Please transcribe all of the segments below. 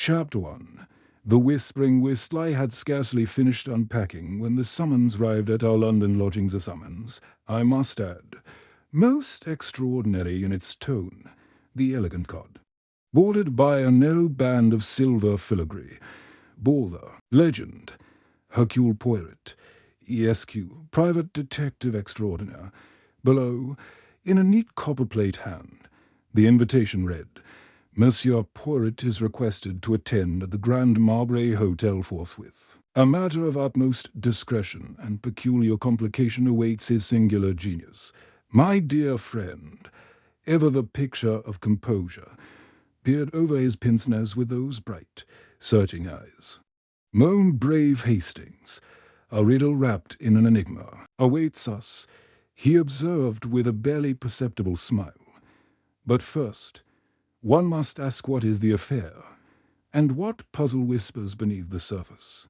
Chapter 1. The Whispering Whistle. I had scarcely finished unpacking when the summons arrived at our London lodgings. A summons, I must add, most extraordinary in its tone, the elegant card, bordered by a narrow band of silver filigree, bore the legend, Hercule Poirot, ESQ, Private Detective Extraordinaire. Below, in a neat copperplate hand, the invitation read, Monsieur Poirot is requested to attend at the Grand Marbre Hotel forthwith. A matter of utmost discretion and peculiar complication awaits his singular genius. My dear friend, ever the picture of composure, peered over his pince-nez with those bright, searching eyes. Mon brave Hastings, a riddle wrapped in an enigma, awaits us, he observed with a barely perceptible smile. But first, one must ask what is the affair, and what puzzle whispers beneath the surface.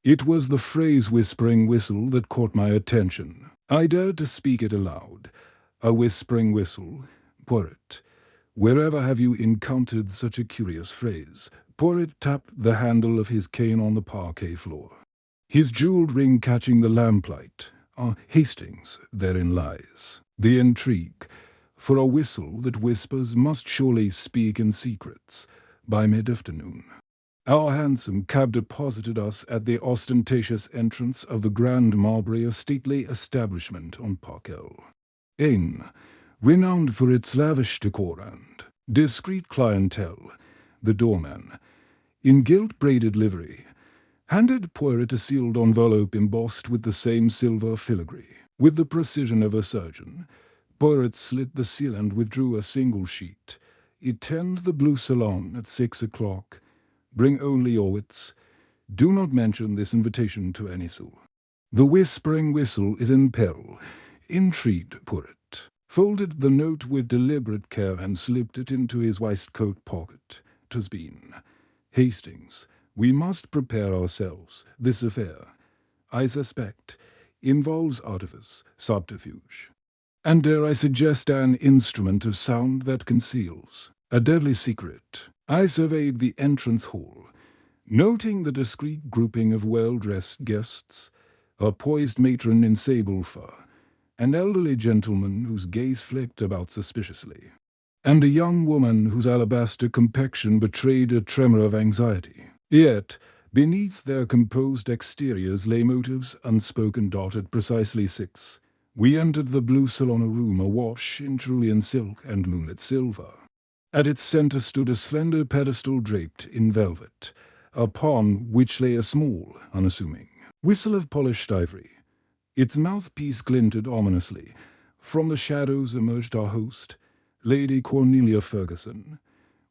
It was the phrase whispering whistle that caught my attention. I dared to speak it aloud. A whispering whistle, Poirot. Wherever have you encountered such a curious phrase? Poirot tapped the handle of his cane on the parquet floor, his jeweled ring catching the lamplight. Hastings, therein lies the intrigue. For a whistle that whispers must surely speak in secrets. By mid-afternoon, our hansom cab deposited us at the ostentatious entrance of the Grand Marbre, a stately establishment on Park L. Inn, renowned for its lavish decor and discreet clientele. The doorman, in gilt-braided livery, handed Poirot a sealed envelope embossed with the same silver filigree. With the precision of a surgeon, Poirot slit the seal and withdrew a single sheet. Attend the Blue Salon at 6 o'clock. Bring only your wits. Do not mention this invitation to any soul. The whispering whistle is in peril. Entreat Poirot. Folded the note with deliberate care and slipped it into his waistcoat pocket. 'Twas been. Hastings, we must prepare ourselves. This affair, I suspect, involves artifice, subterfuge, and dare I suggest an instrument of sound that conceals a deadly secret. I surveyed the entrance hall, noting the discreet grouping of well-dressed guests, a poised matron in sable fur, an elderly gentleman whose gaze flicked about suspiciously, and a young woman whose alabaster complexion betrayed a tremor of anxiety. Yet, beneath their composed exteriors lay motives unspoken. At precisely 6, we entered the Blue Salon, a room awash in cerulean silk and moonlit silver. At its center stood a slender pedestal draped in velvet, upon which lay a small, unassuming whistle of polished ivory. Its mouthpiece glinted ominously. From the shadows emerged our host, Lady Cornelia Ferguson,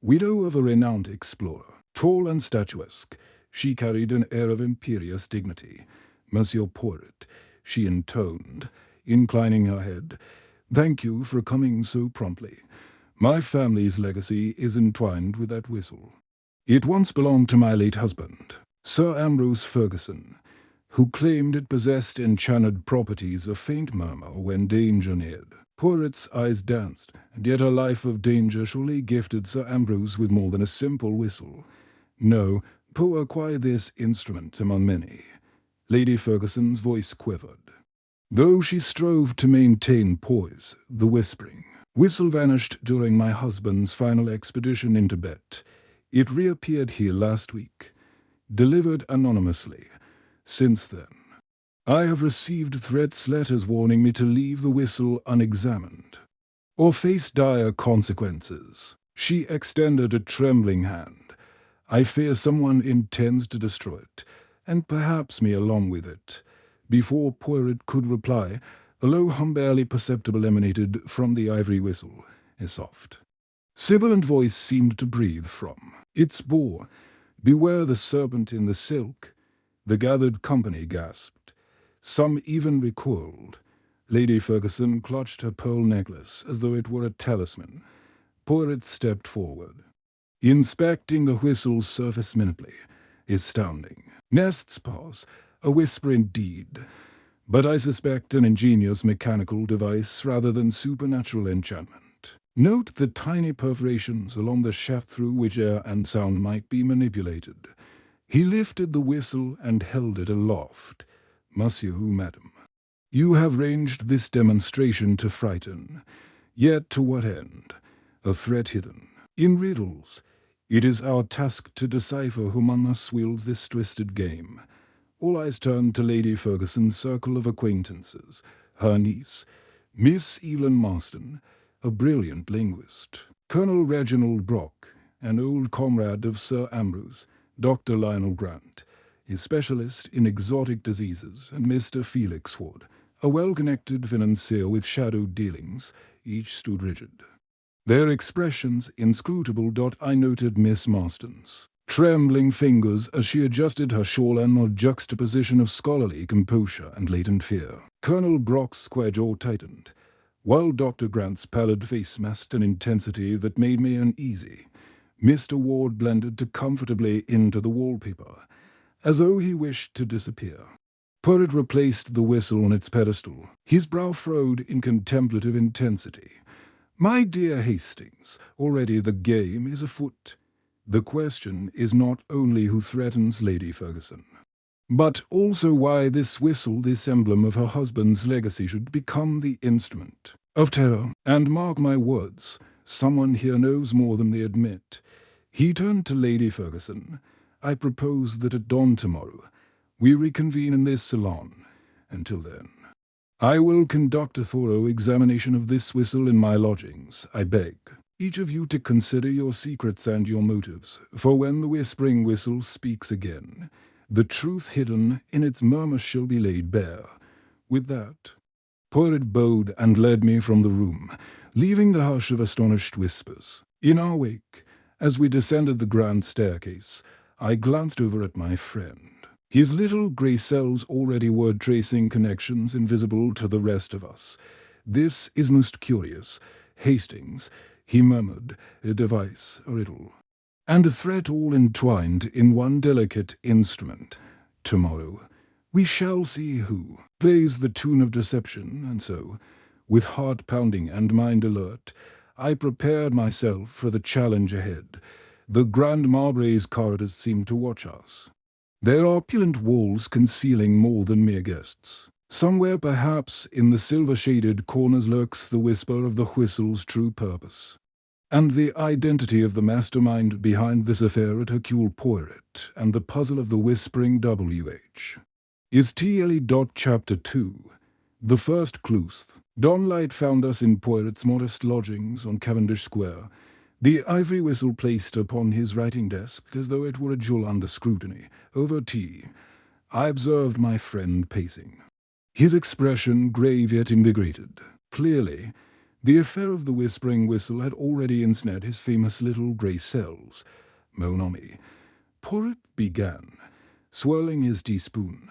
widow of a renowned explorer. Tall and statuesque, she carried an air of imperious dignity. Monsieur Poirot, she intoned, inclining her head, thank you for coming so promptly. My family's legacy is entwined with that whistle. It once belonged to my late husband, Sir Ambrose Ferguson, who claimed it possessed enchanted properties. A faint murmur when danger neared. Poirot's eyes danced, and yet a life of danger surely gifted Sir Ambrose with more than a simple whistle. No, Poe acquired this instrument among many. Lady Ferguson's voice quivered, though she strove to maintain poise. The whispering whistle vanished during my husband's final expedition in Tibet. It reappeared here last week, delivered anonymously. Since then, I have received threats, letters warning me to leave the whistle unexamined, or face dire consequences. She extended a trembling hand. I fear someone intends to destroy it, and perhaps me along with it. Before Poirot could reply, a low hum barely perceptible emanated from the ivory whistle, a soft, sibilant voice seemed to breathe from its bore. Beware the serpent in the silk. The gathered company gasped. Some even recoiled. Lady Ferguson clutched her pearl necklace as though it were a talisman. Poirot stepped forward, inspecting the whistle's surface minutely. Astounding. Nests pass, a whisper indeed, but I suspect an ingenious mechanical device rather than supernatural enchantment. Note the tiny perforations along the shaft through which air and sound might be manipulated. He lifted the whistle and held it aloft. Monsieur, madam, you have ranged this demonstration to frighten. Yet to what end? A threat hidden in riddles. It is our task to decipher who among us wields this twisted game. All eyes turned to Lady Ferguson's circle of acquaintances, her niece, Miss Evelyn Marston, a brilliant linguist, Colonel Reginald Brock, an old comrade of Sir Ambrose, Dr. Lionel Grant, a specialist in exotic diseases, and Mr. Felix Ward, a well-connected financier with shadowed dealings. Each stood rigid, their expressions inscrutable. I noted Miss Marston's trembling fingers as she adjusted her shawl and a juxtaposition of scholarly composure and latent fear. Colonel Brock's square jaw tightened, while Dr. Grant's pallid face masked an intensity that made me uneasy. Mr. Ward blended too comfortably into the wallpaper, as though he wished to disappear. Purrit replaced the whistle on its pedestal, his brow furrowed in contemplative intensity. My dear Hastings, already the game is afoot. The question is not only who threatens Lady Ferguson, but also why this whistle, this emblem of her husband's legacy, should become the instrument of terror. And mark my words, someone here knows more than they admit. He turned to Lady Ferguson. I propose that at dawn tomorrow we reconvene in this salon. Until then, I will conduct a thorough examination of this whistle in my lodgings. I beg each of you to consider your secrets and your motives, for when the whispering whistle speaks again, the truth hidden in its murmur shall be laid bare. With that, Purrit bowed and led me from the room, leaving the hush of astonished whispers. In our wake, as we descended the grand staircase, I glanced over at my friend. His little grey cells already were tracing connections invisible to the rest of us. This is most curious. Hastings, he murmured, a device, a riddle, and a threat all entwined in one delicate instrument. Tomorrow, we shall see who plays the tune of deception, and so, with heart pounding and mind alert, I prepared myself for the challenge ahead. The Grand Marbrae's corridors seemed to watch us, their opulent walls concealing more than mere guests. Somewhere perhaps in the silver-shaded corners lurks the whisper of the whistle's true purpose, and the identity of the mastermind behind this affair at Hercule Poirot, and the puzzle of the whispering W.H. is T.L.E. Chapter 2. The first clue. Dawnlight found us in Poirot's modest lodgings on Cavendish Square, the ivory whistle placed upon his writing desk as though it were a jewel under scrutiny. Over tea, I observed my friend pacing, his expression grave yet invigorated. Clearly, the affair of the whispering whistle had already ensnared his famous little grey cells. Mon ami, Poirot began, swirling his teaspoon.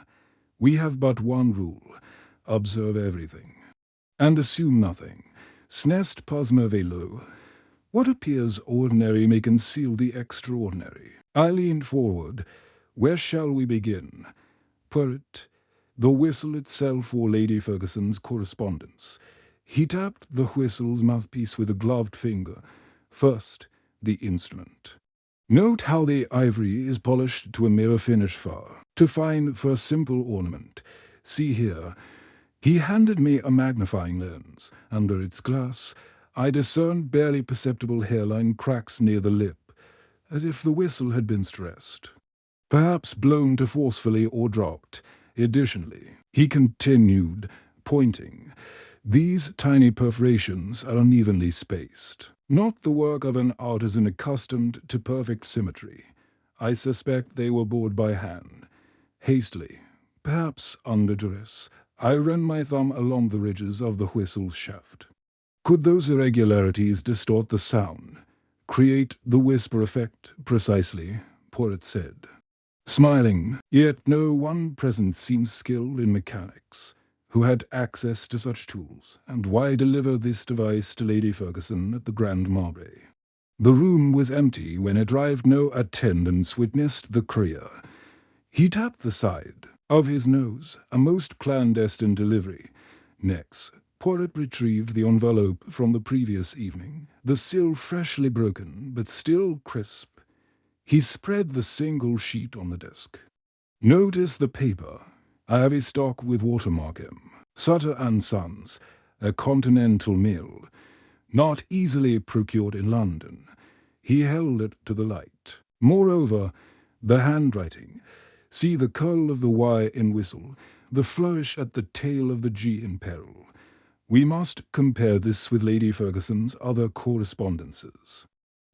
We have but one rule: observe everything, and assume nothing. Snest pas merveilleux. What appears ordinary may conceal the extraordinary. I leaned forward. Where shall we begin? Poirot, the whistle itself or Lady Ferguson's correspondence? He tapped the whistle's mouthpiece with a gloved finger. First, the instrument. Note how the ivory is polished to a mirror finish far, too fine for a simple ornament. See here. He handed me a magnifying lens. Under its glass, I discerned barely perceptible hairline cracks near the lip, as if the whistle had been stressed, perhaps blown too forcefully or dropped. Additionally, he continued, pointing, these tiny perforations are unevenly spaced, not the work of an artisan accustomed to perfect symmetry. I suspect they were bored by hand. Hastily, perhaps under duress, I ran my thumb along the ridges of the whistle's shaft. Could those irregularities distort the sound, create the whisper effect? Precisely, Poirot said, smiling. Yet no one present seemed skilled in mechanics, who had access to such tools, and why deliver this device to Lady Ferguson at the Grand Marbrae? The room was empty when it arrived. No attendants witnessed the courier. He tapped the side of his nose, a most clandestine delivery. Next, Poirot retrieved the envelope from the previous evening, the seal freshly broken, but still crisp. He spread the single sheet on the desk. Notice the paper. I have a stock with watermark M. Sutter and Sons, a continental mill, not easily procured in London. He held it to the light. Moreover, the handwriting. See the curl of the Y in whistle, the flourish at the tail of the G in peril. We must compare this with Lady Ferguson's other correspondences.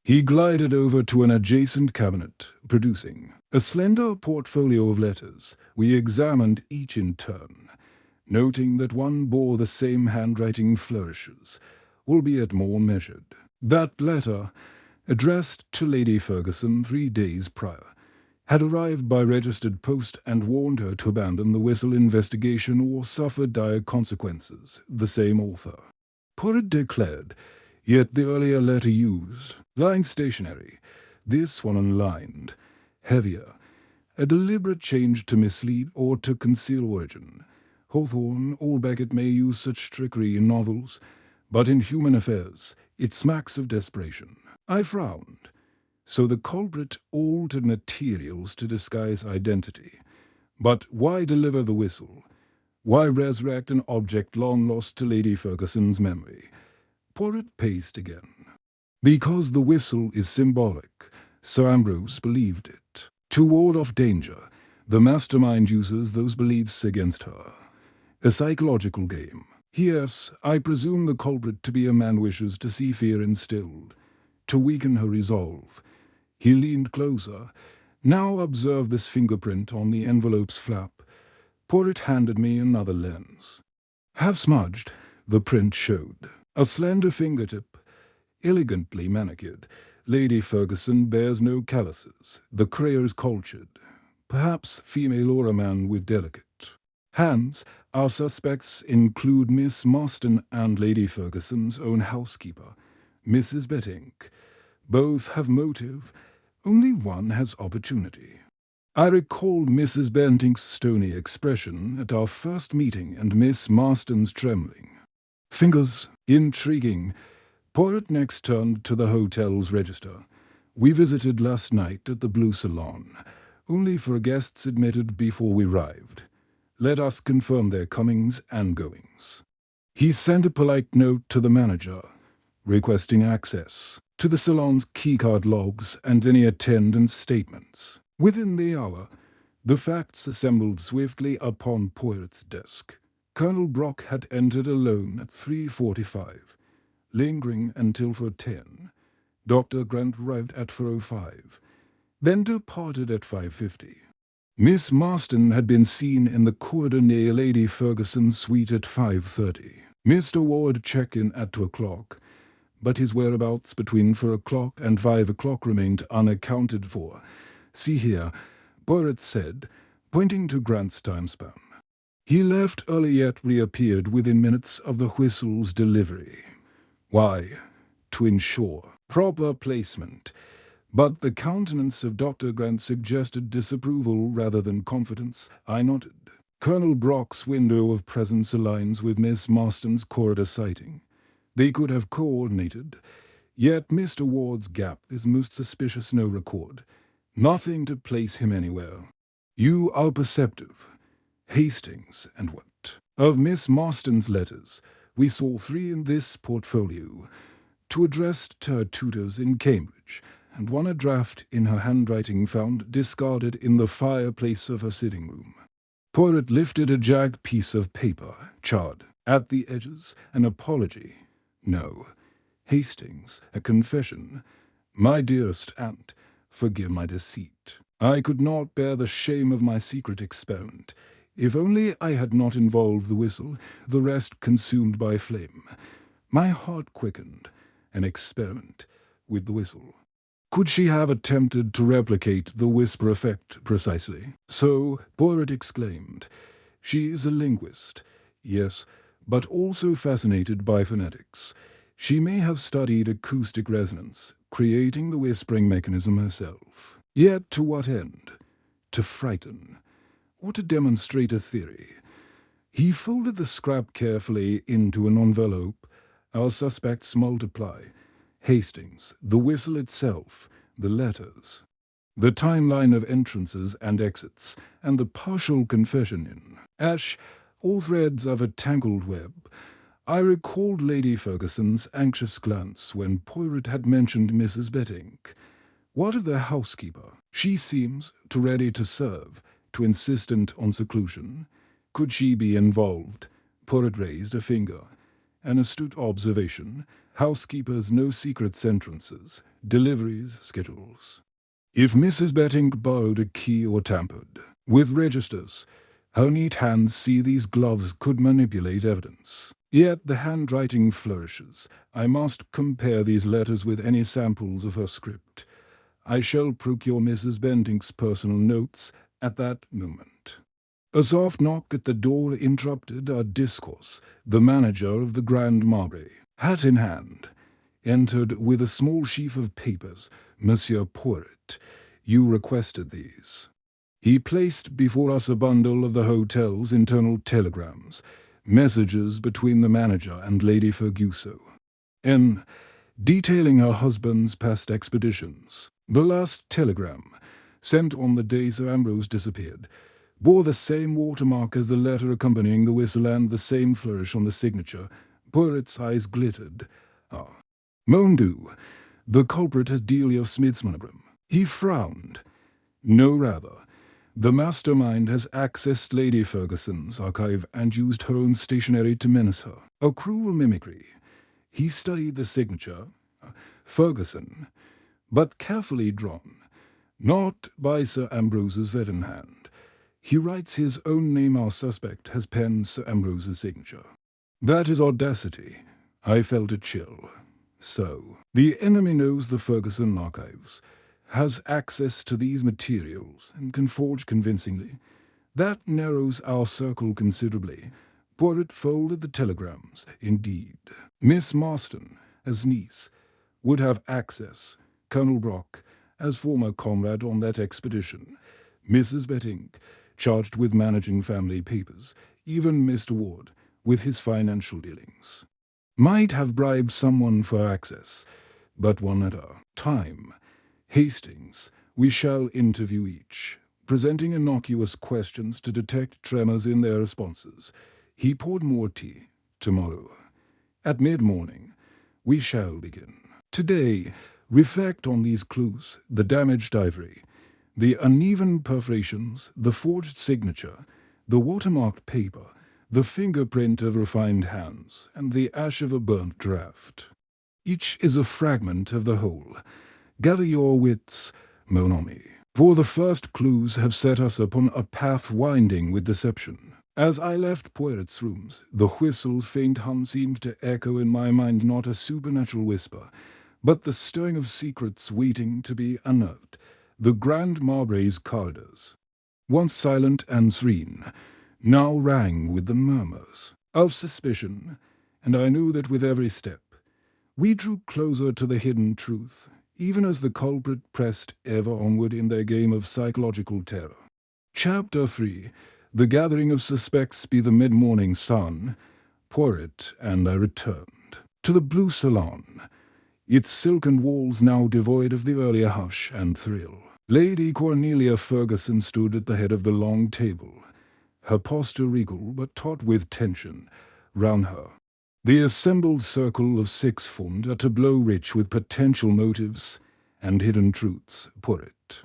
He glided over to an adjacent cabinet, producing a slender portfolio of letters. We examined each in turn, noting that one bore the same handwriting flourishes, albeit more measured. That letter, addressed to Lady Ferguson 3 days prior, had arrived by registered post and warned her to abandon the Whistle investigation or suffer dire consequences. The same author. Poirot declared, yet the earlier letter used, lying stationary, this one unlined, heavier, a deliberate change to mislead or to conceal origin. Hawthorne or Beckett may use such trickery in novels, but in human affairs it smacks of desperation. I frowned. So the culprit altered materials to disguise identity. But why deliver the whistle? Why resurrect an object long lost to Lady Ferguson's memory? Poirot paced again. Because the whistle is symbolic. Sir Ambrose believed it. To ward off danger, the mastermind uses those beliefs against her. A psychological game. Yes, I presume the culprit to be a man wishes to see fear instilled, to weaken her resolve. He leaned closer. Now observe this fingerprint on the envelope's flap. Poirot handed me another lens. Half smudged, the print showed. A slender fingertip, elegantly manicured. Lady Ferguson bears no calluses. The crayer's cultured. Perhaps female or a man with delicate hands. Our suspects include Miss Marston and Lady Ferguson's own housekeeper, Mrs. Bettinck. Both have motive. Only one has opportunity. I recall Mrs. Bentinck's stony expression at our first meeting and Miss Marston's trembling. Fingers, intriguing. Poirot next turned to the hotel's register. We visited last night at the Blue Salon, only for guests admitted before we arrived. Let us confirm their comings and goings. He sent a polite note to the manager, requesting access to the salon's keycard logs and any attendance statements. Within the hour, the facts assembled swiftly upon Poirot's desk. Colonel Brock had entered alone at 3:45, lingering until 4:10. Dr. Grant arrived at 4:05, then departed at 5:50. Miss Marston had been seen in the corridor near Lady Ferguson's suite at 5:30. Mr. Ward checked in at 2 o'clock, but his whereabouts between 4 o'clock and 5 o'clock remained unaccounted for. See here, Poirot said, pointing to Grant's time span. He left early yet reappeared within minutes of the whistle's delivery. Why? To ensure proper placement. But the countenance of Dr. Grant suggested disapproval rather than confidence. I nodded. Colonel Brock's window of presence aligns with Miss Marston's corridor sighting. They could have coordinated, yet Mr. Ward's gap is most suspicious. No record. Nothing to place him anywhere. You are perceptive. Hastings, and what? Of Miss Marston's letters, we saw 3 in this portfolio, 2 addressed to her tutors in Cambridge, and 1 a draft in her handwriting found discarded in the fireplace of her sitting room. Poirot lifted a jagged piece of paper, charred at the edges, an apology. No. Hastings, a confession. My dearest aunt, forgive my deceit. I could not bear the shame of my secret experiment. If only I had not involved the whistle, the rest consumed by flame. My heart quickened. An experiment with the whistle. Could she have attempted to replicate the whisper effect precisely? So, Poirot exclaimed, she is a linguist. Yes, but also fascinated by phonetics. She may have studied acoustic resonance, creating the whispering mechanism herself. Yet to what end? To frighten, or to demonstrate a theory? He folded the scrap carefully into an envelope. Our suspects multiply. Hastings, the whistle itself, the letters, the timeline of entrances and exits, and the partial confession in Ash, all threads of a tangled web. I recalled Lady Ferguson's anxious glance when Poirot had mentioned Mrs. Bettinck. What of the housekeeper? She seems too ready to serve, too insistent on seclusion. Could she be involved? Poirot raised a finger. An astute observation. Housekeepers know secrets entrances, deliveries, schedules. If Mrs. Bettinck borrowed a key or tampered with registers, her neat hands see these gloves could manipulate evidence. Yet the handwriting flourishes. I must compare these letters with any samples of her script. I shall procure Mrs. Bentinck's personal notes at that moment. A soft knock at the door interrupted our discourse. The manager of the Grand Marbre, hat in hand, entered with a small sheaf of papers. Monsieur Poirot, you requested these. He placed before us a bundle of the hotel's internal telegrams, messages between the manager and Lady Ferguso, detailing her husband's past expeditions. The last telegram, sent on the day Sir Ambrose disappeared, bore the same watermark as the letter accompanying the whistle and the same flourish on the signature. Poirot's eyes glittered. Ah, mon Dieu, the culprit has Delia Smith's monogram. He frowned. No, rather. The mastermind has accessed Lady Ferguson's archive and used her own stationery to menace her. A cruel mimicry. He studied the signature, Ferguson, but carefully drawn, not by Sir Ambrose's veteran hand. He writes his own name. Our suspect has penned Sir Ambrose's signature. That is audacity. I felt a chill. So, the enemy knows the Ferguson archives, has access to these materials, and can forge convincingly. That narrows our circle considerably. Poirot folded the telegrams. Indeed, Miss Marston, as niece, would have access. Colonel Brock, as former comrade on that expedition. Mrs. Bettinck, charged with managing family papers. Even Mr. Ward, with his financial dealings, might have bribed someone for access, but one at a time. Hastings, we shall interview each, presenting innocuous questions to detect tremors in their responses. He poured more tea. Tomorrow, at mid-morning, we shall begin. Today, reflect on these clues: the damaged ivory, the uneven perforations, the forged signature, the watermarked paper, the fingerprint of refined hands, and the ash of a burnt draft. Each is a fragment of the whole. Gather your wits, mon ami, for the first clues have set us upon a path winding with deception. As I left Poirot's rooms, the whistle's faint hum seemed to echo in my mind, not a supernatural whisper, but the stirring of secrets waiting to be unearthed. The Grand Marbre's corridors, once silent and serene, now rang with the murmurs of suspicion, and I knew that with every step we drew closer to the hidden truth, even as the culprit pressed ever onward in their game of psychological terror. Chapter 3. The gathering of suspects be the mid-morning sun. Poirot and I returned to the blue salon, its silken walls now devoid of the earlier hush and thrill. Lady Cornelia Ferguson stood at the head of the long table, her posture regal but taut with tension. Round her, the assembled circle of six formed a tableau rich with potential motives and hidden truths. Poirot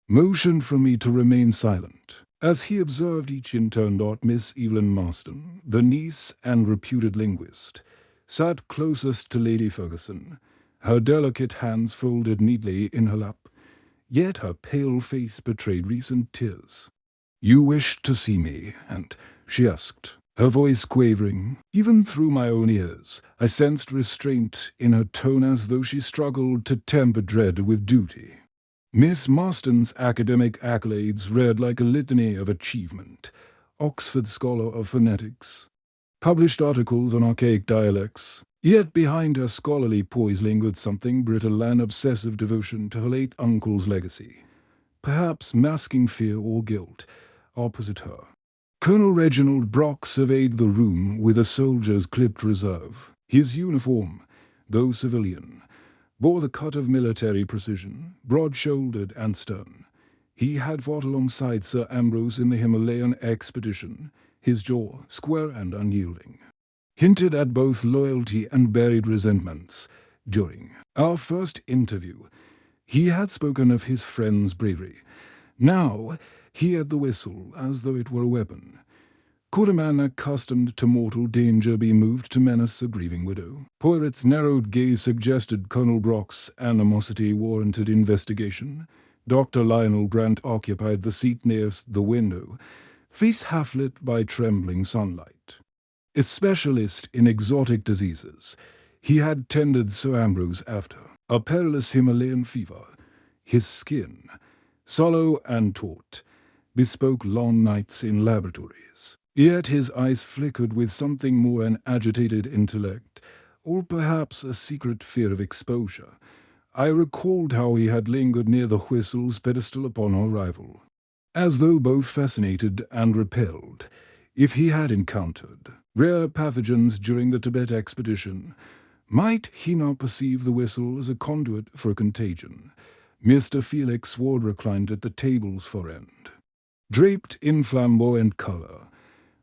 motioned for me to remain silent. As he observed each in turn, Miss Evelyn Marston, the niece and reputed linguist, sat closest to Lady Ferguson, her delicate hands folded neatly in her lap, yet her pale face betrayed recent tears. "You wished to see me, and," she asked, her voice quavering. Even through my own ears, I sensed restraint in her tone, as though she struggled to temper dread with duty. Miss Marston's academic accolades read like a litany of achievement. Oxford Scholar of Phonetics, published articles on archaic dialects. Yet behind her scholarly poise lingered something brittle and obsessive devotion to her late uncle's legacy, perhaps masking fear or guilt. Opposite her, Colonel Reginald Brock surveyed the room with a soldier's clipped reserve. His uniform, though civilian, bore the cut of military precision, broad-shouldered and stern. He had fought alongside Sir Ambrose in the Himalayan expedition, his jaw square and unyielding. Hinted at both loyalty and buried resentments. During our first interview, he had spoken of his friend's bravery. Now he had the whistle as though it were a weapon. Could a man accustomed to mortal danger be moved to menace a grieving widow? Poirot's narrowed gaze suggested Colonel Brock's animosity warranted investigation. Dr. Lionel Grant occupied the seat nearest the window, face half-lit by trembling sunlight. A specialist in exotic diseases, he had tended Sir Ambrose after a perilous Himalayan fever. His skin, sallow and taut, bespoke long nights in laboratories. Yet his eyes flickered with something more an agitated intellect, or perhaps a secret fear of exposure. I recalled how he had lingered near the whistle's pedestal upon our arrival, as though both fascinated and repelled. If he had encountered rare pathogens during the Tibet expedition, might he not perceive the whistle as a conduit for contagion? Mr. Felix Ward reclined at the table's far end, draped in flamboyant colour,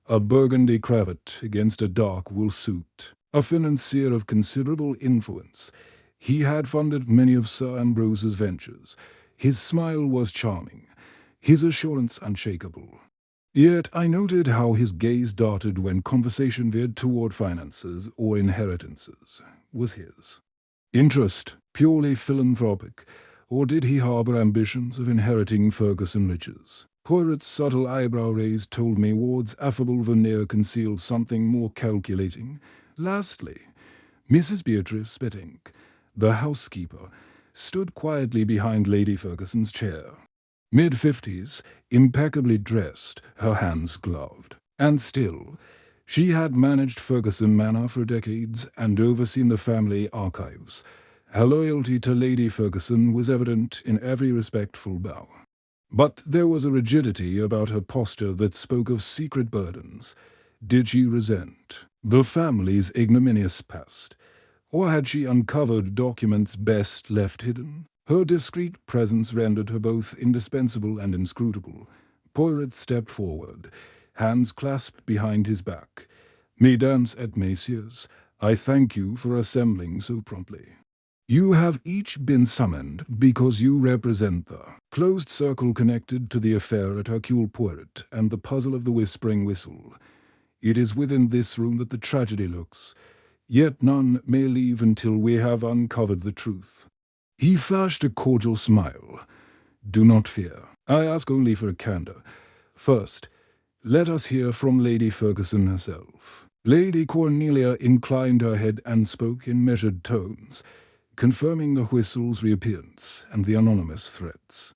a burgundy cravat against a dark wool suit. A financier of considerable influence, he had funded many of Sir Ambrose's ventures. His smile was charming, his assurance unshakable. Yet I noted how his gaze darted when conversation veered toward finances or inheritances. Was his interest purely philanthropic, or did he harbour ambitions of inheriting Ferguson riches? Poirot's subtle eyebrow raise told me Ward's affable veneer concealed something more calculating. Lastly, Mrs. Beatrice Bettinck, the housekeeper, stood quietly behind Lady Ferguson's chair. Mid-50s, impeccably dressed, her hands gloved. And still, she had managed Ferguson Manor for decades and overseen the family archives. Her loyalty to Lady Ferguson was evident in every respectful bow. But there was a rigidity about her posture that spoke of secret burdens. Did she resent the family's ignominious past, or had she uncovered documents best left hidden? Her discreet presence rendered her both indispensable and inscrutable. Poirot stepped forward, hands clasped behind his back. Mesdames et messieurs, I thank you for assembling so promptly. You have each been summoned because you represent the closed circle connected to the affair at Hercule Poirot and the puzzle of the Whispering Whistle. It is within this room that the tragedy looks, yet none may leave until we have uncovered the truth. He flashed a cordial smile. Do not fear. I ask only for candour. First, let us hear from Lady Ferguson herself. Lady Cornelia inclined her head and spoke in measured tones, confirming the whistle's reappearance and the anonymous threats.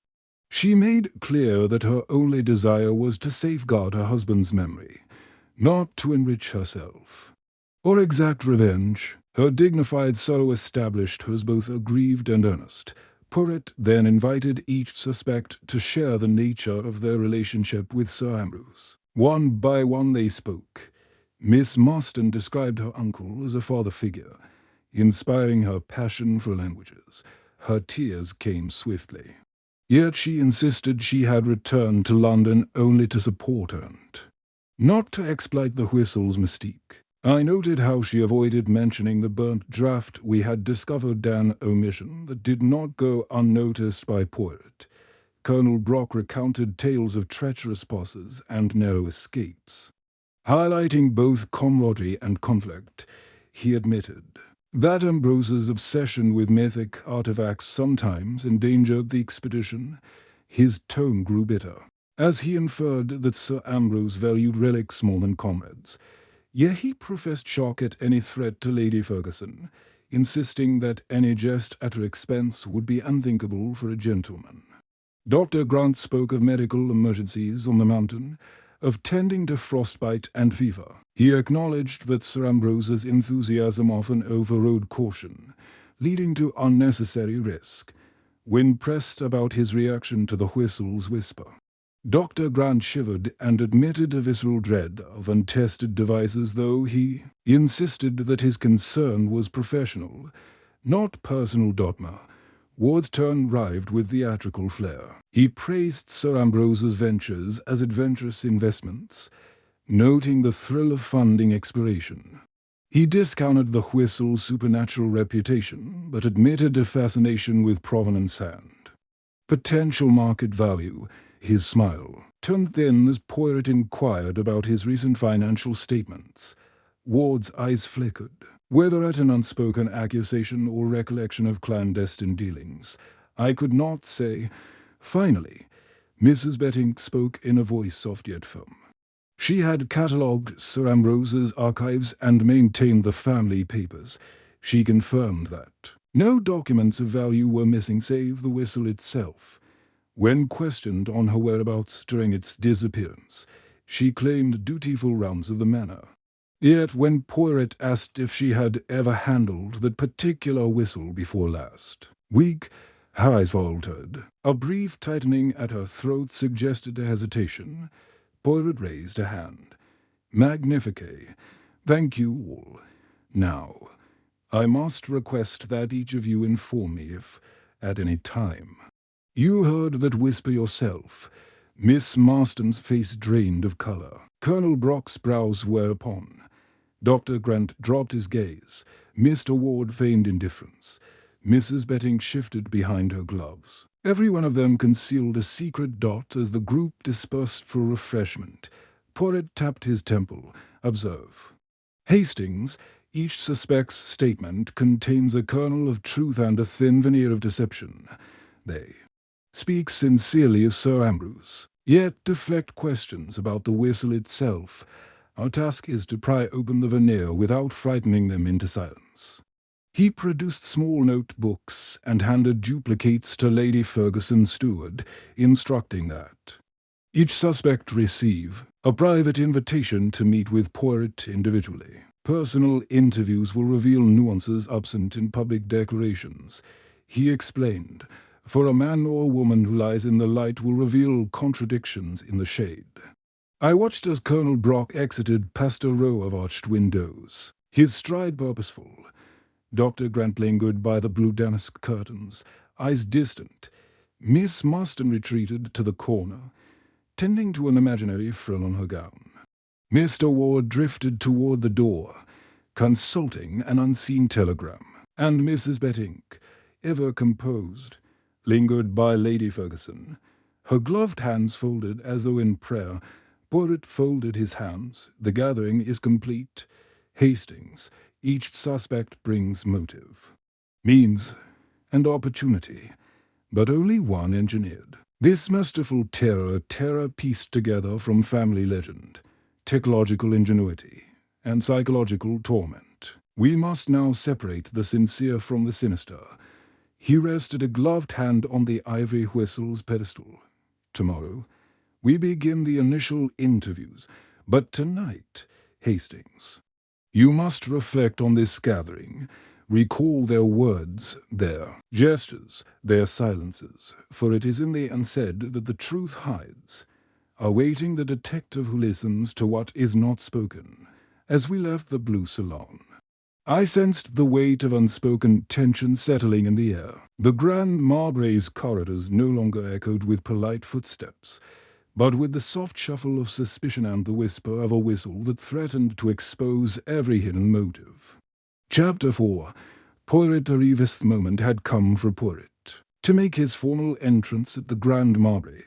She made clear that her only desire was to safeguard her husband's memory, not to enrich herself or exact revenge. Her dignified sorrow established her as both aggrieved and earnest. Poirot then invited each suspect to share the nature of their relationship with Sir Ambrose. One by one they spoke. Miss Marston described her uncle as a father figure, inspiring her passion for languages. Her tears came swiftly. Yet she insisted she had returned to London only to support her aunt, not to exploit the whistle's mystique. I noted how she avoided mentioning the burnt draft we had discovered, an omission that did not go unnoticed by Poirot. Colonel Brock recounted tales of treacherous bosses and narrow escapes. Highlighting both camaraderie and conflict, he admitted that Ambrose's obsession with mythic artifacts sometimes endangered the expedition. His tone grew bitter, as he inferred that Sir Ambrose valued relics more than comrades. Yet he professed shock at any threat to Lady Ferguson, insisting that any jest at her expense would be unthinkable for a gentleman. Dr. Grant spoke of medical emergencies on the mountain, of tending to frostbite and fever. He acknowledged that Sir Ambrose's enthusiasm often overrode caution, leading to unnecessary risk. When pressed about his reaction to the whistle's whisper, Dr. Grant shivered and admitted a visceral dread of untested devices, though he insisted that his concern was professional, not personal dogma. Ward's turn arrived with theatrical flair. He praised Sir Ambrose's ventures as adventurous investments, noting the thrill of funding exploration. He discounted the whistle's supernatural reputation, but admitted a fascination with provenance sand. Potential market value. His smile turned thin as Poirot inquired about his recent financial statements. Ward's eyes flickered, whether at an unspoken accusation or recollection of clandestine dealings. I could not say. Finally, Mrs. Betting spoke in a voice soft yet firm. She had catalogued Sir Ambrose's archives and maintained the family papers. She confirmed that no documents of value were missing save the whistle itself. When questioned on her whereabouts during its disappearance, she claimed dutiful rounds of the manor. Yet when Poirot asked if she had ever handled that particular whistle before last, weak, her eyes faltered. A brief tightening at her throat suggested a hesitation. Poirot raised a hand. Magnifique. Thank you all. Now, I must request that each of you inform me if, at any time, you heard that whisper yourself. Miss Marston's face drained of colour. Colonel Brock's brows were upon. Dr. Grant dropped his gaze. Mr. Ward feigned indifference. Mrs. Betting shifted behind her gloves. Every one of them concealed a secret dot as the group dispersed for refreshment. Poirot tapped his temple. Observe. Hastings, each suspect's statement contains a kernel of truth and a thin veneer of deception. They speak sincerely of Sir Ambrose, yet deflect questions about the whistle itself. Our task is to pry open the veneer without frightening them into silence. He produced small notebooks and handed duplicates to Lady Ferguson's steward, instructing that each suspect receive a private invitation to meet with Poirot individually. Personal interviews will reveal nuances absent in public declarations. He explained, for a man or woman who lies in the light will reveal contradictions in the shade. I watched as Colonel Brock exited past a row of arched windows, his stride purposeful. Dr. Grant lingered by the blue damask curtains, eyes distant. Miss Marston retreated to the corner, tending to an imaginary frill on her gown. Mr. Ward drifted toward the door, consulting an unseen telegram, and Mrs. Betting, ever composed, lingered by Lady Ferguson, her gloved hands folded as though in prayer. Poirot folded his hands. The gathering is complete. Hastings, each suspect brings motive, means, and opportunity, but only one engineered. This masterful terror pieced together from family legend, technological ingenuity, and psychological torment. We must now separate the sincere from the sinister. He rested a gloved hand on the ivory whistle's pedestal. Tomorrow, we begin the initial interviews, but tonight, Hastings, you must reflect on this gathering, recall their words, their gestures, their silences, for it is in the unsaid that the truth hides, awaiting the detective who listens to what is not spoken. As we left the blue salon, I sensed the weight of unspoken tension settling in the air. The Grand Marbre's corridors no longer echoed with polite footsteps, but with the soft shuffle of suspicion and the whisper of a whistle that threatened to expose every hidden motive. Chapter 4. Poirot Arrivist moment had come for Poirot to make his formal entrance at the Grand Marbre,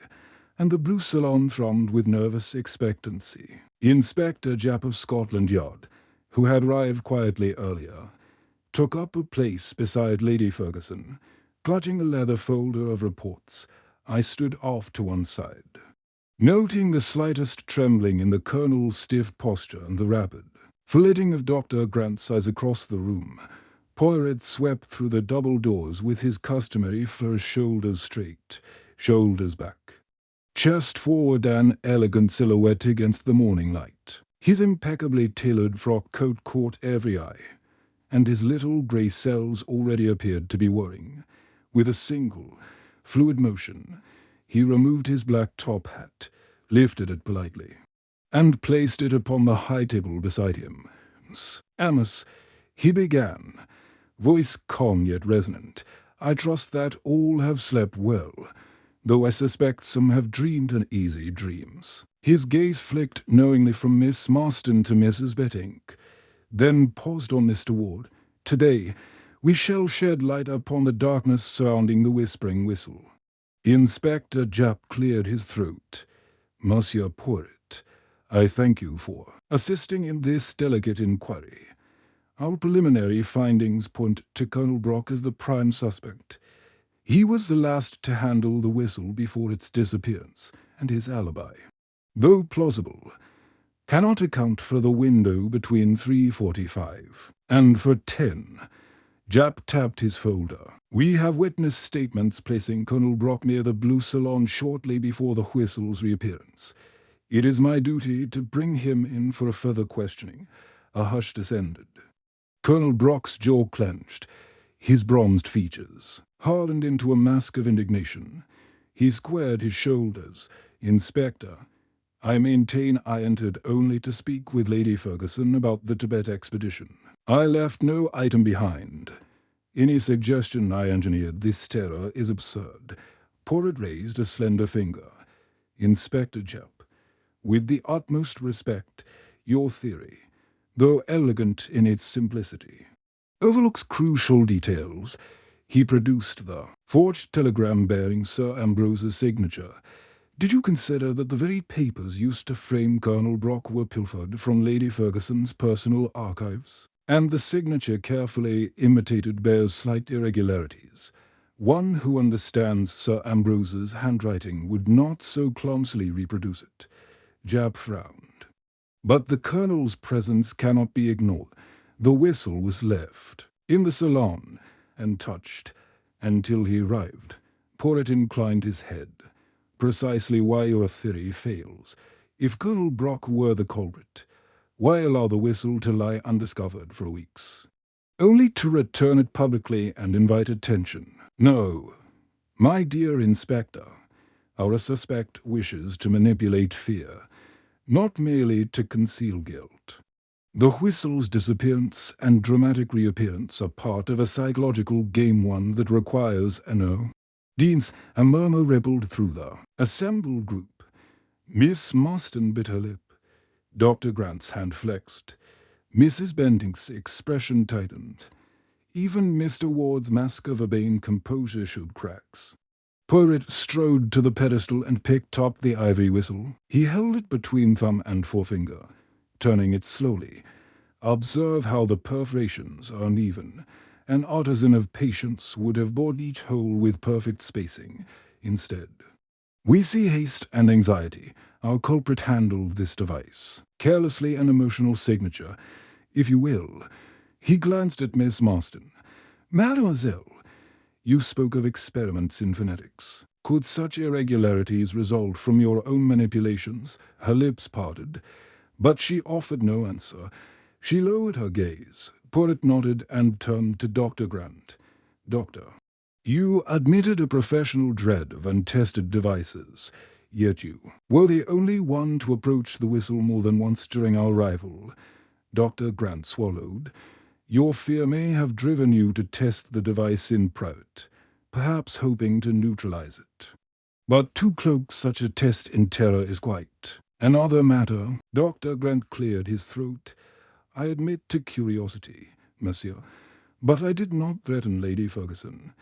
and the blue salon thrummed with nervous expectancy. Inspector Japp of Scotland Yard, who had arrived quietly earlier, took up a place beside Lady Ferguson. Clutching a leather folder of reports, I stood off to one side, noting the slightest trembling in the colonel's stiff posture and the rapid flitting of Dr. Grant's eyes across the room. Poirot swept through the double doors with his customary flourish, shoulders straight, shoulders back, chest forward, an elegant silhouette against the morning light. His impeccably tailored frock coat caught every eye, and his little grey cells already appeared to be whirring. With a single, fluid motion, He removed his black top hat, lifted it politely, and placed it upon the high table beside him. Amos, he began, voice calm yet resonant, I trust that all have slept well, though I suspect some have dreamed uneasy dreams. His gaze flicked knowingly from Miss Marston to Mrs. Bettinck, then paused on Mr. Ward. Today, we shall shed light upon the darkness surrounding the whispering whistle. Inspector Jupp cleared his throat. Monsieur Porritt, I thank you for assisting in this delicate inquiry. Our preliminary findings point to Colonel Brock as the prime suspect. He was the last to handle the whistle before its disappearance, and his alibi, though plausible, cannot account for the window between 3:45 and for 10. Japp tapped his folder. We have witness statements placing Colonel Brock near the Blue Salon shortly before the whistle's reappearance. It is my duty to bring him in for a further questioning. A hush descended. Colonel Brock's jaw clenched, his bronzed features hardened into a mask of indignation. He squared his shoulders. Inspector, I maintain I entered only to speak with Lady Ferguson about the Tibet expedition. I left no item behind. Any suggestion I engineered this terror is absurd. Porritt raised a slender finger. Inspector Jupp, with the utmost respect, your theory, though elegant in its simplicity, overlooks crucial details. He produced the forged telegram bearing Sir Ambrose's signature. Did you consider that the very papers used to frame Colonel Brock were pilfered from Lady Ferguson's personal archives? And the signature carefully imitated bears slight irregularities. One who understands Sir Ambrose's handwriting would not so clumsily reproduce it. Japp frowned. But the Colonel's presence cannot be ignored. The whistle was left in the salon and touched until he arrived. Porritt inclined his head. Precisely why your theory fails. If Colonel Brock were the culprit, why allow the whistle to lie undiscovered for weeks? Only to return it publicly and invite attention. No, my dear Inspector, our suspect wishes to manipulate fear, not merely to conceal guilt. The whistle's disappearance and dramatic reappearance are part of a psychological game one that requires Deans, a murmur rippled through the assembled group. Miss Marston bit her lip. Dr. Grant's hand flexed. Mrs. Bentinck's expression tightened. Even Mr. Ward's mask of urbane composure showed cracks. Porritt strode to the pedestal and picked up the ivory whistle. He held it between thumb and forefinger, turning it slowly. Observe how the perforations are uneven. An artisan of patience would have bored each hole with perfect spacing. Instead, we see haste and anxiety. Our culprit handled this device. Carelessly, an emotional signature, if you will. He glanced at Miss Marston. Mademoiselle, you spoke of experiments in phonetics. Could such irregularities result from your own manipulations? Her lips parted, but she offered no answer. She lowered her gaze. Porritt nodded and turned to Dr. Grant. Doctor, you admitted a professional dread of untested devices. Yet you were the only one to approach the whistle more than once during our arrival. Dr. Grant swallowed. Your fear may have driven you to test the device in private, perhaps hoping to neutralize it. But to cloak such a test in terror is quite another matter. Dr. Grant cleared his throat. I admit to curiosity, monsieur, but I did not threaten Lady Ferguson.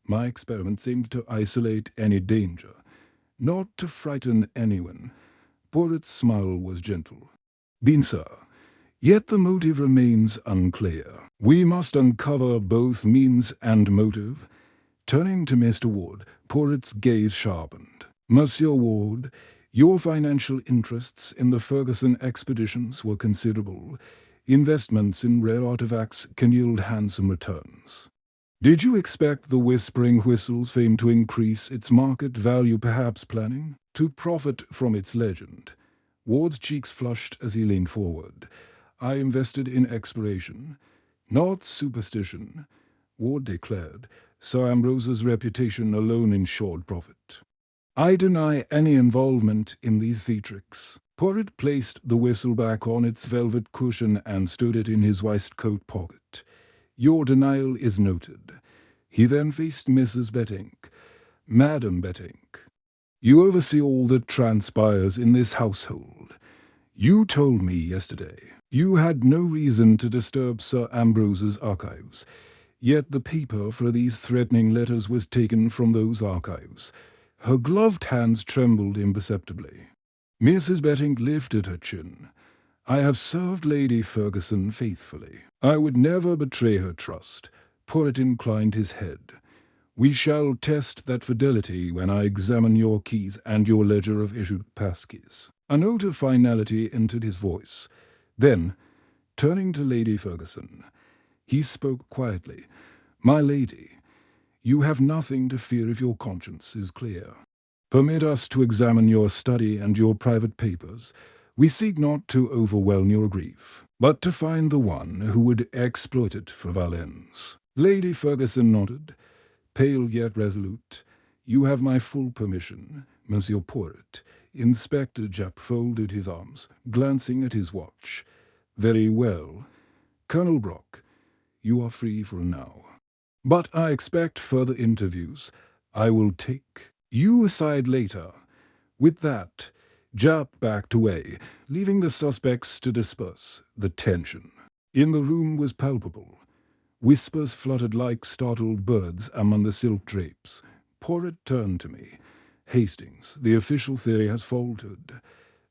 My experiment seemed to isolate any danger, not to frighten anyone. Porritt's smile was gentle. Been, sir. Yet the motive remains unclear. We must uncover both means and motive. Turning to Mr. Ward, Porritt's gaze sharpened. Monsieur Ward, your financial interests in the Ferguson expeditions were considerable. Investments in rare artifacts can yield handsome returns. Did you expect the Whispering Whistle's fame to increase its market value, perhaps planning to profit from its legend? Ward's cheeks flushed as he leaned forward. I invested in exploration, not superstition, Ward declared. Sir Ambrose's reputation alone ensured profit. I deny any involvement in these theatrics. Porritt placed the whistle back on its velvet cushion and stood it in his waistcoat pocket. Your denial is noted. He then faced Mrs. Bettinck. Madam Bettinck, you oversee all that transpires in this household. You told me yesterday you had no reason to disturb Sir Ambrose's archives, yet the paper for these threatening letters was taken from those archives. Her gloved hands trembled imperceptibly. Mrs. Bettinck lifted her chin. I have served Lady Ferguson faithfully. I would never betray her trust. Porritt inclined his head. We shall test that fidelity when I examine your keys and your ledger of issued passkeys. A note of finality entered his voice. Then, turning to Lady Ferguson, he spoke quietly. My lady, you have nothing to fear if your conscience is clear. Permit us to examine your study and your private papers. We seek not to overwhelm your grief, but to find the one who would exploit it for vile ends. Lady Ferguson nodded, pale yet resolute. You have my full permission, Monsieur Porritt. Inspector Jupp folded his arms, glancing at his watch. Very well. Colonel Brock, you are free for now. But I expect further interviews. I will take you aside later. With that, Jupp backed away, leaving the suspects to disperse the tension. In the room was palpable. Whispers fluttered like startled birds among the silk drapes. Porritt turned to me. Hastings, the official theory has faltered.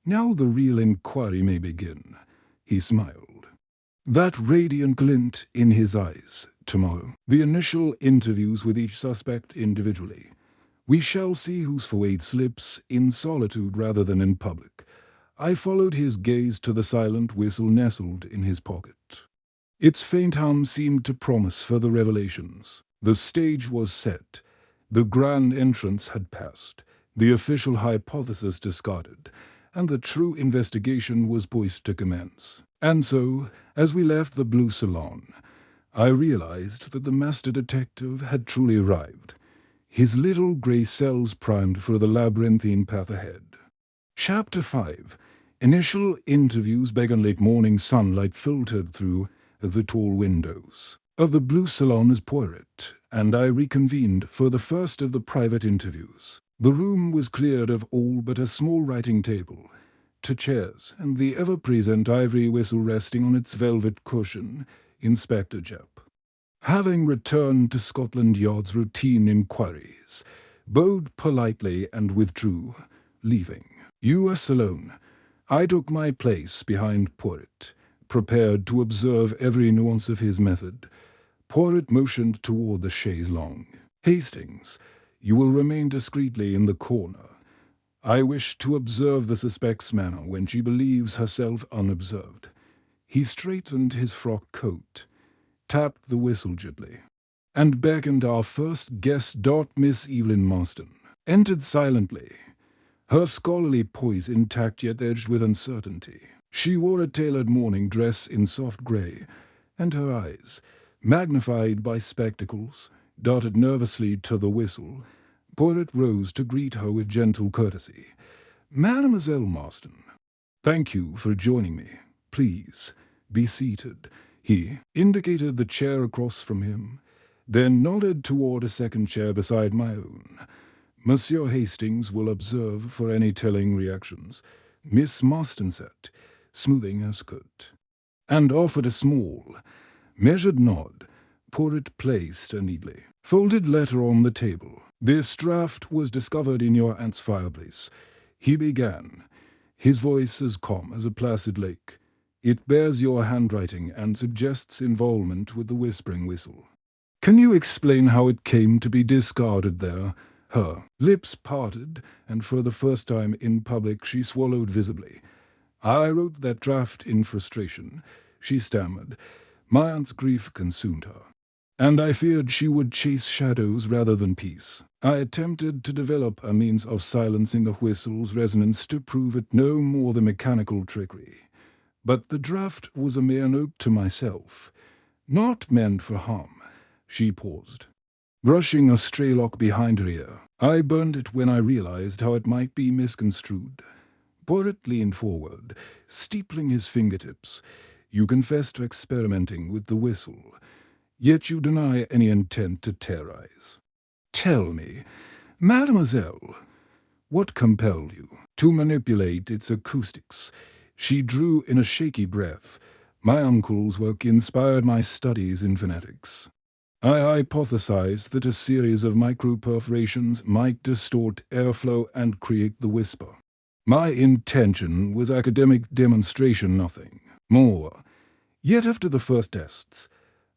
Now the real inquiry may begin. He smiled. That radiant glint in his eyes. Tomorrow, the initial interviews with each suspect individually. We shall see whose forehead slips in solitude rather than in public. I followed his gaze to the silent whistle nestled in his pocket. Its faint hum seemed to promise further revelations. The stage was set. The grand entrance had passed. The official hypothesis discarded, and the true investigation was poised to commence. And so, as we left the blue salon, I realized that the master detective had truly arrived. His little grey cells primed for the labyrinthine path ahead. Chapter 5. Initial interviews began. Late morning sunlight filtered through the tall windows of the blue salon as Porritt and I reconvened for the first of the private interviews. The room was cleared of all but a small writing table, 2 chairs, and the ever-present ivory whistle resting on its velvet cushion. Inspector Jupp, having returned to Scotland Yard's routine inquiries, bowed politely and withdrew, leaving us alone. I took my place behind Porritt, prepared to observe every nuance of his method. Porritt motioned toward the chaise longue. Hastings, you will remain discreetly in the corner. I wish to observe the suspect's manner when she believes herself unobserved. He straightened his frock coat, tapped the whistle gently, and beckoned our first guest. Miss Evelyn Marston entered silently, her scholarly poise intact yet edged with uncertainty. She wore a tailored morning dress in soft grey, and her eyes, magnified by spectacles, darted nervously to the whistle. Porritt rose to greet her with gentle courtesy. Mademoiselle Marston, thank you for joining me. Please, be seated. He indicated the chair across from him, then nodded toward a second chair beside my own. Monsieur Hastings will observe for any telling reactions. Miss Marston said, smoothing her skirt, and offered a small, measured nod. Porritt placed a neatly folded letter on the table. This draft was discovered in your aunt's fireplace. He began, his voice as calm as a placid lake. It bears your handwriting and suggests involvement with the whispering whistle. Can you explain how it came to be discarded there? Her lips parted, and for the first time in public she swallowed visibly. I wrote that draft in frustration, she stammered. My aunt's grief consumed her, and I feared she would chase shadows rather than peace. I attempted to develop a means of silencing the whistle's resonance to prove it no more than mechanical trickery. But the draft was a mere note to myself, not meant for harm. She paused, brushing a stray lock behind her ear. I burned it when I realized how it might be misconstrued. Porritt leaned forward, steepling his fingertips. You confess to experimenting with the whistle, yet you deny any intent to terrorize. Tell me, mademoiselle, what compelled you to manipulate its acoustics? She drew in a shaky breath. My uncle's work inspired my studies in phonetics. I hypothesized that a series of micro-perforations might distort airflow and create the whisper. My intention was academic demonstration, nothing more. Yet after the first tests,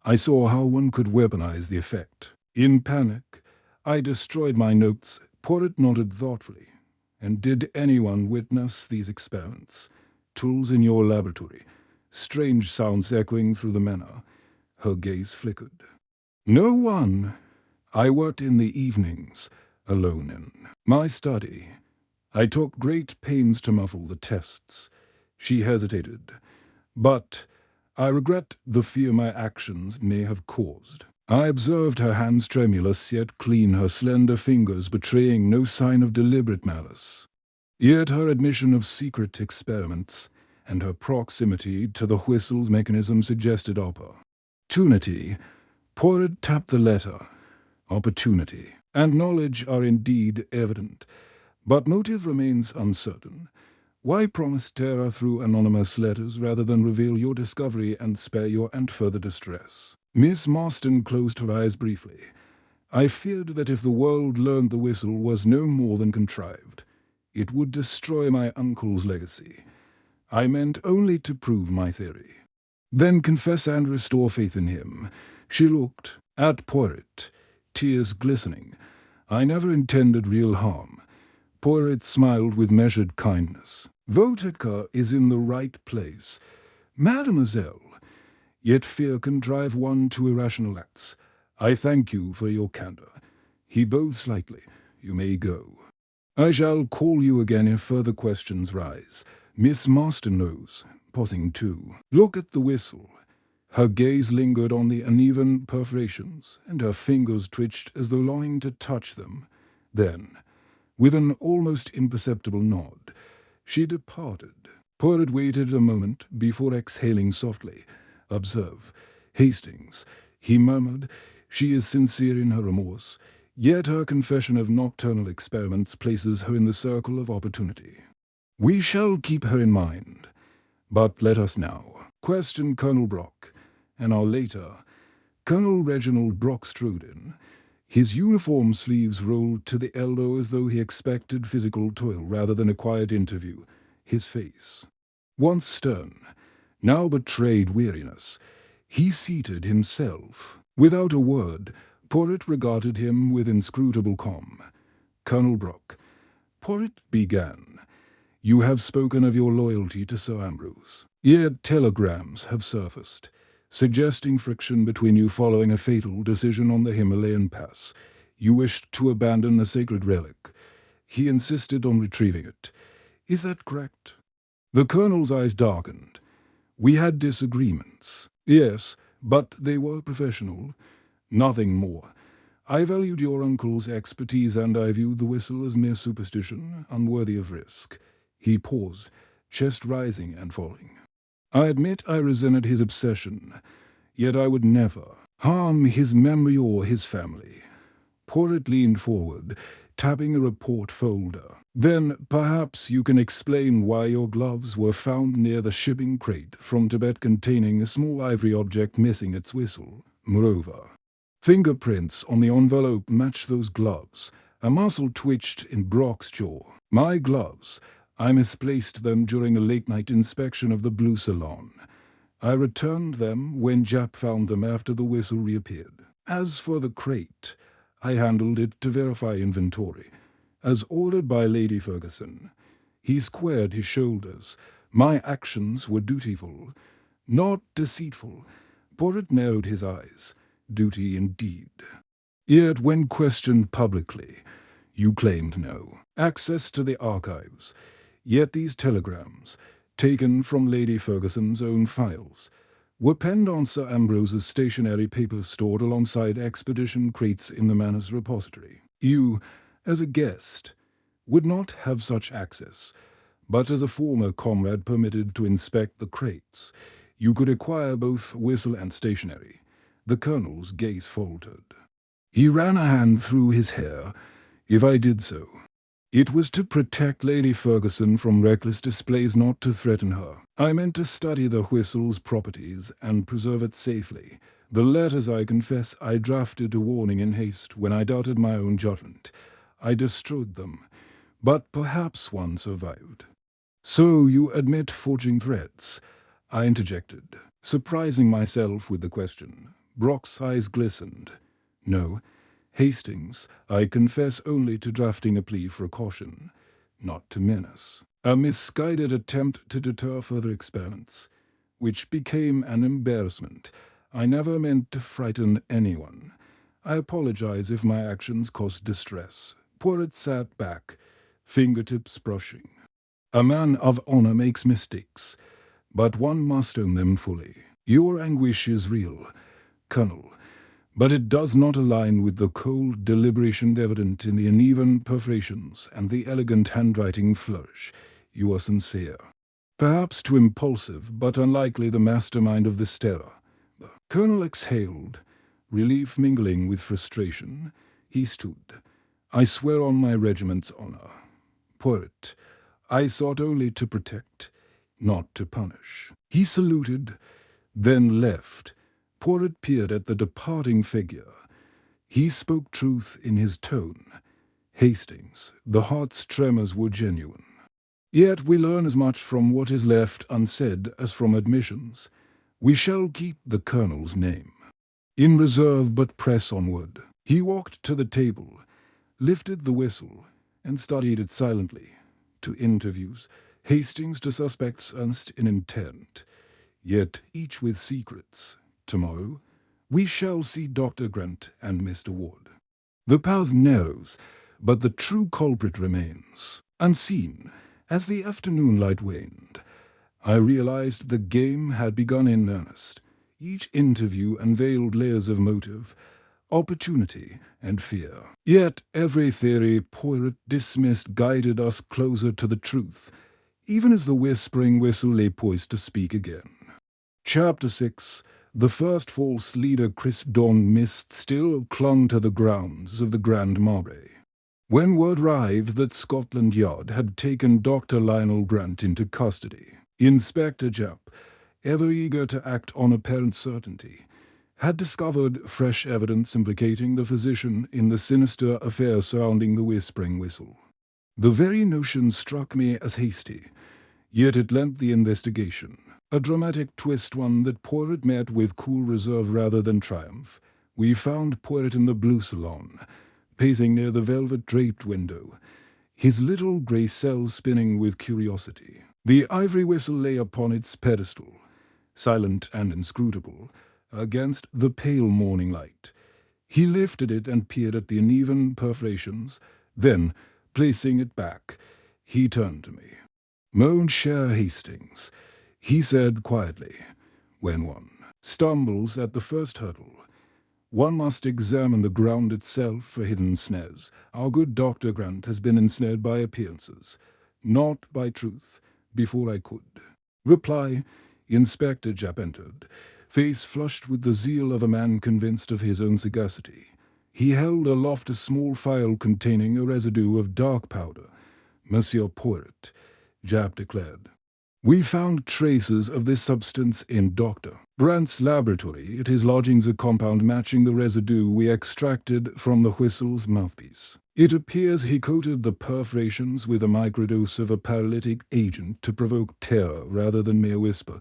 I saw how one could weaponize the effect. In panic, I destroyed my notes. Porritt nodded thoughtfully. And did anyone witness these experiments? Tools in your laboratory. Strange sounds echoing through the manor. Her gaze flickered. No one. I worked in the evenings, alone in my study. I took great pains to muffle the tests. She hesitated. But I regret the fear my actions may have caused. I observed her hands tremulous yet clean, her slender fingers betraying no sign of deliberate malice. Yet her admission of secret experiments and her proximity to the whistle's mechanism suggested opportunity. Porritt tapped the letter. Opportunity and knowledge are indeed evident, but motive remains uncertain. Why promise terror through anonymous letters rather than reveal your discovery and spare your aunt further distress? Miss Marston closed her eyes briefly. I feared that if the world learned the whistle was no more than contrived, it would destroy my uncle's legacy. I meant only to prove my theory. Then confess and restore faith in him. She looked at Porritt, tears glistening. I never intended real harm. Porritt smiled with measured kindness. Vodka is in the right place. Mademoiselle, yet fear can drive one to irrational acts. I thank you for your candor. He bowed slightly. You may go. I shall call you again if further questions rise. Miss Marston knows, pausing too. Look at the whistle. Her gaze lingered on the uneven perforations, and her fingers twitched as though longing to touch them. Then, with an almost imperceptible nod, she departed. Porritt waited a moment before exhaling softly. Observe, Hastings, he murmured. She is sincere in her remorse, yet her confession of nocturnal experiments places her in the circle of opportunity. We shall keep her in mind. But let us now question Colonel Brock, an hour later, Colonel Reginald Brock strode in. His uniform sleeves rolled to the elbow as though he expected physical toil rather than a quiet interview. His face, once stern, now betrayed weariness. He seated himself. Without a word, Porritt regarded him with inscrutable calm. Colonel Brock, Porritt began. You have spoken of your loyalty to Sir Ambrose. Yet telegrams have surfaced, suggesting friction between you following a fatal decision on the Himalayan pass. You wished to abandon a sacred relic. He insisted on retrieving it. Is that correct? The colonel's eyes darkened. We had disagreements. Yes, but they were professional. Nothing more. I valued your uncle's expertise, and I viewed the whistle as mere superstition, unworthy of risk. He paused, chest rising and falling. I admit I resented his obsession, yet I would never harm his memory or his family. Porritt leaned forward, tapping a report folder. Then perhaps you can explain why your gloves were found near the shipping crate from Tibet containing a small ivory object missing its whistle. Moreover, fingerprints on the envelope match those gloves. A muscle twitched in Brock's jaw. My gloves. I misplaced them during a late-night inspection of the Blue Salon. I returned them when Japp found them after the whistle reappeared. As for the crate, I handled it to verify inventory. As ordered by Lady Ferguson. He squared his shoulders. My actions were dutiful, not deceitful. Porritt narrowed his eyes. Duty indeed. Yet when questioned publicly, you claimed no access to the archives. Yet these telegrams, taken from Lady Ferguson's own files, were penned on Sir Ambrose's stationery papers stored alongside expedition crates in the manor's repository. You as a guest, would not have such access, but as a former comrade permitted to inspect the crates, you could acquire both whistle and stationery. The colonel's gaze faltered. He ran a hand through his hair. If I did so, it was to protect Lady Ferguson from reckless displays, not to threaten her. I meant to study the whistle's properties and preserve it safely. The letters, I confess, I drafted a warning in haste when I doubted my own judgment. I destroyed them, but perhaps one survived. So you admit forging threats? I interjected, surprising myself with the question. Brock's eyes glistened. No, Hastings, I confess only to drafting a plea for caution, not to menace. A misguided attempt to deter further experiments, which became an embarrassment. I never meant to frighten anyone. I apologize if my actions caused distress. Poirot sat back, fingertips brushing. A man of honor makes mistakes, but one must own them fully. Your anguish is real, Colonel, but it does not align with the cold deliberation evident in the uneven perforations and the elegant handwriting flourish. You are sincere. Perhaps too impulsive, but unlikely the mastermind of this terror. The colonel exhaled, relief mingling with frustration. He stood. I swear on my regiment's honor. Poirot, I sought only to protect, not to punish. He saluted, then left. Poirot peered at the departing figure. He spoke truth in his tone. Hastings, the heart's tremors were genuine. Yet we learn as much from what is left unsaid as from admissions. We shall keep the colonel's name in reserve, but press onward. He walked to the table, lifted the whistle, and studied it silently. To interviews, Hastings to suspects earnest in intent, yet each with secrets. Tomorrow, we shall see Dr. Grant and Mr. Ward. The path narrows, but the true culprit remains. Unseen, as the afternoon light waned, I realized the game had begun in earnest. Each interview unveiled layers of motive, opportunity, and fear. Yet every theory Poirot dismissed guided us closer to the truth, even as the whispering whistle lay poised to speak again. Chapter 6. The first false leader crisp dawn mist still clung to the grounds of the Grand Marais. When word arrived that Scotland Yard had taken Dr. Lionel Grant into custody, Inspector Japp, ever eager to act on apparent certainty, had discovered fresh evidence implicating the physician in the sinister affair surrounding the whispering whistle. The very notion struck me as hasty, yet it lent the investigation a dramatic twist, one that Poirot met with cool reserve rather than triumph. We found Poirot in the blue salon, pacing near the velvet-draped window, his little grey cell spinning with curiosity. The ivory whistle lay upon its pedestal, silent and inscrutable, against the pale morning light. He lifted it and peered at the uneven perforations. Then, placing it back, he turned to me. "Mon cher Hastings," he said quietly, "when one stumbles at the first hurdle, one must examine the ground itself for hidden snares. Our good Dr. Grant has been ensnared by appearances, not by truth, before I could reply. Inspector Japp entered, face flushed with the zeal of a man convinced of his own sagacity. He held aloft a small phial containing a residue of dark powder. "Monsieur Poirot," Japp declared, "we found traces of this substance in Dr. Grant's laboratory at his lodgings, a compound matching the residue we extracted from the whistle's mouthpiece. It appears he coated the perforations with a microdose of a paralytic agent to provoke terror rather than mere whisper."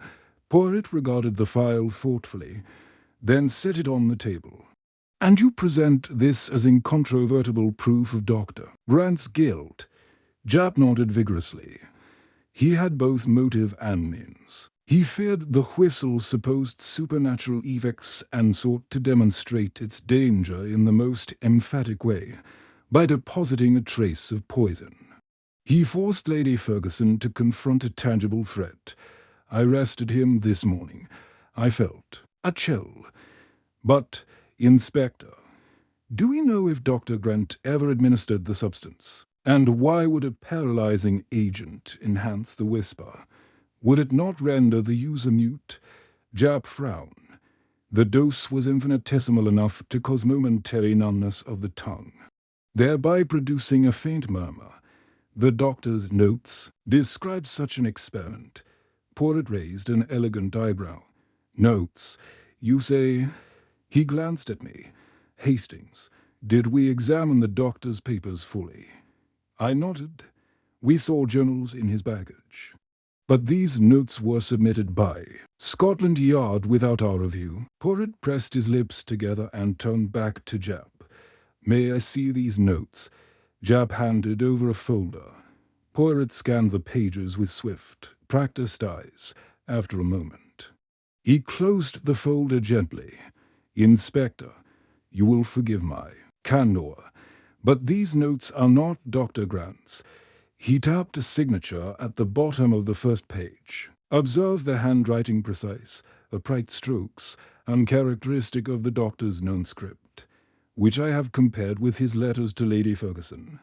Poirot regarded the phial thoughtfully, then set it on the table. "And you present this as incontrovertible proof of Dr. Grant's guilt?" Japp nodded vigorously. He had both motive and means. He feared the whistle's supposed supernatural effects and sought to demonstrate its danger in the most emphatic way, by depositing a trace of poison. He forced Lady Ferguson to confront a tangible threat. I arrested him this morning. I felt a chill. But, Inspector, Do we know if Dr. Grant ever administered the substance? And why would a paralyzing agent enhance the whisper? Would it not render the user mute? Jap frowned. The dose was infinitesimal enough to cause momentary numbness of the tongue, thereby producing a faint murmur. The doctor's notes described such an experiment. Porritt raised an elegant eyebrow. Notes? You say... He glanced at me. Hastings, did we examine the doctor's papers fully? I nodded. We saw journals in his baggage. But these notes were submitted by Scotland Yard without our review. Porritt pressed his lips together and turned back to Jap. May I see these notes? Jap handed over a folder. Porritt scanned the pages with swift, practiced eyes. After a moment, he closed the folder gently. Inspector, you will forgive my candor, but these notes are not Dr. Grant's. He tapped a signature at the bottom of the first page. Observe the handwriting precise, upright strokes, uncharacteristic of the doctor's known script, which I have compared with his letters to Lady Ferguson.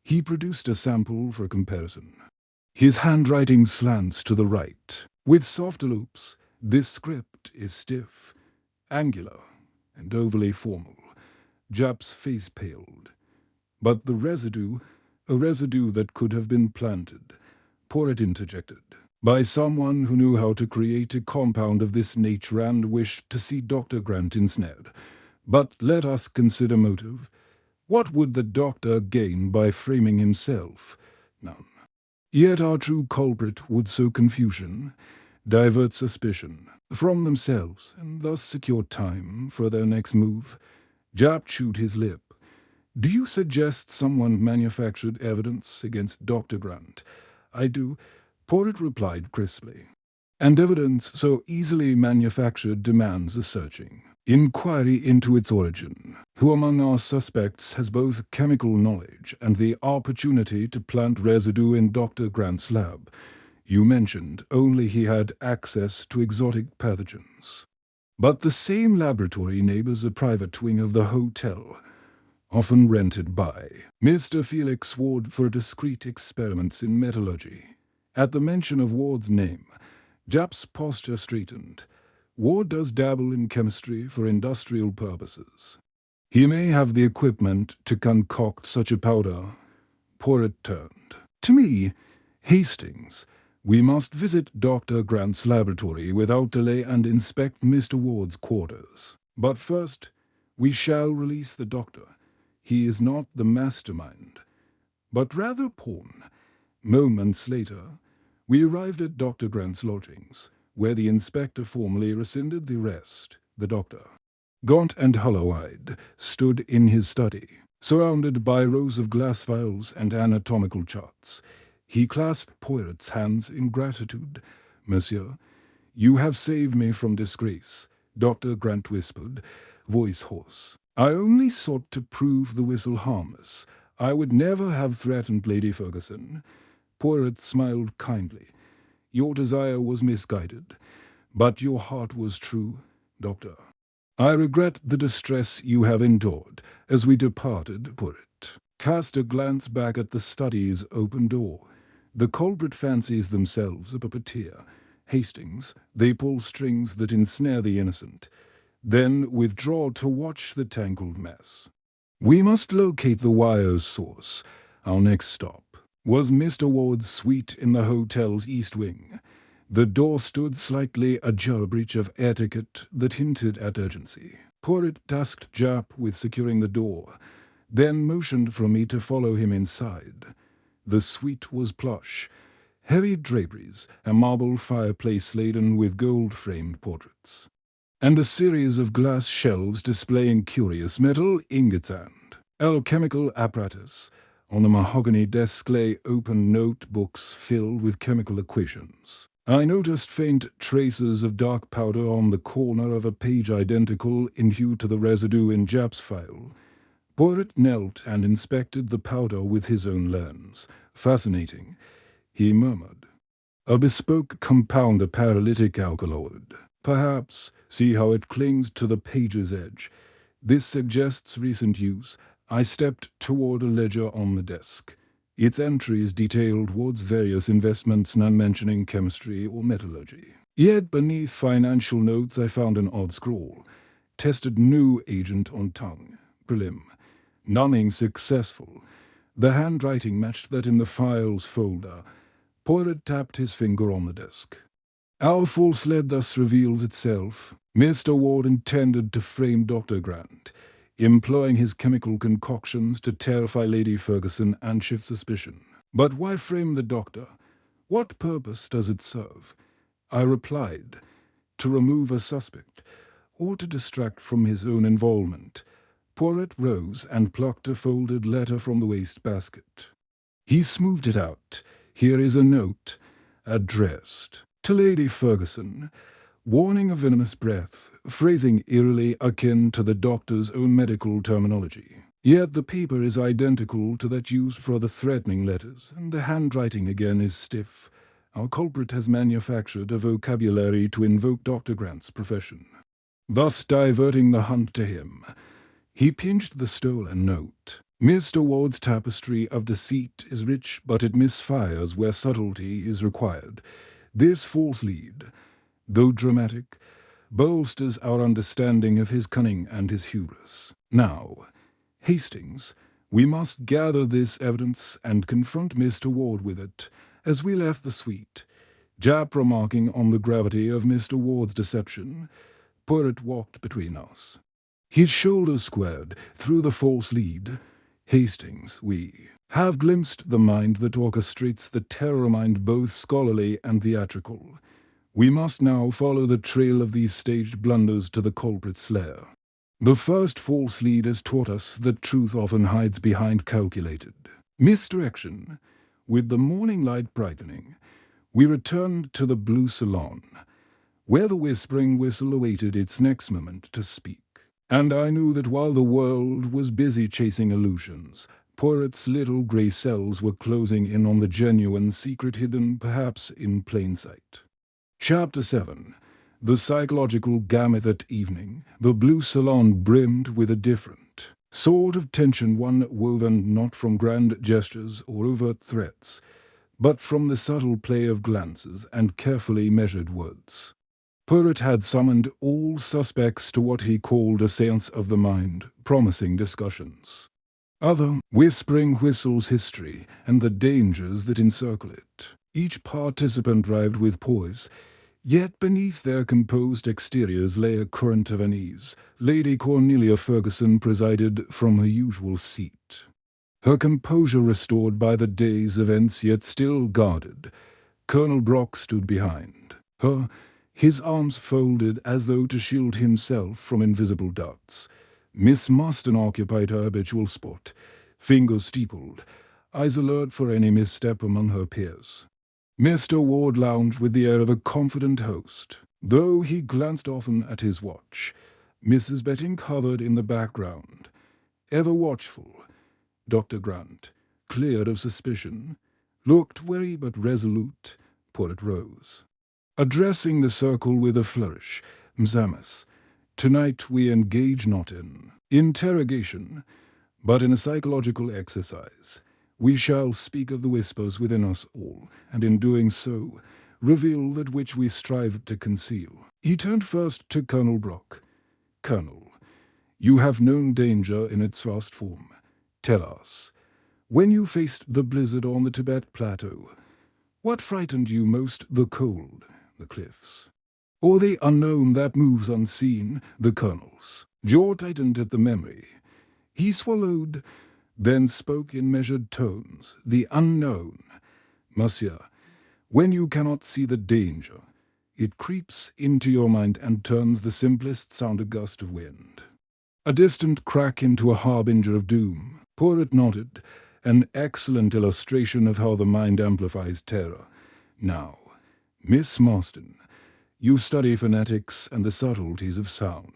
He produced a sample for comparison. His handwriting slants to the right. With soft loops, this script is stiff, angular, and overly formal. Jap's face paled. But the residue, a residue that could have been planted, Porritt interjected, by someone who knew how to create a compound of this nature and wished to see Dr. Grant ensnared. But let us consider motive. What would the doctor gain by framing himself? None. Yet our true culprit would sow confusion, divert suspicion from themselves, and thus secure time for their next move. Jap chewed his lip. Do you suggest someone manufactured evidence against Dr. Grant? I do, Porritt replied crisply. And evidence so easily manufactured demands a searching inquiry into its origin. Who among our suspects has both chemical knowledge and the opportunity to plant residue in Dr. Grant's lab? You mentioned only he had access to exotic pathogens. But the same laboratory neighbors a private wing of the hotel, often rented by Mr. Felix Ward for discreet experiments in metallurgy. At the mention of Ward's name, Jap's posture straightened. Ward does dabble in chemistry for industrial purposes. He may have the equipment to concoct such a powder. Porritt turned. To me, Hastings, we must visit Dr. Grant's laboratory without delay and inspect Mr. Ward's quarters. But first, we shall release the doctor. He is not the mastermind, but rather pawn. Moments later, we arrived at Dr. Grant's lodgings, where the inspector formally rescinded the arrest. The doctor, gaunt and hollow-eyed, stood in his study, surrounded by rows of glass vials and anatomical charts. He clasped Porritt's hands in gratitude. Monsieur, you have saved me from disgrace, Dr. Grant whispered, voice hoarse. I only sought to prove the whistle harmless. I would never have threatened Lady Ferguson. Porritt smiled kindly. Your desire was misguided, but your heart was true, Doctor. I regret the distress you have endured. As we departed, Porritt cast a glance back at the study's open door. The culprit fancies themselves a puppeteer. Hastings, they pull strings that ensnare the innocent, then withdraw to watch the tangled mess. We must locate the wire's source. Our next stop was Mr. Ward's suite in the hotel's east wing. The door stood slightly ajar, a breach of etiquette that hinted at urgency. Porritt tasked Jap with securing the door, then motioned for me to follow him inside. The suite was plush, heavy draperies, a marble fireplace laden with gold-framed portraits, and a series of glass shelves displaying curious metal ingots and alchemical apparatus. On a mahogany desk lay open notebooks filled with chemical equations. I noticed faint traces of dark powder on the corner of a page identical in hue to the residue in Jap's file. Porritt knelt and inspected the powder with his own lens. Fascinating, he murmured. A bespoke compound of paralytic alkaloid. Perhaps. See how it clings to the page's edge. This suggests recent use. I stepped toward a ledger on the desk. Its entries detailed Ward's various investments, none mentioning chemistry or metallurgy. Yet beneath financial notes I found an odd scrawl. Tested new agent on tongue. Prelim. None successful. The handwriting matched that in the files folder. Poirot tapped his finger on the desk. Our false lead thus reveals itself. Mr. Ward intended to frame Dr. Grant, employing his chemical concoctions to terrify Lady Ferguson and shift suspicion. But why frame the doctor? What purpose does it serve? I replied, to remove a suspect, or to distract from his own involvement. Poirot rose and plucked a folded letter from the wastebasket. He smoothed it out. Here is a note, addressed to Lady Ferguson, warning of venomous breath, phrasing eerily akin to the doctor's own medical terminology. Yet the paper is identical to that used for the threatening letters, and the handwriting again is stiff. Our culprit has manufactured a vocabulary to invoke Dr. Grant's profession, thus diverting the hunt to him. He pinched the stolen note. Mr. Ward's tapestry of deceit is rich, but it misfires where subtlety is required. This false lead, though dramatic, bolsters our understanding of his cunning and his hubris. Now, Hastings, we must gather this evidence and confront Mr. Ward with it. As we left the suite, Japp remarking on the gravity of Mr. Ward's deception, Poirot walked between us. His shoulders squared through the false lead. Hastings, we have glimpsed the mind that orchestrates the terror mind, both scholarly and theatrical. We must now follow the trail of these staged blunders to the culprit's lair. The first false lead has taught us that truth often hides behind calculated misdirection. With the morning light brightening, we returned to the blue salon, where the whispering whistle awaited its next moment to speak. And I knew that while the world was busy chasing illusions, Poirot's little grey cells were closing in on the genuine secret hidden perhaps in plain sight. Chapter 7. The psychological gamut that evening. The blue salon brimmed with a different sort of tension, one woven not from grand gestures or overt threats, but from the subtle play of glances and carefully measured words. Poirot had summoned all suspects to what he called a séance of the mind, promising discussions. Other whispering whistles history and the dangers that encircle it. Each participant arrived with poise, yet beneath their composed exteriors lay a current of unease. Lady Cornelia Ferguson presided from her usual seat, her composure restored by the day's events yet still guarded. Colonel Brock stood behind her, his arms folded as though to shield himself from invisible darts. Miss Marston occupied her habitual spot, fingers steepled, eyes alert for any misstep among her peers. Mr. Ward lounged with the air of a confident host, though he glanced often at his watch. Mrs. Betting hovered in the background, ever watchful. Dr. Grant, cleared of suspicion, looked wary but resolute. Poirot rose, addressing the circle with a flourish. Msamas, tonight we engage not in interrogation, but in a psychological exercise. We shall speak of the whispers within us all, and in doing so, reveal that which we strive to conceal. He turned first to Colonel Brock. Colonel, you have known danger in its vast form. Tell us, when you faced the blizzard on the Tibet Plateau, what frightened you most, the cold, the cliffs, or the unknown that moves unseen? The Colonel's jaw tightened at the memory. He swallowed, then spoke in measured tones. The unknown. Monsieur, when you cannot see the danger, it creeps into your mind and turns the simplest sound a gust of wind, a distant crack into a harbinger of doom. Poirot nodded, an excellent illustration of how the mind amplifies terror. Now, Miss Marston, you study phonetics and the subtleties of sound.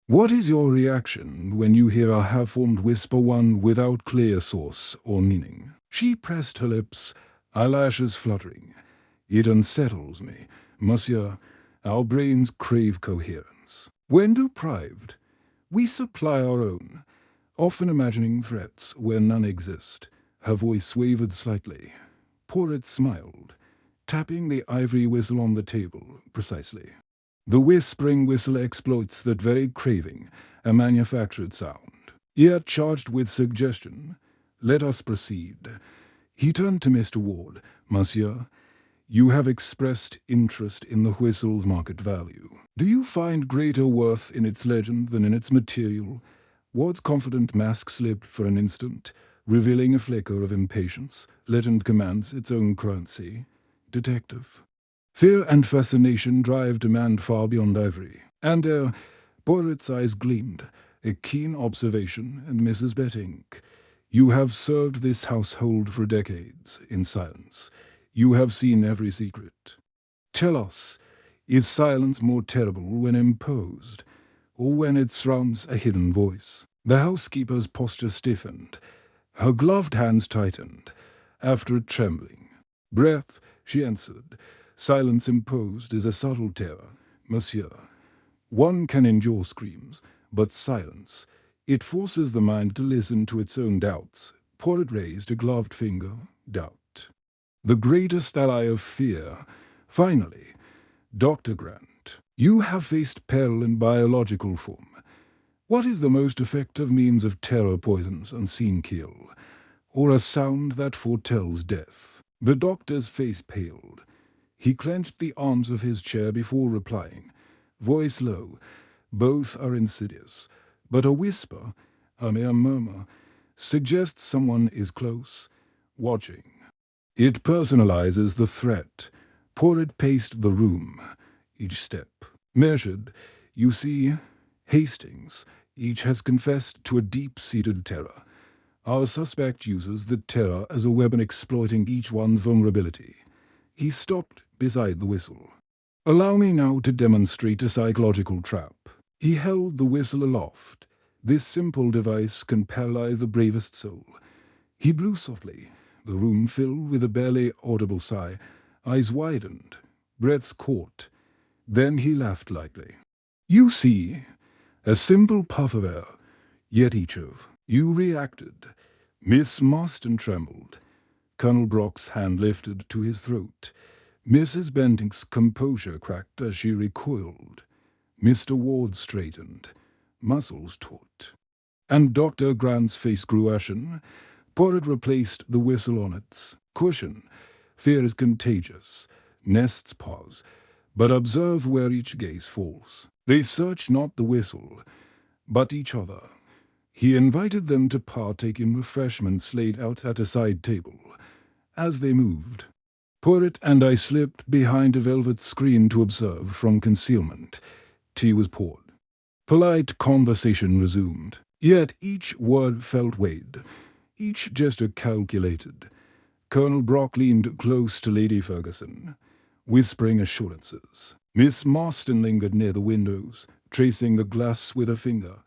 What is your reaction when you hear a half-formed whisper, one without clear source or meaning? She pressed her lips, eyelashes fluttering. It unsettles me, monsieur. Our brains crave coherence. When deprived, We supply our own, often imagining threats where none exist. Her voice wavered slightly. Porritt smiled, tapping the ivory whistle on the table precisely. The whispering whistle exploits that very craving, a manufactured sound, yet charged with suggestion. Let us proceed. He turned to Mr. Ward. Monsieur, you have expressed interest in the whistle's market value. Do you find greater worth in its legend than in its material? Ward's confident mask slipped for an instant, revealing a flicker of impatience. Legend commands its own currency. Detective. Fear and fascination drive demand far beyond ivory. And Porritt's eyes gleamed, a keen observation, and Mrs. Bettinck. You have served this household for decades, in silence. You have seen every secret. Tell us, is silence more terrible when imposed, or when it surrounds a hidden voice? The housekeeper's posture stiffened. Her gloved hands tightened. After a trembling breath, she answered, silence imposed is a subtle terror, monsieur. One can endure screams, but silence, it forces the mind to listen to its own doubts. Porritt raised a gloved finger. Doubt. The greatest ally of fear. Finally, Dr. Grant, you have faced peril in biological form. What is the most effective means of terror poisons unseen kill, or a sound that foretells death? The doctor's face paled. He clenched the arms of his chair before replying, voice low. Both are insidious, but a whisper, a mere murmur, suggests someone is close, watching. It personalizes the threat. Porritt paced the room, each step measured. You see, Hastings, each has confessed to a deep-seated terror. Our suspect uses the terror as a weapon, exploiting each one's vulnerability. He stopped beside the whistle. Allow me now to demonstrate a psychological trap. He held the whistle aloft. This simple device can paralyze the bravest soul. He blew softly. The room filled with a barely audible sigh. Eyes widened, breaths caught. Then he laughed lightly. You see, a simple puff of air, yet each of you reacted. Miss Marston trembled. Colonel Brock's hand lifted to his throat. Mrs. Bentinck's composure cracked as she recoiled. Mr. Ward straightened, muscles taut. And Dr. Grant's face grew ashen. Porritt replaced the whistle on its cushion. Fear is contagious. Nests pause, but observe where each gaze falls. They search not the whistle, but each other. He invited them to partake in refreshments laid out at a side table. As they moved, Porritt and I slipped behind a velvet screen to observe from concealment. Tea was poured. Polite conversation resumed. Yet each word felt weighed, each gesture calculated. Colonel Brock leaned close to Lady Ferguson, whispering assurances. Miss Marston lingered near the windows, tracing the glass with a finger.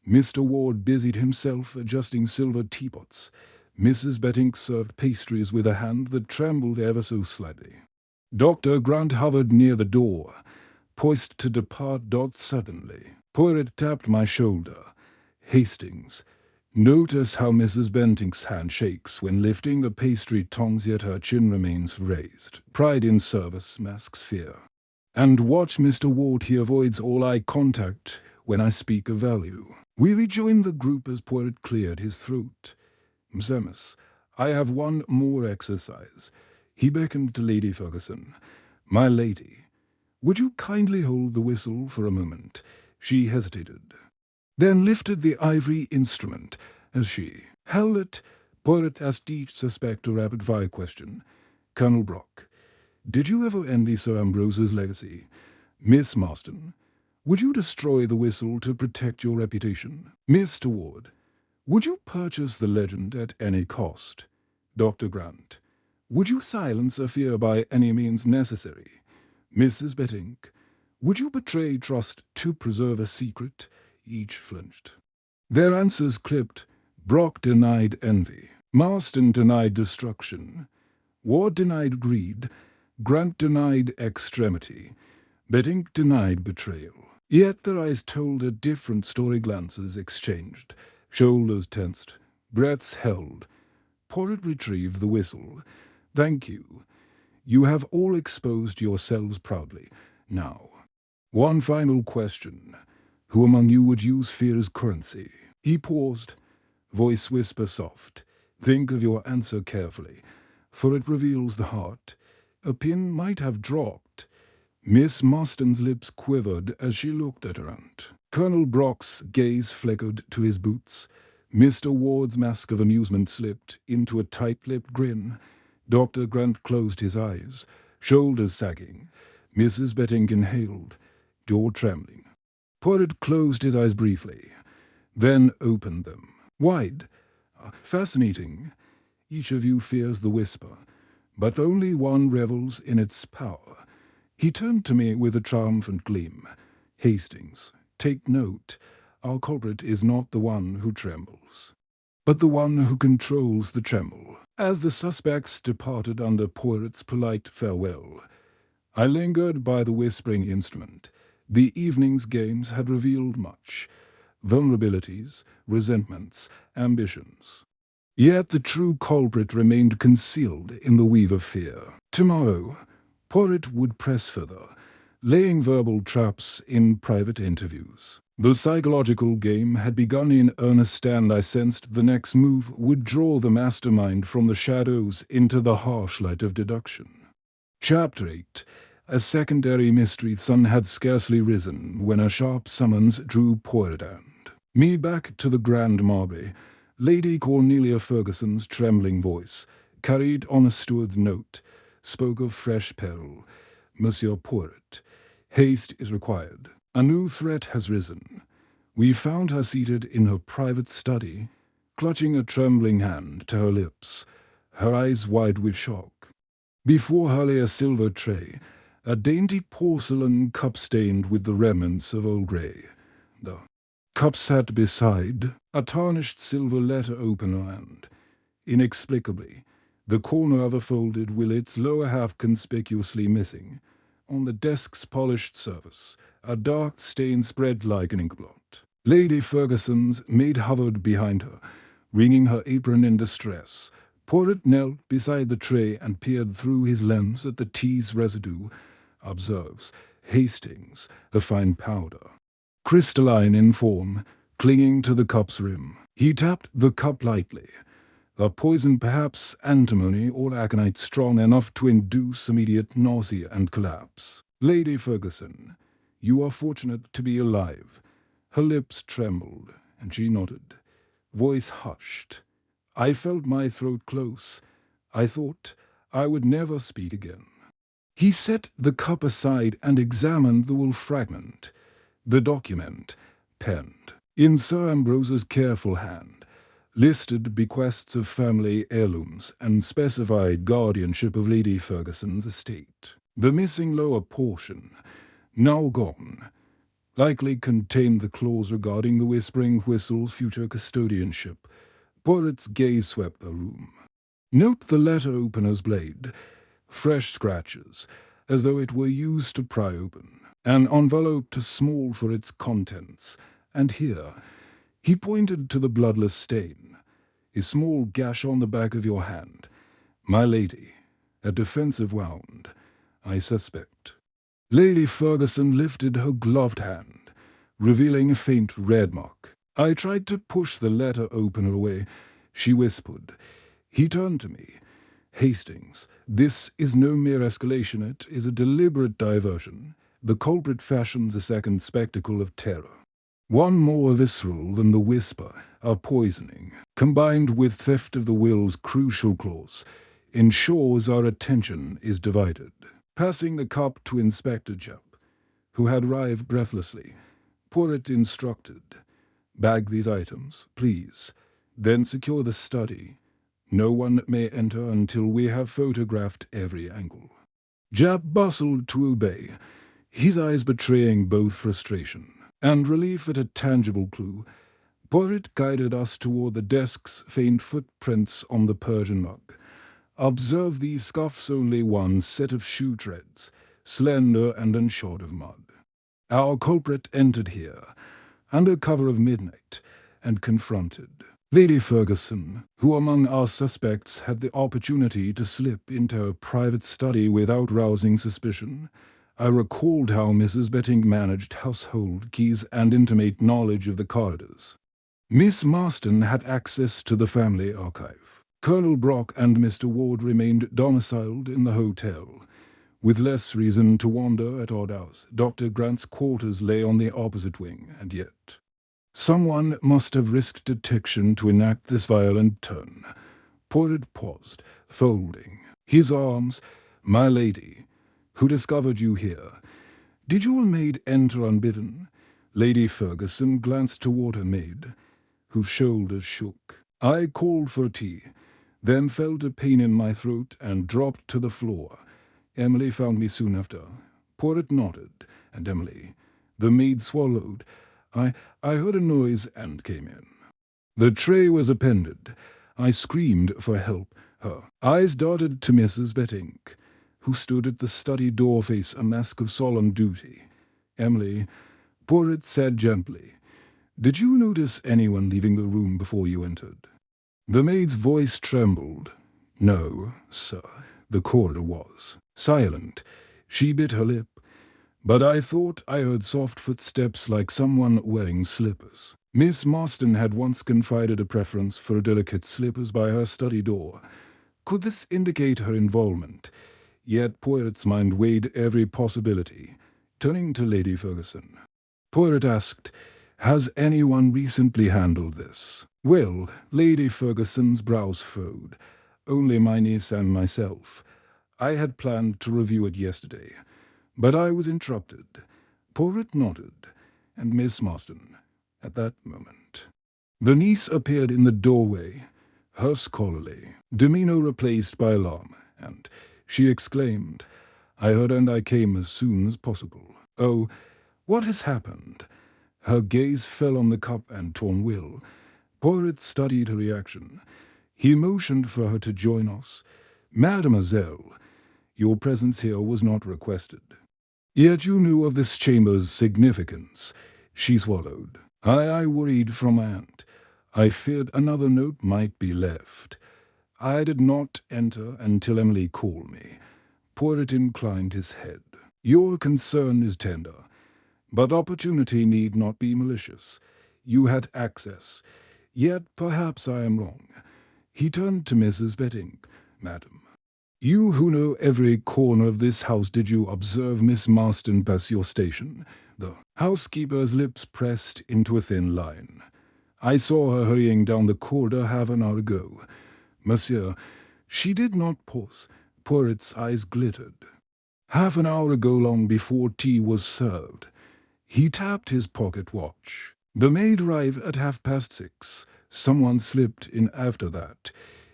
Mr. Ward busied himself adjusting silver teapots. Mrs. Bettinck served pastries with a hand that trembled ever so slightly. Dr. Grant hovered near the door, poised to depart. Suddenly, Porritt tapped my shoulder. Hastings, notice how Mrs. Bentinck's hand shakes when lifting the pastry tongs, yet her chin remains raised. Pride in service masks fear. And watch Mr. Ward, he avoids all eye contact when I speak of value. We rejoined the group as Porritt cleared his throat. Msemis, I have one more exercise. He beckoned to Lady Ferguson. My lady, would you kindly hold the whistle for a moment? She hesitated, then lifted the ivory instrument. As she held it, Porritt asked each suspect a rapid-fire question. Colonel Brock, did you ever envy Sir Ambrose's legacy? Miss Marston, would you destroy the whistle to protect your reputation? Mr. Ward, would you purchase the legend at any cost? Dr. Grant, would you silence a fear by any means necessary? Mrs. Bettinck, would you betray trust to preserve a secret? Each flinched. Their answers clipped. Brock denied envy. Marston denied destruction. Ward denied greed. Grant denied extremity. Bettinck denied betrayal. Yet their eyes told a different story. Glances exchanged, shoulders tensed, breaths held. Porritt retrieved the whistle. "Thank you. You have all exposed yourselves proudly. Now, one final question. Who among you would use fear as currency?" He paused, voice whisper soft. "Think of your answer carefully, for it reveals the heart." A pin might have dropped. Miss Marston's lips quivered as she looked at her aunt. Colonel Brock's gaze flickered to his boots. Mr. Ward's mask of amusement slipped into a tight-lipped grin. Dr. Grant closed his eyes, shoulders sagging. Mrs. Betting inhaled, jaw trembling. Porritt closed his eyes briefly, then opened them, wide. "Fascinating. Each of you fears the whisper, but only one revels in its power." He turned to me with a triumphant gleam. "Hastings, take note. Our culprit is not the one who trembles, but the one who controls the tremble." As the suspects departed under Porritt's polite farewell, I lingered by the whispering instrument. The evening's games had revealed much: vulnerabilities, resentments, ambitions. Yet the true culprit remained concealed in the weave of fear. Tomorrow, Porritt would press further, laying verbal traps in private interviews. The psychological game had begun in earnest, and I sensed the next move would draw the mastermind from the shadows into the harsh light of deduction. Chapter 8. A secondary mystery. The sun had scarcely risen when a sharp summons drew Porritt and me back to the Grand Marbre. Lady Cornelia Ferguson's trembling voice, carried on a steward's note, spoke of fresh peril. "Monsieur Porritt, haste is required. A new threat has risen." We found her seated in her private study, clutching a trembling hand to her lips, her eyes wide with shock. Before her lay a silver tray, a dainty porcelain cup stained with the remnants of Old Grey. The cup sat beside a tarnished silver letter opener, and, inexplicably, the corner of a folded will, its lower half conspicuously missing. On the desk's polished surface, a dark stain spread like an inkblot. Lady Ferguson's maid hovered behind her, wringing her apron in distress. Porritt knelt beside the tray and peered through his lens at the tea's residue. Observes Hastings, the fine powder, crystalline in form, clinging to the cup's rim. He tapped the cup lightly. The poison, perhaps antimony or aconite, strong enough to induce immediate nausea and collapse. "Lady Ferguson, you are fortunate to be alive." Her lips trembled, and she nodded. Voice hushed. I felt my throat close. I thought I would never speak again. He set the cup aside and examined the wool fragment. The document, penned in Sir Ambrose's careful hand, listed bequests of family heirlooms and specified guardianship of Lady Ferguson's estate. The missing lower portion, now gone, likely contained the clause regarding the Whispering Whistle's future custodianship. Porritt's gaze swept the room. Note the letter opener's blade, fresh scratches, as though it were used to pry open. An envelope too small for its contents, and here, he pointed to the bloodless stain, a small gash on the back of your hand. "My lady, a defensive wound, I suspect." Lady Ferguson lifted her gloved hand, revealing a faint red mark. I tried to push the letter opener away. She whispered. He turned to me. "Hastings, this is no mere escalation, it is a deliberate diversion. The culprit fashions a second spectacle of terror. One more visceral than the whisper, a poisoning, combined with theft of the will's crucial clause, ensures our attention is divided." Passing the cup to Inspector Jupp, who had arrived breathlessly, Porritt instructed, "Bag these items, please, then secure the study. No one may enter until we have photographed every angle." Jupp bustled to obey, his eyes betraying both frustration and relief at a tangible clue. Porritt guided us toward the desk's faint footprints on the Persian rug. "Observe these scuffs, only one set of shoe treads, slender and unshod of mud." Our culprit entered here, under cover of midnight, and confronted Lady Ferguson, who among our suspects had the opportunity to slip into her private study without rousing suspicion. I recalled how Mrs. Betting managed household keys and intimate knowledge of the corridors. Miss Marston had access to the family archive. Colonel Brock and Mr. Ward remained domiciled in the hotel, with less reason to wander at odd hours. Dr. Grant's quarters lay on the opposite wing, and yet someone must have risked detection to enact this violent turn. Poirot paused, folding his arms. "My lady, who discovered you here? Did your maid enter unbidden?" Lady Ferguson glanced toward her maid, whose shoulders shook. "I called for tea, then felt a pain in my throat and dropped to the floor. Emily found me soon after." Poirot nodded, and Emily, the maid, swallowed. I heard a noise and came in. The tray was appended. I screamed for help. Her eyes darted to Mrs. Betting, who stood at the study door face, a mask of solemn duty. "Emily," Poirot said gently, "did you notice anyone leaving the room before you entered?" The maid's voice trembled. "No, sir." The corridor was silent. She bit her lip. "But I thought I heard soft footsteps like someone wearing slippers." Miss Marston had once confided a preference for delicate slippers by her study door. Could this indicate her involvement? Yet Poirot's mind weighed every possibility. Turning to Lady Ferguson, Poirot asked, "Has anyone recently handled this?" "Well," Lady Ferguson's brows furrowed, "only my niece and myself. I had planned to review it yesterday, but I was interrupted." Poirot nodded, and Miss Marston, at that moment. The niece appeared in the doorway, her scholarly demeanor replaced by alarm, and she exclaimed, "I heard and I came as soon as possible." "Oh, what has happened?" Her gaze fell on the cup and torn will. Poirot studied her reaction. He motioned for her to join us. "Mademoiselle, your presence here was not requested. Yet you knew of this chamber's significance." She swallowed. I worried from my aunt. I feared another note might be left. I did not enter until Emily called me." Poirot inclined his head. "Your concern is tender, but opportunity need not be malicious. You had access. Yet perhaps I am wrong." He turned to Mrs. Betting. "Madam, you who know every corner of this house, did you observe Miss Marston pass your station?" The housekeeper's lips pressed into a thin line. "I saw her hurrying down the corridor half an hour ago." "Monsieur, she did not pause." Poirot's eyes glittered. "Half an hour ago, long before tea was served." He tapped his pocket watch. "The maid arrived at 6:30. Someone slipped in after that."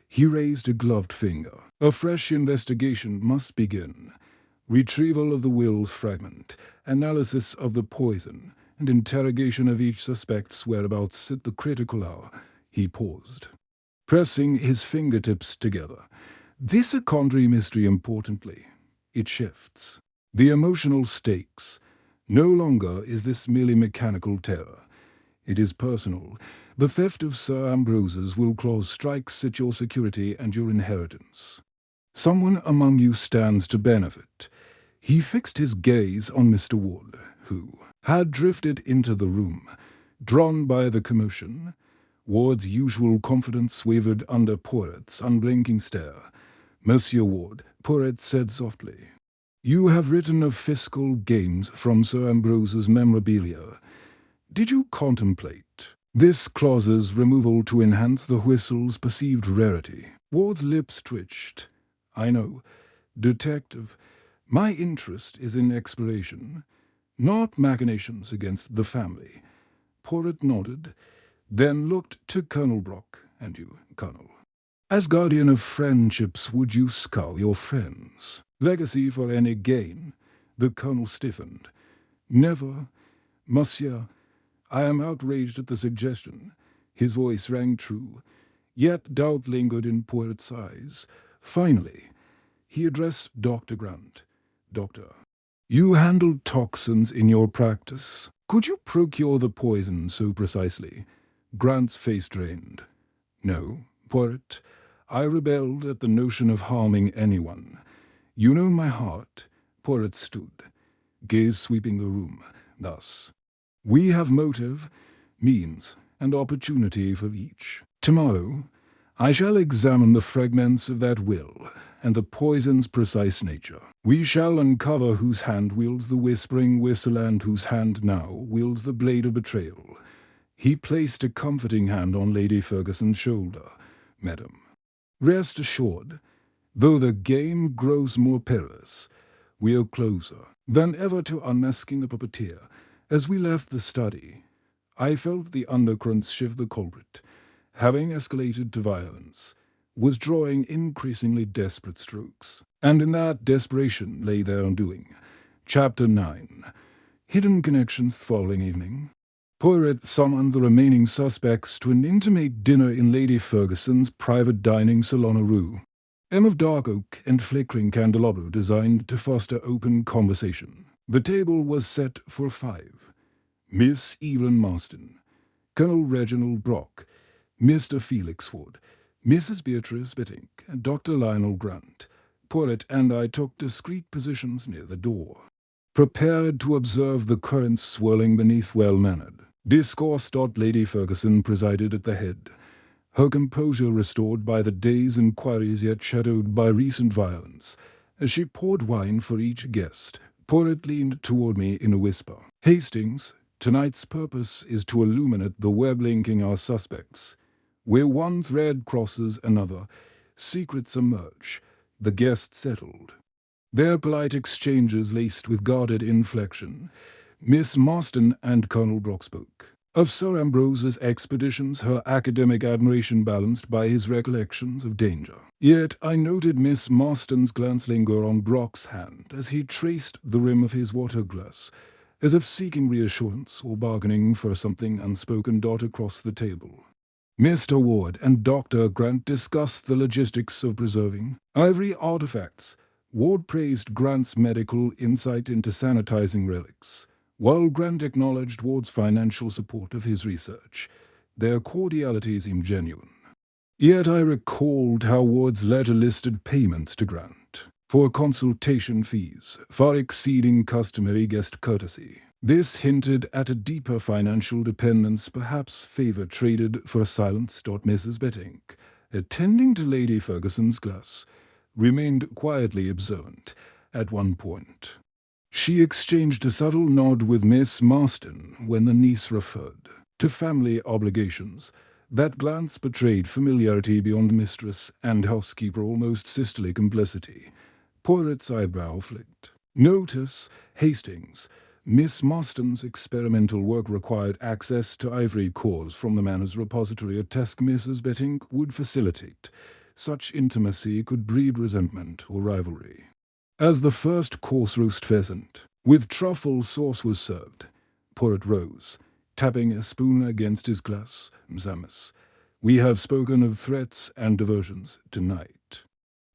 He raised a gloved finger. "A fresh investigation must begin. Retrieval of the will fragment, analysis of the poison, and interrogation of each suspect's whereabouts at the critical hour." He paused, pressing his fingertips together. "This a quandary mystery importantly. It shifts the emotional stakes. No longer is this merely mechanical terror. It is personal. The theft of Sir Ambrose's will clause strikes at your security and your inheritance. Someone among you stands to benefit." He fixed his gaze on Mr. Ward, who had drifted into the room, drawn by the commotion. Ward's usual confidence wavered under Poirot's unblinking stare. "Monsieur Ward," Poirot said softly, "you have written of fiscal gains from Sir Ambrose's memorabilia. Did you contemplate this clause's removal to enhance the whistle's perceived rarity?" Ward's lips twitched. "I know. Detective. My interest is in exploration, not machinations against the family." Poirot nodded, then looked to Colonel Brock. "And you, Colonel? As guardian of friendships, would you scour your friends' legacy for any gain?" The colonel stiffened. "Never, monsieur. I am outraged at the suggestion." His voice rang true, yet doubt lingered in Poirot's eyes. Finally, he addressed Dr. Grant. "Doctor, You handled toxins in your practice. Could you procure the poison so precisely? Grant's face drained. No, Poirot. I rebelled at the notion of harming anyone. You know my heart. Poirot stood, gaze sweeping the room, thus. We have motive, means, and opportunity for each. Tomorrow, I shall examine the fragments of that will, and the poison's precise nature. We shall uncover whose hand wields the whispering whistle and whose hand now wields the blade of betrayal. He placed a comforting hand on Lady Ferguson's shoulder. Madam, rest assured, though the game grows more perilous, we are closer than ever to unmasking the puppeteer. As we left the study, I felt the undercurrents shift. The culprit, having escalated to violence, was drawing increasingly desperate strokes. And in that desperation lay their undoing. Chapter 9. Hidden Connections. The following evening, Poirot summoned the remaining suspects to an intimate dinner in Lady Ferguson's private dining salon rue. Of dark oak and flickering candelabra designed to foster open conversation. The table was set for 5. Miss Evelyn Marston, Colonel Reginald Brock, Mr. Felix Wood, Mrs. Beatrice Bittink, and Dr. Lionel Grant. Poirot and I took discreet positions near the door, prepared to observe the currents swirling beneath well-mannered discourse. Lady Ferguson presided at the head, her composure restored by the day's inquiries yet shadowed by recent violence. As she poured wine for each guest, Poirot leaned toward me in a whisper. Hastings, tonight's purpose is to illuminate the web linking our suspects. Where one thread crosses another, secrets emerge. The guests settled, their polite exchanges laced with guarded inflection. Miss Marston and Colonel Brock spoke of Sir Ambrose's expeditions, her academic admiration balanced by his recollections of danger. Yet I noted Miss Marston's glance linger on Brock's hand as he traced the rim of his water-glass, as if seeking reassurance or bargaining for something unspoken. Across the table, Mr. Ward and Dr. Grant discussed the logistics of preserving ivory artifacts. Ward praised Grant's medical insight into sanitizing relics, while Grant acknowledged Ward's financial support of his research. Their cordiality seemed genuine. Yet I recalled how Ward's letter listed payments to Grant for consultation fees, far exceeding customary guest courtesy. This hinted at a deeper financial dependence, perhaps favor traded for silence. Mrs. Bettink, attending to Lady Ferguson's glass, remained quietly observant. At one point, she exchanged a subtle nod with Miss Marston when the niece referred to family obligations. That glance betrayed familiarity beyond mistress and housekeeper, almost sisterly complicity. Poirot's eyebrow flicked. Notice, Hastings. Miss Marston's experimental work required access to ivory cores from the manor's repository. A task Mrs. Bettink would facilitate. Such intimacy could breed resentment or rivalry. As the first coarse roast pheasant with truffle sauce was served, Poirot rose, tapping a spoon against his glass. Msamis, we have spoken of threats and diversions tonight.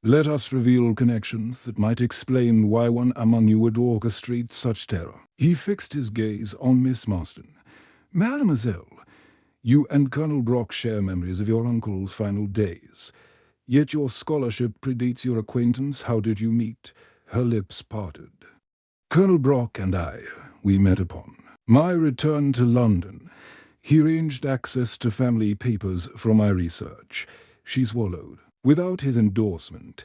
Let us reveal connections that might explain why one among you would orchestrate such terror. He fixed his gaze on Miss Marston. Mademoiselle, you and Colonel Brock share memories of your uncle's final days. Yet your scholarship predates your acquaintance. How did you meet? Her lips parted. Colonel Brock and we met upon my return to London. He arranged access to family papers from my research. She swallowed. Without his endorsement,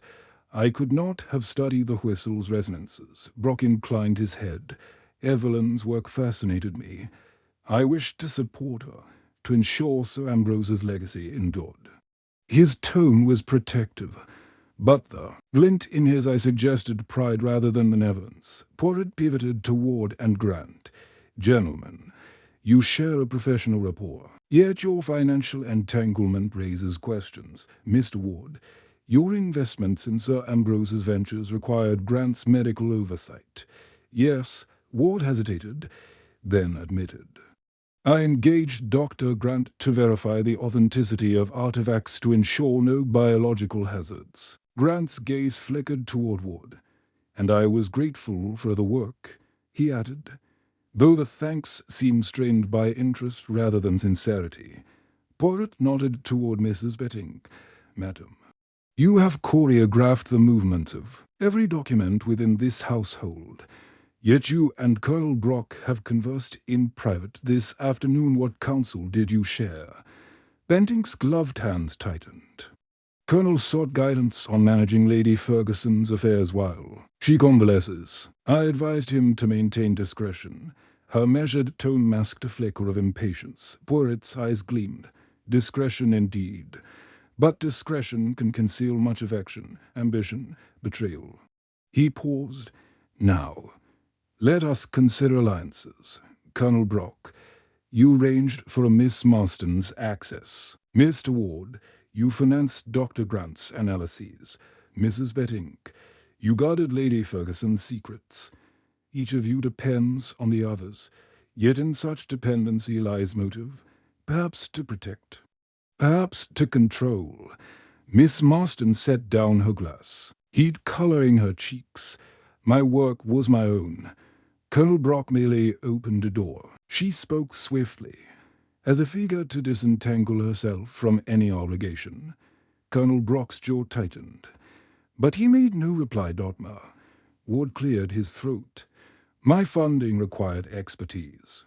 I could not have studied the whistle's resonances. Brock inclined his head. Evelyn's work fascinated me. I wished to support her, to ensure Sir Ambrose's legacy endured. His tone was protective, but the glint in his eye suggested pride rather than benevolence. Poirot pivoted toward and Grant. Gentlemen, you share a professional rapport, yet your financial entanglement raises questions. Mr. Ward, your investments in Sir Ambrose's ventures required Grant's medical oversight. Yes, Ward hesitated, then admitted. I engaged Dr. Grant to verify the authenticity of artifacts to ensure no biological hazards. Grant's gaze flickered toward Ward. and I was grateful for the work," he added, though the thanks seemed strained by interest rather than sincerity. Poirot nodded toward Mrs. Bettinck. "Madam, you have choreographed the movements of every document within this household. Yet you and Colonel Brock have conversed in private this afternoon. What counsel did you share?" Bentinck's gloved hands tightened. "Colonel sought guidance on managing Lady Ferguson's affairs while she convalesces. I advised him to maintain discretion." Her measured tone masked a flicker of impatience. Poirot's eyes gleamed. "Discretion indeed. But discretion can conceal much affection, ambition, betrayal." He paused. "Now, let us consider alliances. Colonel Brock, you arranged for a Miss Marston's access. Mr. Ward, you financed Dr. Grant's analyses. Mrs. Bettinck, you guarded Lady Ferguson's secrets. Each of you depends on the others, yet in such dependency lies motive, perhaps to protect, perhaps to control." Miss Marston set down her glass, heat colouring her cheeks. "My work was my own. Colonel Brock merely opened a door." She spoke swiftly, as if eager to disentangle herself from any obligation. Colonel Brock's jaw tightened, but he made no reply. Dotmer. Ward cleared his throat. "My funding required expertise.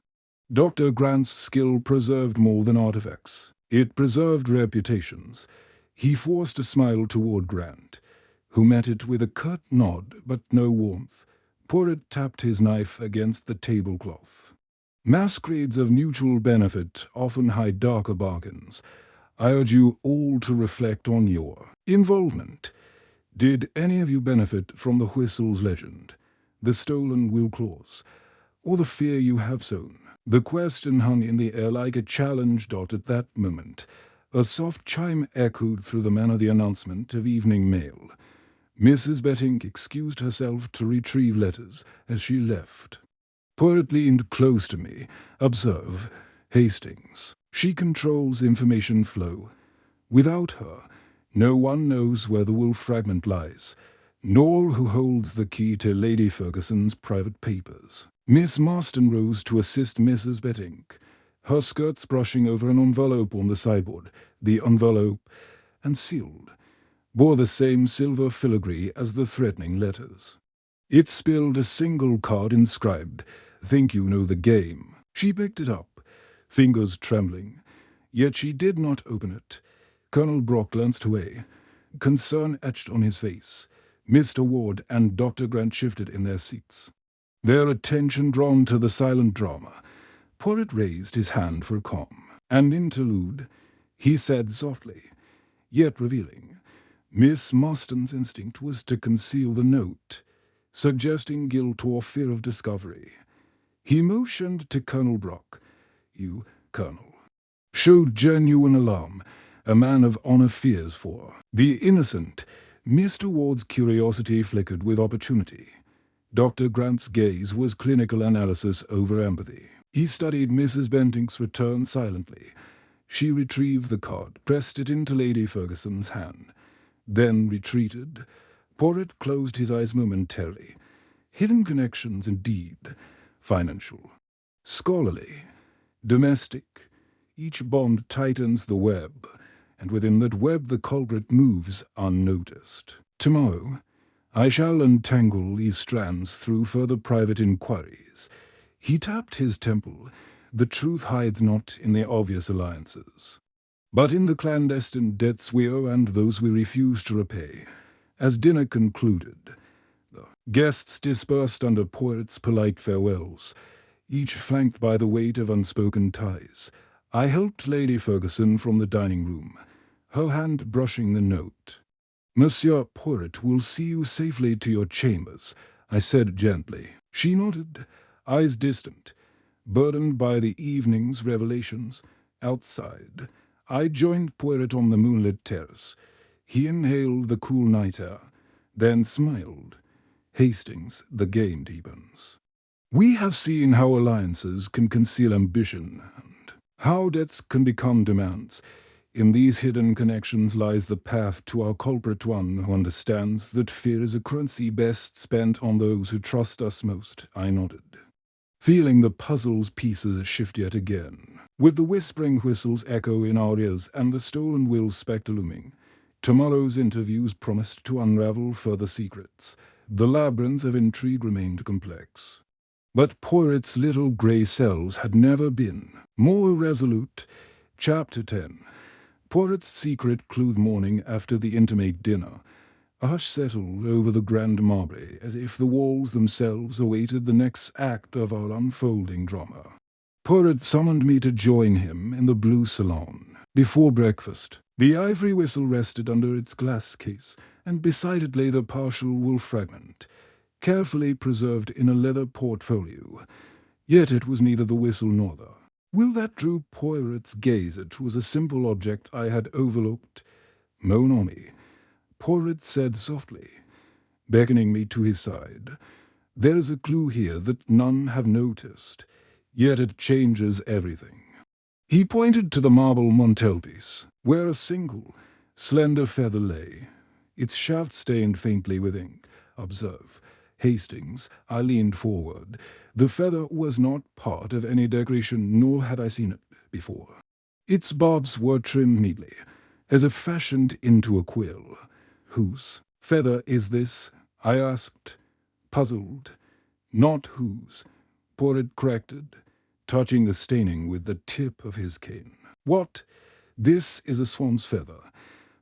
Dr. Grant's skill preserved more than artifacts. It preserved reputations." He forced a smile toward Grant, who met it with a curt nod but no warmth. Poirot tapped his knife against the tablecloth. "Masquerades of mutual benefit often hide darker bargains. I urge you all to reflect on your involvement. Did any of you benefit from the Whistle's legend, the stolen will clause, or the fear you have sown?" The question hung in the air like a challenge. At that moment, a soft chime echoed through the manor the announcement of evening mail. Mrs. Bettinck excused herself to retrieve letters as she left. Poirot leaned close to me. "Observe, Hastings. She controls information flow. Without her, no one knows where the wolf fragment lies, nor who holds the key to Lady Ferguson's private papers." Miss Marston rose to assist Mrs. Bettinck, her skirts brushing over an envelope on the sideboard. The envelope, and sealed, bore the same silver filigree as the threatening letters. It spilled a single card inscribed, "Think you know the game." She picked it up, fingers trembling, yet she did not open it. Colonel Brock glanced away, concern etched on his face. Mr. Ward and Dr. Grant shifted in their seats, their attention drawn to the silent drama. Poirot raised his hand for calm. "An interlude," he said softly, yet revealing. Miss Marston's instinct was to conceal the note, suggesting guilt or fear of discovery. He motioned to Colonel Brock. "You, Colonel," showed genuine alarm. A man of honor fears for the innocent. Mr. Ward's curiosity flickered with opportunity. Dr. Grant's gaze was clinical analysis over empathy. He studied Mrs. Bentinck's return silently. She retrieved the card, pressed it into Lady Ferguson's hand, then retreated. Poirot closed his eyes momentarily. Hidden connections indeed. Financial, scholarly, domestic. Each bond tightens the web, and within that web the culprit moves unnoticed. Tomorrow, I shall untangle these strands through further private inquiries. He tapped his temple. The truth hides not in the obvious alliances, but in the clandestine debts we owe and those we refuse to repay. As dinner concluded, the guests dispersed under Poirot's polite farewells, each flanked by the weight of unspoken ties. I helped Lady Ferguson from the dining room, her hand brushing the note. "Monsieur Poirot will see you safely to your chambers," I said gently. She nodded, eyes distant, burdened by the evening's revelations. Outside, I joined Poirot on the moonlit terrace. He inhaled the cool night air, then smiled. "Hastings, the game deepens. We have seen how alliances can conceal ambition, and how debts can become demands. In these hidden connections lies the path to our culprit, one who understands that fear is a currency best spent on those who trust us most. I nodded, feeling the puzzle's pieces shift yet again. With the whispering whistles echo in our ears and the stolen will spectre looming, tomorrow's interviews promised to unravel further secrets. The labyrinth of intrigue remained complex. But Poirot's little grey cells had never been more resolute. Chapter 10. Poirot's secret clue. Morning after the intimate dinner, a hush settled over the Grand Marbre, as if the walls themselves awaited the next act of our unfolding drama. Poirot summoned me to join him in the blue salon. Before breakfast, the ivory whistle rested under its glass case, and beside it lay the partial wool fragment, carefully preserved in a leather portfolio. Yet it was neither the whistle nor the will that drew Poirot's gaze. It was a simple object I had overlooked. Mon ami, Poirot said softly, beckoning me to his side. There is a clue here that none have noticed, yet it changes everything. He pointed to the marble mantelpiece, where a single, slender feather lay, its shaft stained faintly with ink. Observe, Hastings. I leaned forward. The feather was not part of any decoration, nor had I seen it before. Its barbs were trimmed neatly, as if fashioned into a quill. Whose feather is this? I asked, puzzled. Not whose, Poirot corrected, touching the staining with the tip of his cane. What? This is a swan's feather,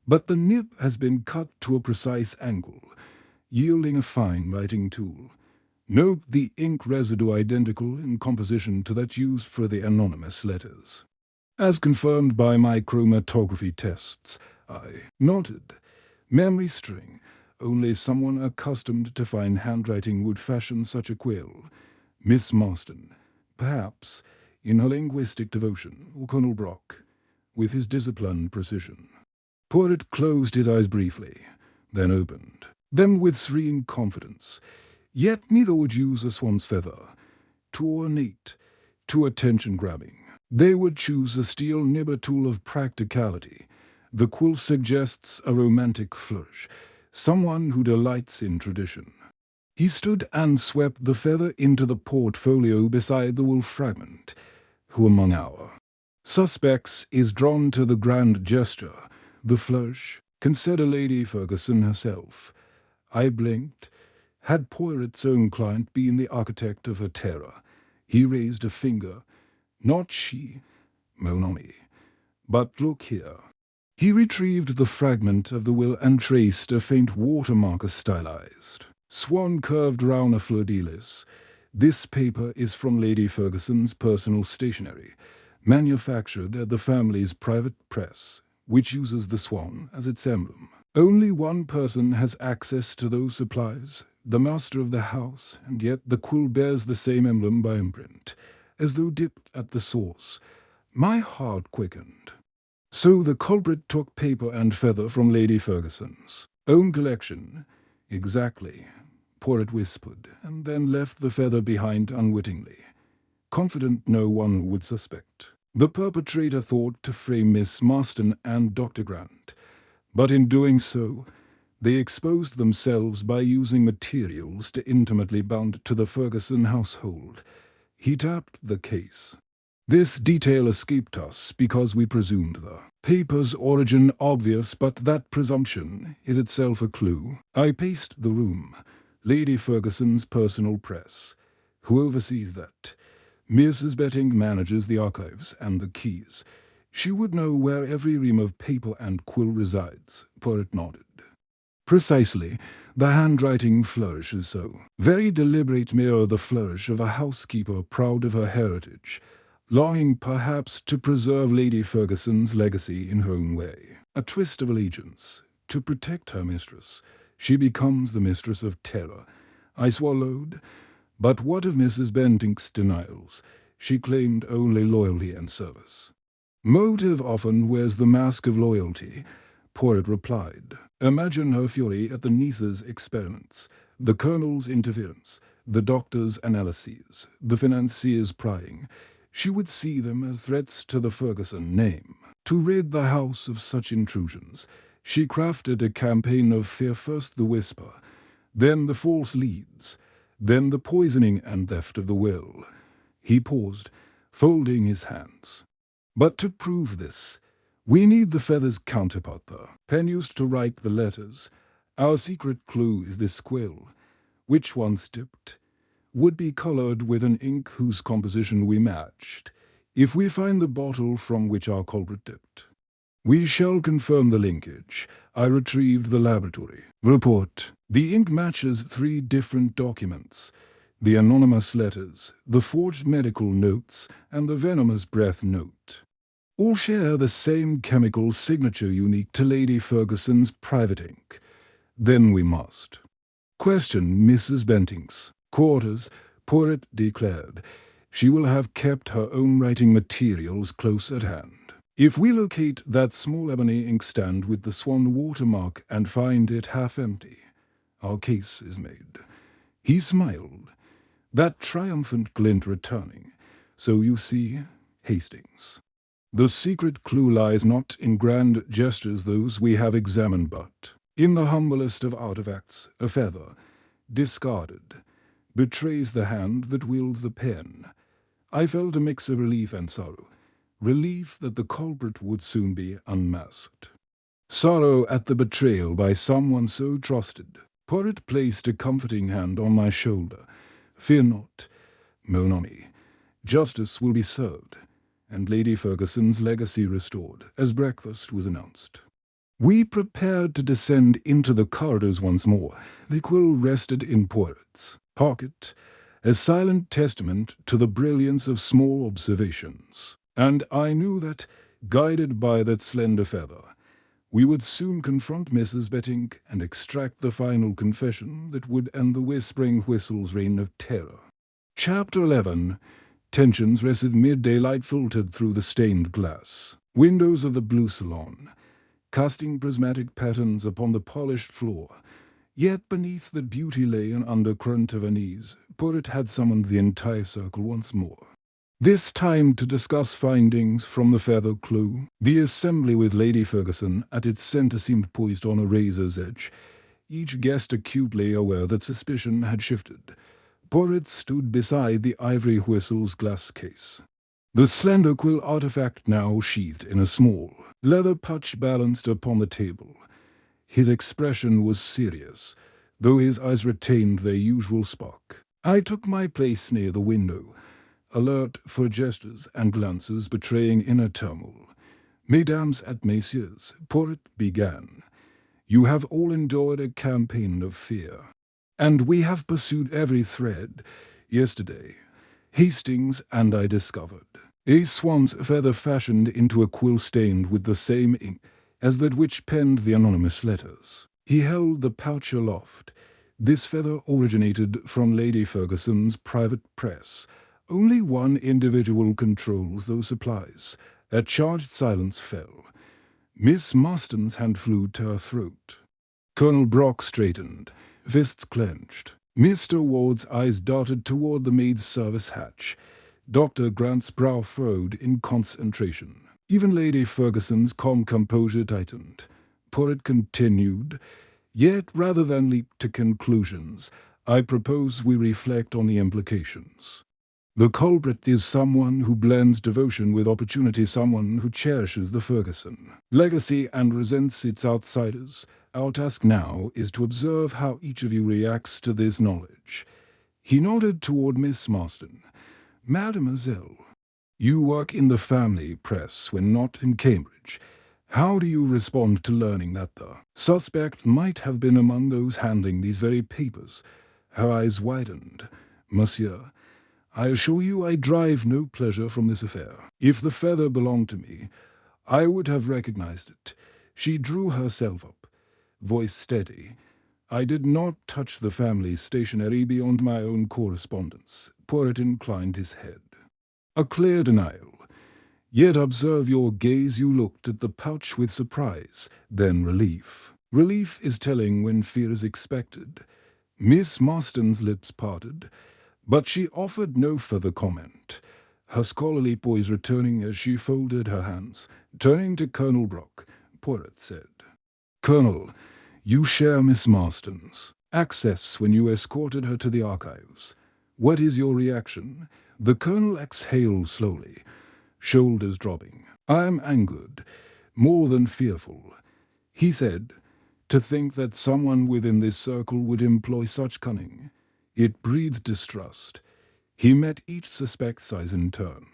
but the nib has been cut to a precise angle, yielding a fine writing tool. Note the ink residue identical in composition to that used for the anonymous letters. As confirmed by my chromatography tests, I noted. Memory string. Only someone accustomed to fine handwriting would fashion such a quill. Miss Marston, perhaps, in her linguistic devotion, or Colonel Brock, with his disciplined precision. Poirot closed his eyes briefly, then opened them with serene confidence. Yet neither would use a swan's feather. Too ornate, too attention-grabbing. They would choose a steel nibber tool of practicality. The quill suggests a romantic flourish, someone who delights in tradition. He stood and swept the feather into the portfolio beside the wool fragment. Who among our suspects is drawn to the grand gesture, the flourish? Consider Lady Ferguson herself. I blinked. Had Poirot's own client been the architect of her terror? He raised a finger. Not she, mon ami. But look here. He retrieved the fragment of the will and traced a faint watermark, a stylized swan curved round a fleur-de-lis. This paper is from Lady Ferguson's personal stationery, manufactured at the family's private press, which uses the swan as its emblem. Only one person has access to those supplies, the master of the house, and yet the quill bears the same emblem by imprint, as though dipped at the source. My heart quickened. So the culprit took paper and feather from Lady Ferguson's own collection. Exactly, Poirot whispered, and then left the feather behind unwittingly, confident no one would suspect. The perpetrator thought to frame Miss Marston and Dr. Grant, but in doing so, they exposed themselves by using materials too intimately bound to the Ferguson household. He tapped the case. This detail escaped us because we presumed the paper's origin obvious, but that presumption is itself a clue. I paced the room. Lady Ferguson's personal press. Who oversees that? Mrs. Betting manages the archives and the keys. She would know where every ream of paper and quill resides. Poirot nodded. Precisely. The handwriting flourishes so. Very deliberate, mirror the flourish of a housekeeper proud of her heritage, longing perhaps to preserve Lady Ferguson's legacy in her own way. A twist of allegiance. To protect her mistress, she becomes the mistress of terror. I swallowed. But what of Mrs. Bentinck's denials? She claimed only loyalty and service. Motive often wears the mask of loyalty, Poirot replied. Imagine her fury at the niece's experiments, the colonel's interference, the doctor's analyses, the financier's prying. She would see them as threats to the Ferguson name. To rid the house of such intrusions, she crafted a campaign of fear, first the whisper, then the false leads, then the poisoning and theft of the will. He paused, folding his hands. But to prove this, we need the feather's counterpart, the pen used to write the letters. Our secret clue is this quill, which once dipped, would be colored with an ink whose composition we matched, if we find the bottle from which our culprit dipped. We shall confirm the linkage. I retrieved the laboratory report. The ink matches 3 different documents: the anonymous letters, the forged medical notes, and the venomous breath note. All share the same chemical signature unique to Lady Ferguson's private ink. Then we must question Mrs. Bentinck's quarters. Porritt declared she will have kept her own writing materials close at hand. If we locate that small ebony inkstand with the swan watermark and find it half empty, our case is made. He smiled, that triumphant glint returning. So you see, Hastings, the secret clue lies not in grand gestures those we have examined, but in the humblest of artifacts. A feather, discarded, betrays the hand that wields the pen. I felt a mix of relief and sorrow. Relief that the culprit would soon be unmasked. Sorrow at the betrayal by someone so trusted. Porritt placed a comforting hand on my shoulder. Fear not, mon ami. Justice will be served, and Lady Ferguson's legacy restored, as breakfast was announced. We prepared to descend into the corridors once more. The quill rested in Porritt's pocket, a silent testament to the brilliance of small observations. And I knew that, guided by that slender feather, we would soon confront Mrs. Bentinck and extract the final confession that would end the whispering whistle's reign of terror. Chapter 11. Tensions rested. Mid-daylight filtered through the stained glass windows of the blue salon, casting prismatic patterns upon the polished floor. Yet beneath that beauty lay an undercurrent of unease. Porritt had summoned the entire circle once more, this time to discuss findings from the feather clue. The assembly with Lady Ferguson at its center seemed poised on a razor's edge, each guest acutely aware that suspicion had shifted. Porritt stood beside the ivory whistle's glass case, the slender quill artifact now sheathed in a small leather pouch balanced upon the table. His expression was serious, though his eyes retained their usual spark. I took my place near the window, alert for gestures and glances betraying inner turmoil. Mesdames et messieurs, Porritt began, you have all endured a campaign of fear, and we have pursued every thread. Yesterday, Hastings and I discovered a swan's feather fashioned into a quill stained with the same ink as that which penned the anonymous letters. He held the pouch aloft. This feather originated from Lady Ferguson's private press. Only one individual controls those supplies. A charged silence fell. Miss Marston's hand flew to her throat. Colonel Brock straightened, fists clenched. Mr. Ward's eyes darted toward the maid's service hatch. Dr. Grant's brow furrowed in concentration. Even Lady Ferguson's calm composure tightened. Porritt continued, yet rather than leap to conclusions, I propose we reflect on the implications. The culprit is someone who blends devotion with opportunity, someone who cherishes the Ferguson legacy and resents its outsiders. Our task now is to observe how each of you reacts to this knowledge. He nodded toward Miss Marston. Mademoiselle, you work in the family press when not in Cambridge. How do you respond to learning that the suspect might have been among those handling these very papers? Her eyes widened. Monsieur, I assure you I derive no pleasure from this affair. If the feather belonged to me, I would have recognized it. She drew herself up, voice steady. I did not touch the family stationery beyond my own correspondence. Porritt inclined his head. A clear denial. Yet observe your gaze. You looked at the pouch with surprise, then relief. Relief is telling when fear is expected. Miss Marston's lips parted, but she offered no further comment. her scholarly poise returning as she folded her hands. Turning to Colonel Brock, Poirot said, "Colonel, you share Miss Marston's access when you escorted her to the archives. What is your reaction?" The colonel exhaled slowly, shoulders dropping. "I am angered, more than fearful," he said. "To think that someone within this circle would employ such cunning. It breeds distrust." He met each suspect's eyes in turn.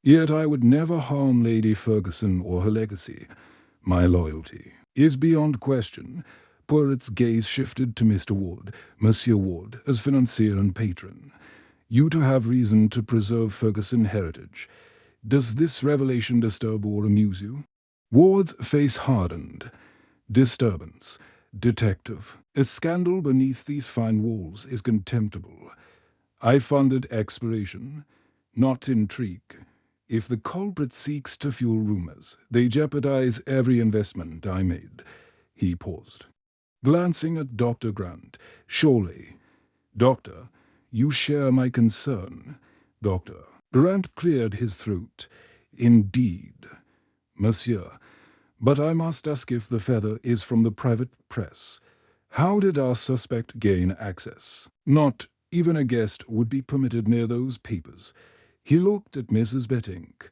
"Yet I would never harm Lady Ferguson or her legacy. My loyalty is beyond question." Poirot's gaze shifted to Mr. Ward, Monsieur Ward, as financier and patron. "You two have reason to preserve Ferguson heritage. Does this revelation disturb or amuse you?" Ward's face hardened. "Disturbance, detective. A scandal beneath these fine walls is contemptible. I funded exploration, not intrigue. If the culprit seeks to fuel rumors, they jeopardize every investment I made." He paused, glancing at Dr. Grant. "Surely, Doctor, you share my concern." Dr. Grant cleared his throat. "Indeed, Monsieur, but I must ask if the feather is from the private press. How did our suspect gain access? Not even a guest would be permitted near those papers." He looked at Mrs. Bettinck,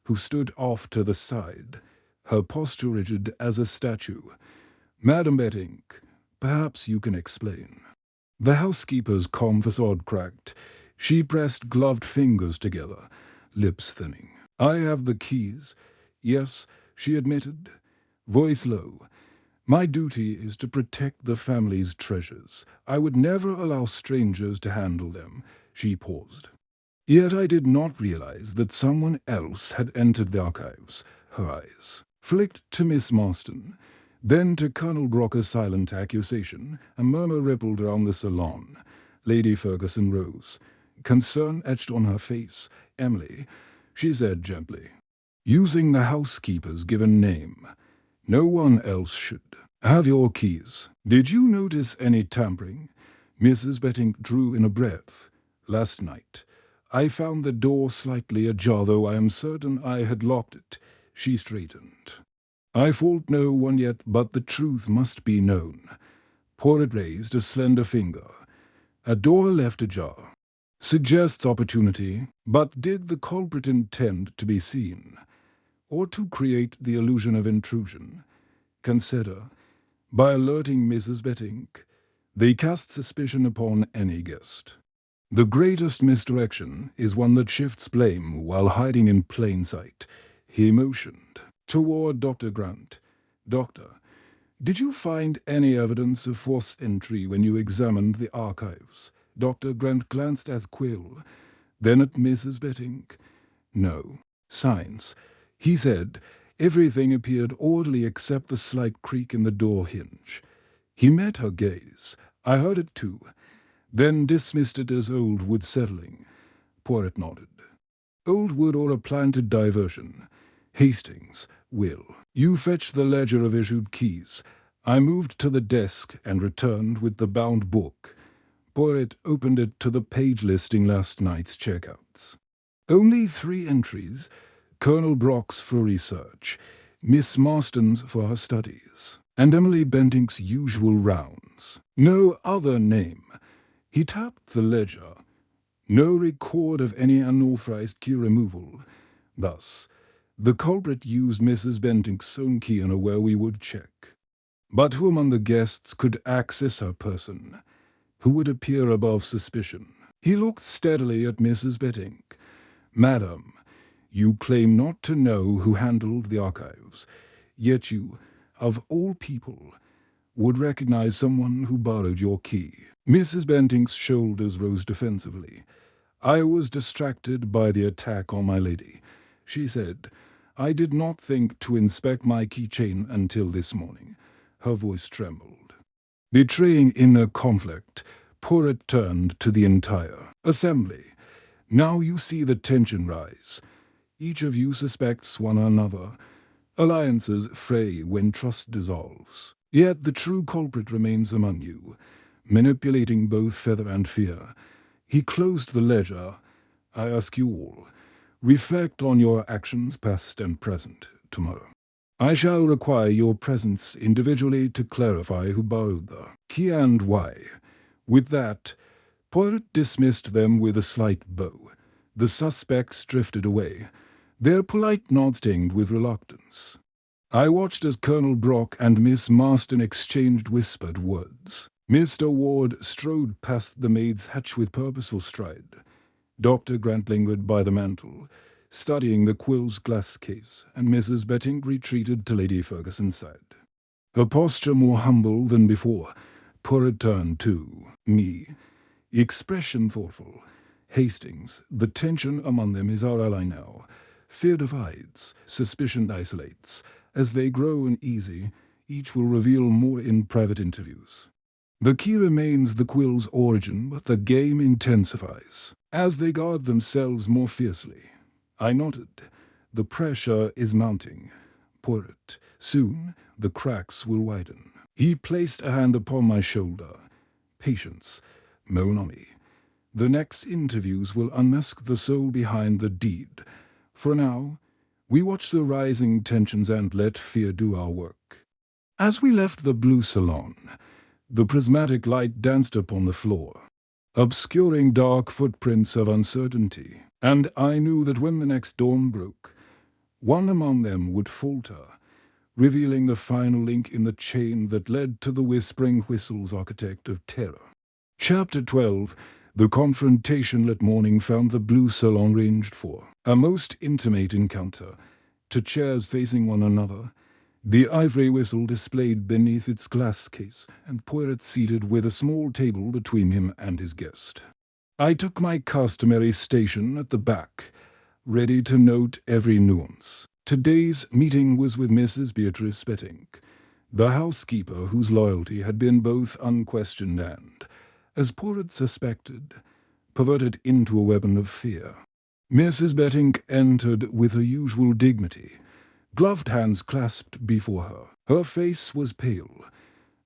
who stood off to the side, her posture rigid as a statue. "Madam Bettinck, perhaps you can explain." The housekeeper's calm facade cracked. She pressed gloved fingers together, lips thinning. "I have the keys. Yes," she admitted, voice low. "My duty is to protect the family's treasures. I would never allow strangers to handle them." She paused. "Yet I did not realize that someone else had entered the archives." Her eyes flicked to Miss Marston, then to Colonel Brock's silent accusation. A murmur rippled around the salon. Lady Ferguson rose, concern etched on her face. "Emily," she said gently, using the housekeeper's given name, "no one else should have your keys. Did you notice any tampering?" Mrs. Bettinck drew in a breath. "Last night I found the door slightly ajar, though I am certain I had locked it." She straightened. "I fault no one yet, but the truth must be known." Poirot raised a slender finger. "A door left ajar suggests opportunity, but did the culprit intend to be seen, or to create the illusion of intrusion? Consider, by alerting Mrs. Bettinck, they cast suspicion upon any guest. The greatest misdirection is one that shifts blame while hiding in plain sight." He motioned toward Dr. Grant. "Doctor, did you find any evidence of forced entry when you examined the archives?" Dr. Grant glanced at Quill, then at Mrs. Bettinck. "No. Signs," he said. "Everything appeared orderly except the slight creak in the door hinge." He met her gaze. "I heard it too, then dismissed it as old wood settling." Poirot nodded. "Old wood or a planted diversion. Hastings, Will, you fetched the ledger of issued keys." I moved to the desk and returned with the bound book. Poirot opened it to the page listing last night's checkouts. Only 3 entries: Colonel Brock's for research, Miss Marston's for her studies, and Emily Bentinck's usual rounds. No other name. He tapped the ledger. No record of any unauthorized key removal. Thus, the culprit used Mrs. Bentinck's own key in a where we would check. But who among the guests could access her person? Who would appear above suspicion? He looked steadily at Mrs. Bettinck. "Madam, you claim not to know who handled the archives, yet you, of all people, would recognize someone who borrowed your key." Mrs. Bentinck's shoulders rose defensively. "I was distracted by the attack on my lady," she said. "I did not think to inspect my keychain until this morning." Her voice trembled. Betraying inner conflict, Poirot turned to the entire assembly. "Now you see the tension rise. Each of you suspects one another. Alliances fray when trust dissolves. Yet the true culprit remains among you, manipulating both feather and fear." He closed the ledger. "I ask you all, Reflect on your actions, past and present, tomorrow. I shall require your presence individually to clarify who borrowed the key and why. With that, Poirot dismissed them with a slight bow. The suspects drifted away, their polite nods tinged with reluctance. I watched as Colonel Brock and Miss Marston exchanged whispered words. Mr. Ward strode past the maid's hatch with purposeful stride. Dr. Grant lingered by the mantel, studying the quill's glass case, and Mrs. Betting retreated to Lady Ferguson's side. Her posture more humble than before, Poirot turned to me, expression thoughtful. Hastings, the tension among them is our ally now. Fear divides, suspicion isolates. As they grow uneasy, each will reveal more in private interviews. The key remains the quill's origin, but the game intensifies, as they guard themselves more fiercely. I nodded. The pressure is mounting. Poirot, soon the cracks will widen. He placed a hand upon my shoulder. Patience, mon ami. The next interviews will unmask the soul behind the deed. For now, we watch the rising tensions and let fear do our work. As we left the blue salon, the prismatic light danced upon the floor, obscuring dark footprints of uncertainty, and I knew that when the next dawn broke, one among them would falter, revealing the final link in the chain that led to the Whispering Whistle's architect of terror. Chapter 12. The confrontation at morning found the blue salon ranged for a most intimate encounter, to chairs facing one another, the ivory whistle displayed beneath its glass case, and Poirot seated with a small table between him and his guest. I took my customary station at the back, ready to note every nuance. Today's meeting was with Mrs. Beatrice Betting, the housekeeper whose loyalty had been both unquestioned and, as Poirot suspected, perverted into a weapon of fear. Mrs. Betting entered with her usual dignity, gloved hands clasped before her. Her face was pale,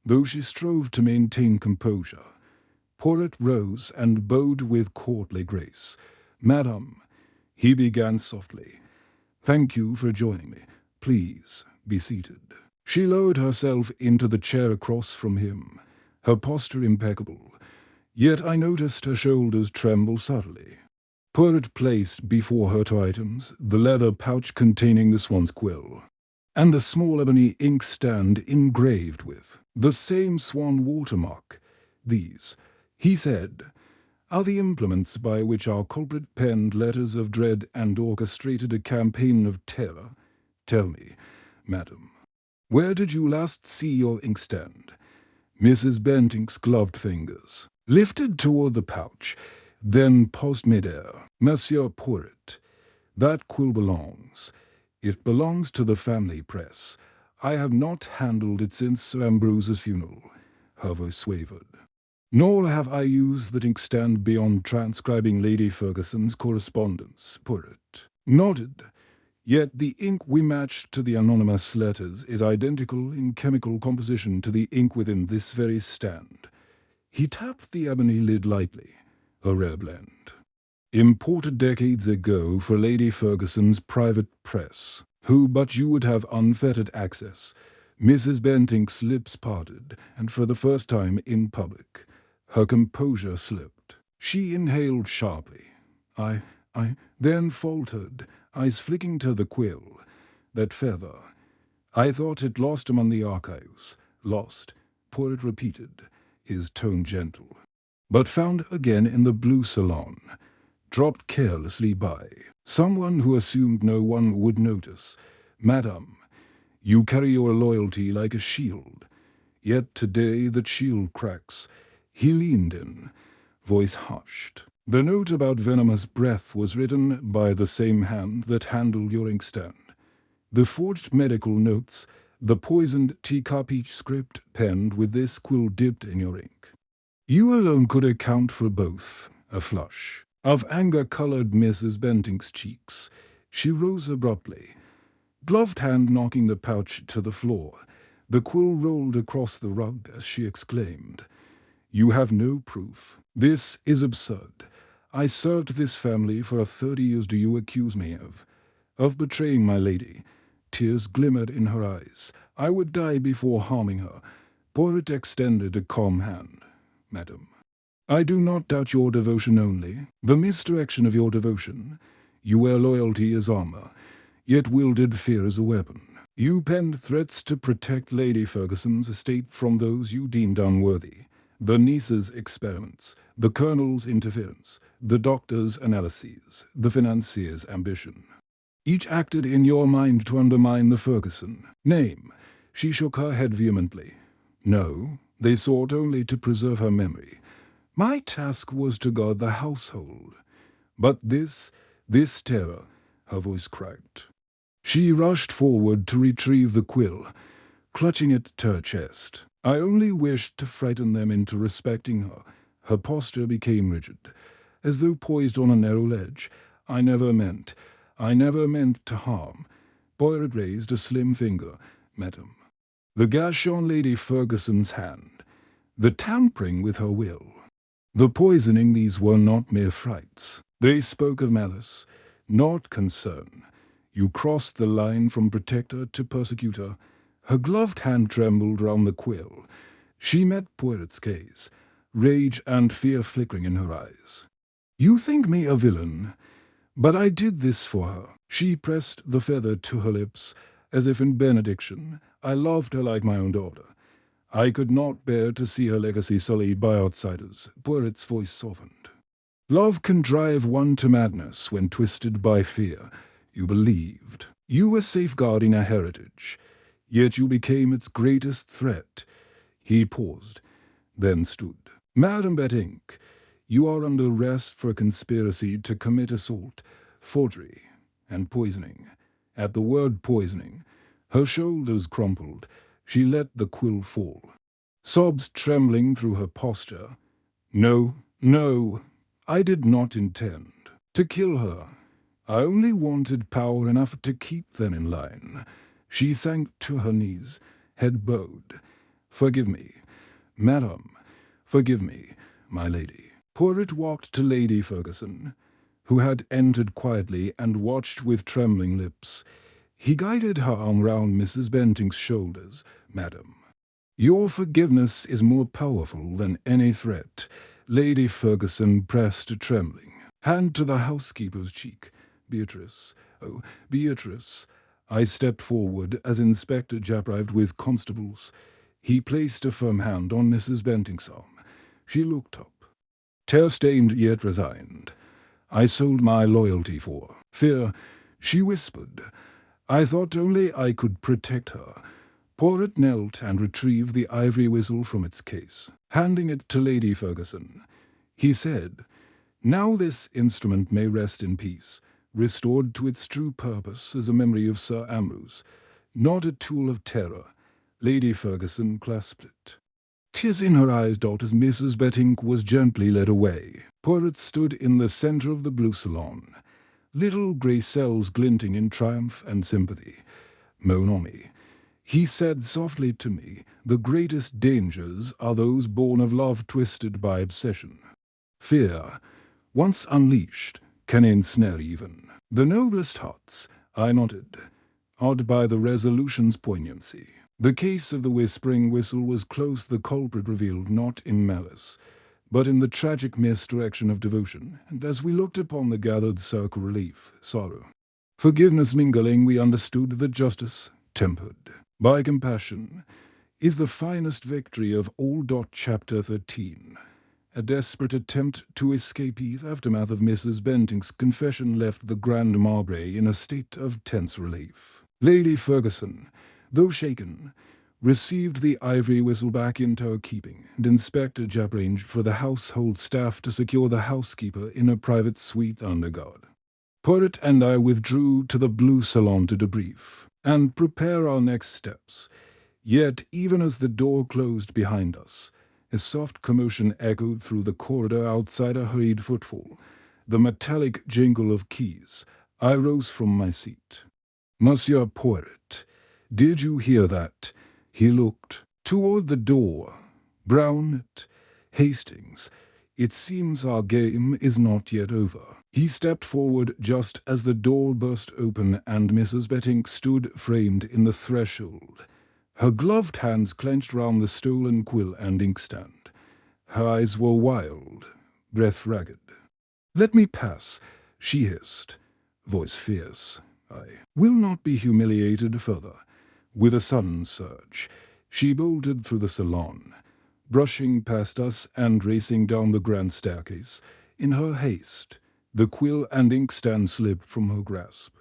though she strove to maintain composure. Poirot rose and bowed with courtly grace. "Madam," he began softly, "thank you for joining me. Please be seated." She lowered herself into the chair across from him, her posture impeccable, yet I noticed her shoulders tremble subtly. Poirot placed before her two items, the leather pouch containing the swan's quill, and a small ebony inkstand engraved with the same swan watermark. "These," he said, "are the implements by which our culprit penned letters of dread and orchestrated a campaign of terror. Tell me, madam, where did you last see your inkstand?" Mrs. Bentinck's gloved fingers lifted toward the pouch, then paused mid-air. "Monsieur Poirot, that quill belongs. It belongs to the family press. I have not handled it since Sir Ambrose's funeral." Her voice wavered. "Nor have I used the inkstand beyond transcribing Lady Ferguson's correspondence." Poirot nodded. "Yet the ink we matched to the anonymous letters is identical in chemical composition to the ink within this very stand." He tapped the ebony lid lightly. "A rare blend. Imported decades ago for Lady Ferguson's private press, who but you would have unfettered access." Mrs. Bentinck's lips parted, and for the first time in public, her composure slipped. She inhaled sharply. I then faltered, eyes flicking to the quill. "That feather. I thought it lost among the archives." "Lost," Poirot repeated, his tone gentle, "but found again in the blue salon, dropped carelessly by someone who assumed no one would notice. Madam, you carry your loyalty like a shield. Yet today that shield cracks." He leaned in, voice hushed. "The note about venomous breath was written by the same hand that handled your inkstand. The forged medical notes, the poisoned teacup-each script penned with this quill dipped in your ink. You alone could account for both." A flush of anger colored Mrs. Bentinck's cheeks. She rose abruptly, gloved hand knocking the pouch to the floor. The quill rolled across the rug as she exclaimed, "You have no proof. This is absurd. I served this family for 30 years. Do you accuse me of betraying my lady? Tears glimmered in her eyes. I would die before harming her. Poirot extended a calm hand. Madam, I do not doubt your devotion only, the misdirection of your devotion. You wear loyalty as armor, yet wielded fear as a weapon. You penned threats to protect Lady Ferguson's estate from those you deemed unworthy. The niece's experiments, the colonel's interference, the doctor's analyses, the financier's ambition. Each acted in your mind to undermine the Ferguson name. She shook her head vehemently. No, they sought only to preserve her memory. My task was to guard the household. But this terror, her voice cracked. She rushed forward to retrieve the quill, clutching it to her chest. I only wished to frighten them into respecting her. Her posture became rigid, as though poised on a narrow ledge. I never meant to harm. Poirot raised a slim finger. Madam, the gash on Lady Ferguson's hand, the tampering with her will, the poisoning, these were not mere frights. They spoke of malice, not concern. You crossed the line from protector to persecutor. Her gloved hand trembled round the quill. She met Poirot's gaze, rage and fear flickering in her eyes. You think me a villain, but I did this for her. She pressed the feather to her lips, as if in benediction. I loved her like my own daughter. I could not bear to see her legacy sullied by outsiders. Poirot's voice softened. Love can drive one to madness when twisted by fear. You believed. You were safeguarding a heritage, yet you became its greatest threat. He paused, then stood. Madam Bettinck, you are under arrest for a conspiracy to commit assault, forgery, and poisoning. At the word poisoning, her shoulders crumpled. She let the quill fall, sobs trembling through her posture. No, I did not intend to kill her. I only wanted power enough to keep them in line. She sank to her knees, head bowed. Forgive me, madam, forgive me, my lady. Poirot walked to Lady Ferguson, who had entered quietly and watched with trembling lips. He guided her arm round Mrs. Bentinck's shoulders. Madam, your forgiveness is more powerful than any threat. Lady Ferguson pressed a trembling hand to the housekeeper's cheek. Beatrice, oh, Beatrice. I stepped forward as Inspector Japp arrived with constables. He placed a firm hand on Mrs. Bentinck's arm. She looked up, tear-stained yet resigned. I sold my loyalty for fear, she whispered. I thought only I could protect her. Poirot knelt and retrieved the ivory whistle from its case, handing it to Lady Ferguson. He said, Now this instrument may rest in peace, restored to its true purpose as a memory of Sir Ambrose, not a tool of terror. Lady Ferguson clasped it. Tears in her eyes, daughters. Mrs. Bettinck was gently led away. Poirot stood in the centre of the blue salon, little grey cells glinting in triumph and sympathy. Mon ami, he said softly to me, the greatest dangers are those born of love twisted by obsession. Fear, once unleashed, can ensnare even the noblest hearts. I nodded, awed by the resolution's poignancy. The case of the whispering whistle was close, the culprit revealed not in malice, but in the tragic misdirection of devotion, and as we looked upon the gathered circle, relief, sorrow, forgiveness mingling, we understood that justice, tempered by compassion, is the finest victory of all. Chapter 13. A desperate attempt to escape. The aftermath of Mrs. Bentinck's confession left the Grand Marbre in a state of tense relief. Lady Ferguson, though shaken, received the ivory whistle back into her keeping, and Inspector Japp arranged for the household staff to secure the housekeeper in a private suite under guard. Poirot and I withdrew to the blue salon to debrief and prepare our next steps. Yet, even as the door closed behind us, a soft commotion echoed through the corridor outside. A hurried footfall, the metallic jingle of keys. I rose from my seat. Monsieur Poirot, did you hear that? He looked toward the door. Brown at Hastings. It seems our game is not yet over. He stepped forward just as the door burst open and Mrs. Betting stood framed in the threshold. Her gloved hands clenched round the stolen quill and inkstand. Her eyes were wild, breath ragged. "Let me pass," she hissed, voice fierce. "I will not be humiliated further." With a sudden surge, she bolted through the salon, brushing past us and racing down the grand staircase. In her haste, the quill and inkstand slipped from her grasp.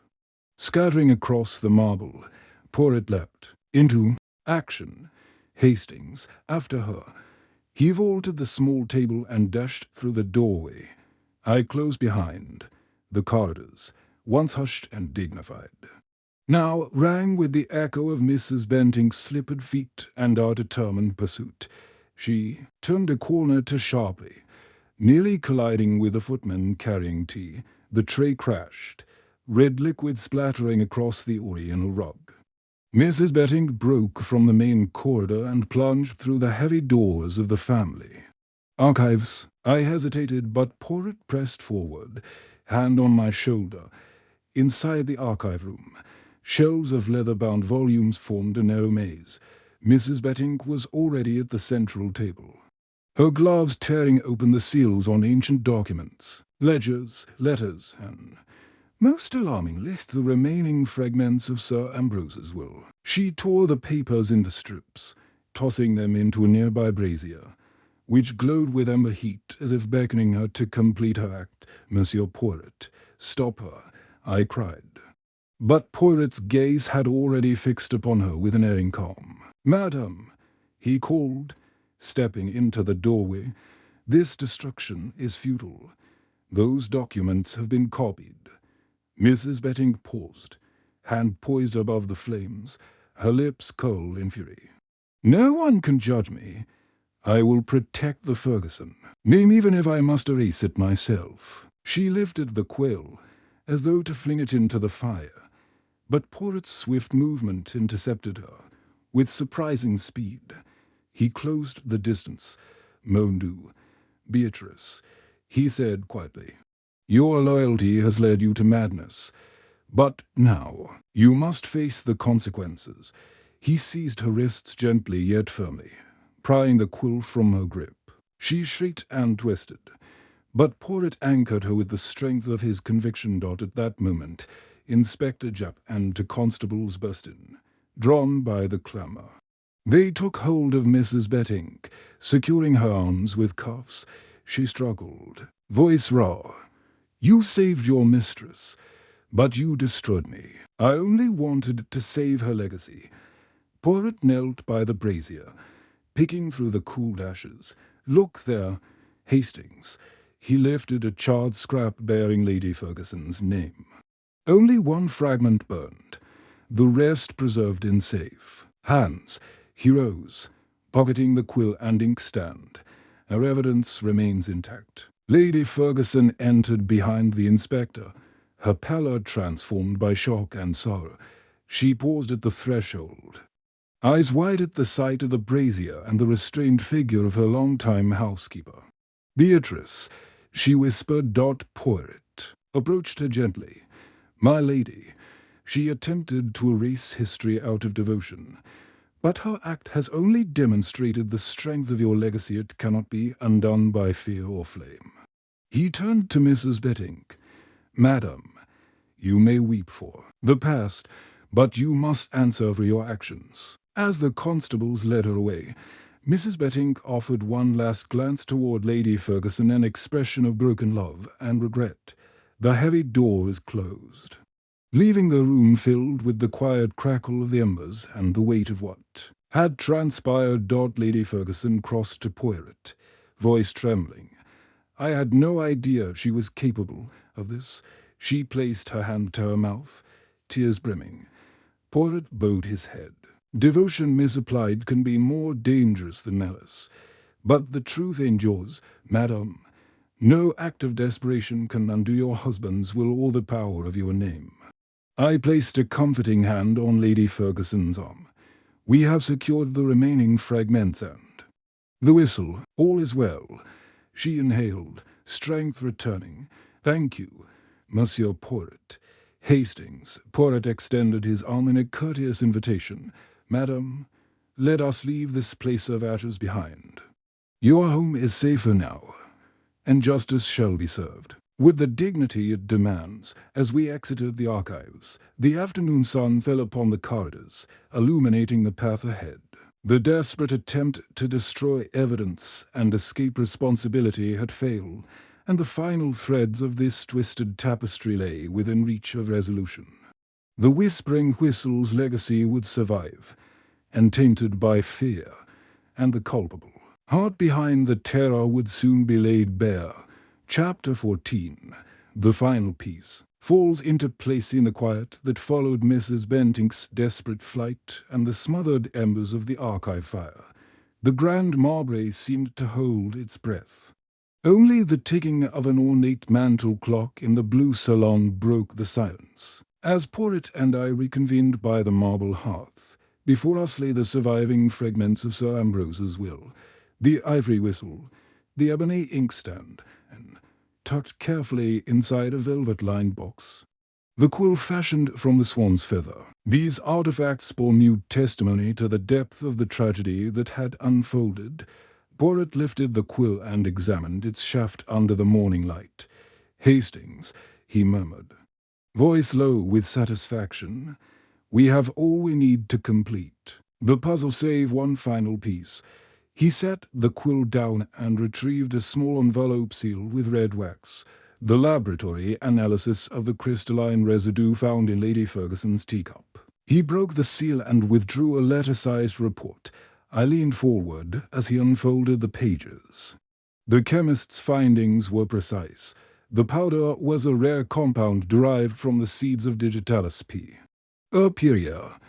Scattering across the marble, Porritt leapt into action. Hastings, after her. He vaulted the small table and dashed through the doorway. I closed behind. The corridors, once hushed and dignified, now rang with the echo of Mrs. Benting's slippered feet and our determined pursuit. She turned a corner too sharply, nearly colliding with the footman carrying tea. The tray crashed, red liquid splattering across the Oriental rug. Mrs. Betting broke from the main corridor and plunged through the heavy doors of the family archives. I hesitated, but Porritt pressed forward, hand on my shoulder. Inside the archive room, shelves of leather-bound volumes formed a narrow maze. Mrs. Betting was already at the central table, her gloves tearing open the seals on ancient documents, ledgers, letters, and, most alarmingly, the remaining fragments of Sir Ambrose's will. She tore the papers into strips, tossing them into a nearby brazier, which glowed with ember heat as if beckoning her to complete her act. "Monsieur Porritt, stop her," I cried. But Porritt's gaze had already fixed upon her with an erring calm. "Madam," he called, stepping into the doorway, "this destruction is futile. Those documents have been copied." Mrs. Betting paused, hand poised above the flames, her lips curled in fury. "No one can judge me. I will protect the Ferguson, name even if I must erase it myself." She lifted the quill, as though to fling it into the fire, but Porritt's swift movement intercepted her. With surprising speed, he closed the distance. "Mon Dieu, Beatrice," he said quietly, "your loyalty has led you to madness. But now you must face the consequences." He seized her wrists gently yet firmly, prying the quill from her grip. She shrieked and twisted, but Porritt anchored her with the strength of his conviction. At that moment, Inspector Japp and two constables burst in, drawn by the clamour. They took hold of Mrs. Betting, securing her arms with cuffs. She struggled, voice raw. "You saved your mistress, but you destroyed me. I only wanted to save her legacy." Porritt knelt by the brazier, picking through the cooled ashes. "Look there, Hastings." He lifted a charred scrap bearing Lady Ferguson's name. Only one fragment burned, the rest preserved in safe hands. He rose, pocketing the quill and inkstand. "Our evidence remains intact." Lady Ferguson entered behind the inspector, her pallor transformed by shock and sorrow. She paused at the threshold, eyes wide at the sight of the brazier and the restrained figure of her long-time housekeeper. "Beatrice," she whispered. Porritt approached her gently. "My lady." She attempted to erase history out of devotion, but her act has only demonstrated the strength of your legacy. It cannot be undone by fear or flame. He turned to Mrs. Betting. "Madam, you may weep for the past, but you must answer for your actions." As the constables led her away, Mrs. Betting offered one last glance toward Lady Ferguson, an expression of broken love and regret. The heavy doors closed, leaving the room filled with the quiet crackle of the embers and the weight of what had transpired. Lady Ferguson crossed to Porritt, voice trembling. I had no idea she was capable of this. She placed her hand to her mouth, tears brimming. Porritt bowed his head. "Devotion misapplied can be more dangerous than malice. But the truth endures, madam. No act of desperation can undo your husband's will or the power of your name." I placed a comforting hand on Lady Ferguson's arm. "We have secured the remaining fragments and the whistle. All is well." She inhaled, strength returning. "Thank you, Monsieur Porret." Hastings. Porret extended his arm in a courteous invitation. "Madam, let us leave this place of ashes behind. Your home is safer now, and justice shall be served." With the dignity it demands, as we exited the archives, the afternoon sun fell upon the corridors, illuminating the path ahead. The desperate attempt to destroy evidence and escape responsibility had failed, and the final threads of this twisted tapestry lay within reach of resolution. The Whispering Whistle's legacy would survive, untainted by fear, and the culpable. Heart behind the terror would soon be laid bare. Chapter 14, the final piece, falls into place in the quiet that followed Mrs. Bentinck's desperate flight and the smothered embers of the archive fire. The Grand Marbre seemed to hold its breath. Only the ticking of an ornate mantel clock in the blue salon broke the silence. As Porret and I reconvened by the marble hearth, before us lay the surviving fragments of Sir Ambrose's will, the ivory whistle, the ebony inkstand, and tucked carefully inside a velvet-lined box, the quill fashioned from the swan's feather. These artifacts bore mute testimony to the depth of the tragedy that had unfolded. Porret lifted the quill and examined its shaft under the morning light. "Hastings," he murmured, voice low with satisfaction, "we have all we need to complete the puzzle save one final piece." He set the quill down and retrieved a small envelope sealed with red wax, the laboratory analysis of the crystalline residue found in Lady Ferguson's teacup. He broke the seal and withdrew a letter-sized report. I leaned forward as he unfolded the pages. The chemist's findings were precise. The powder was a rare compound derived from the seeds of Digitalis P. Epuria,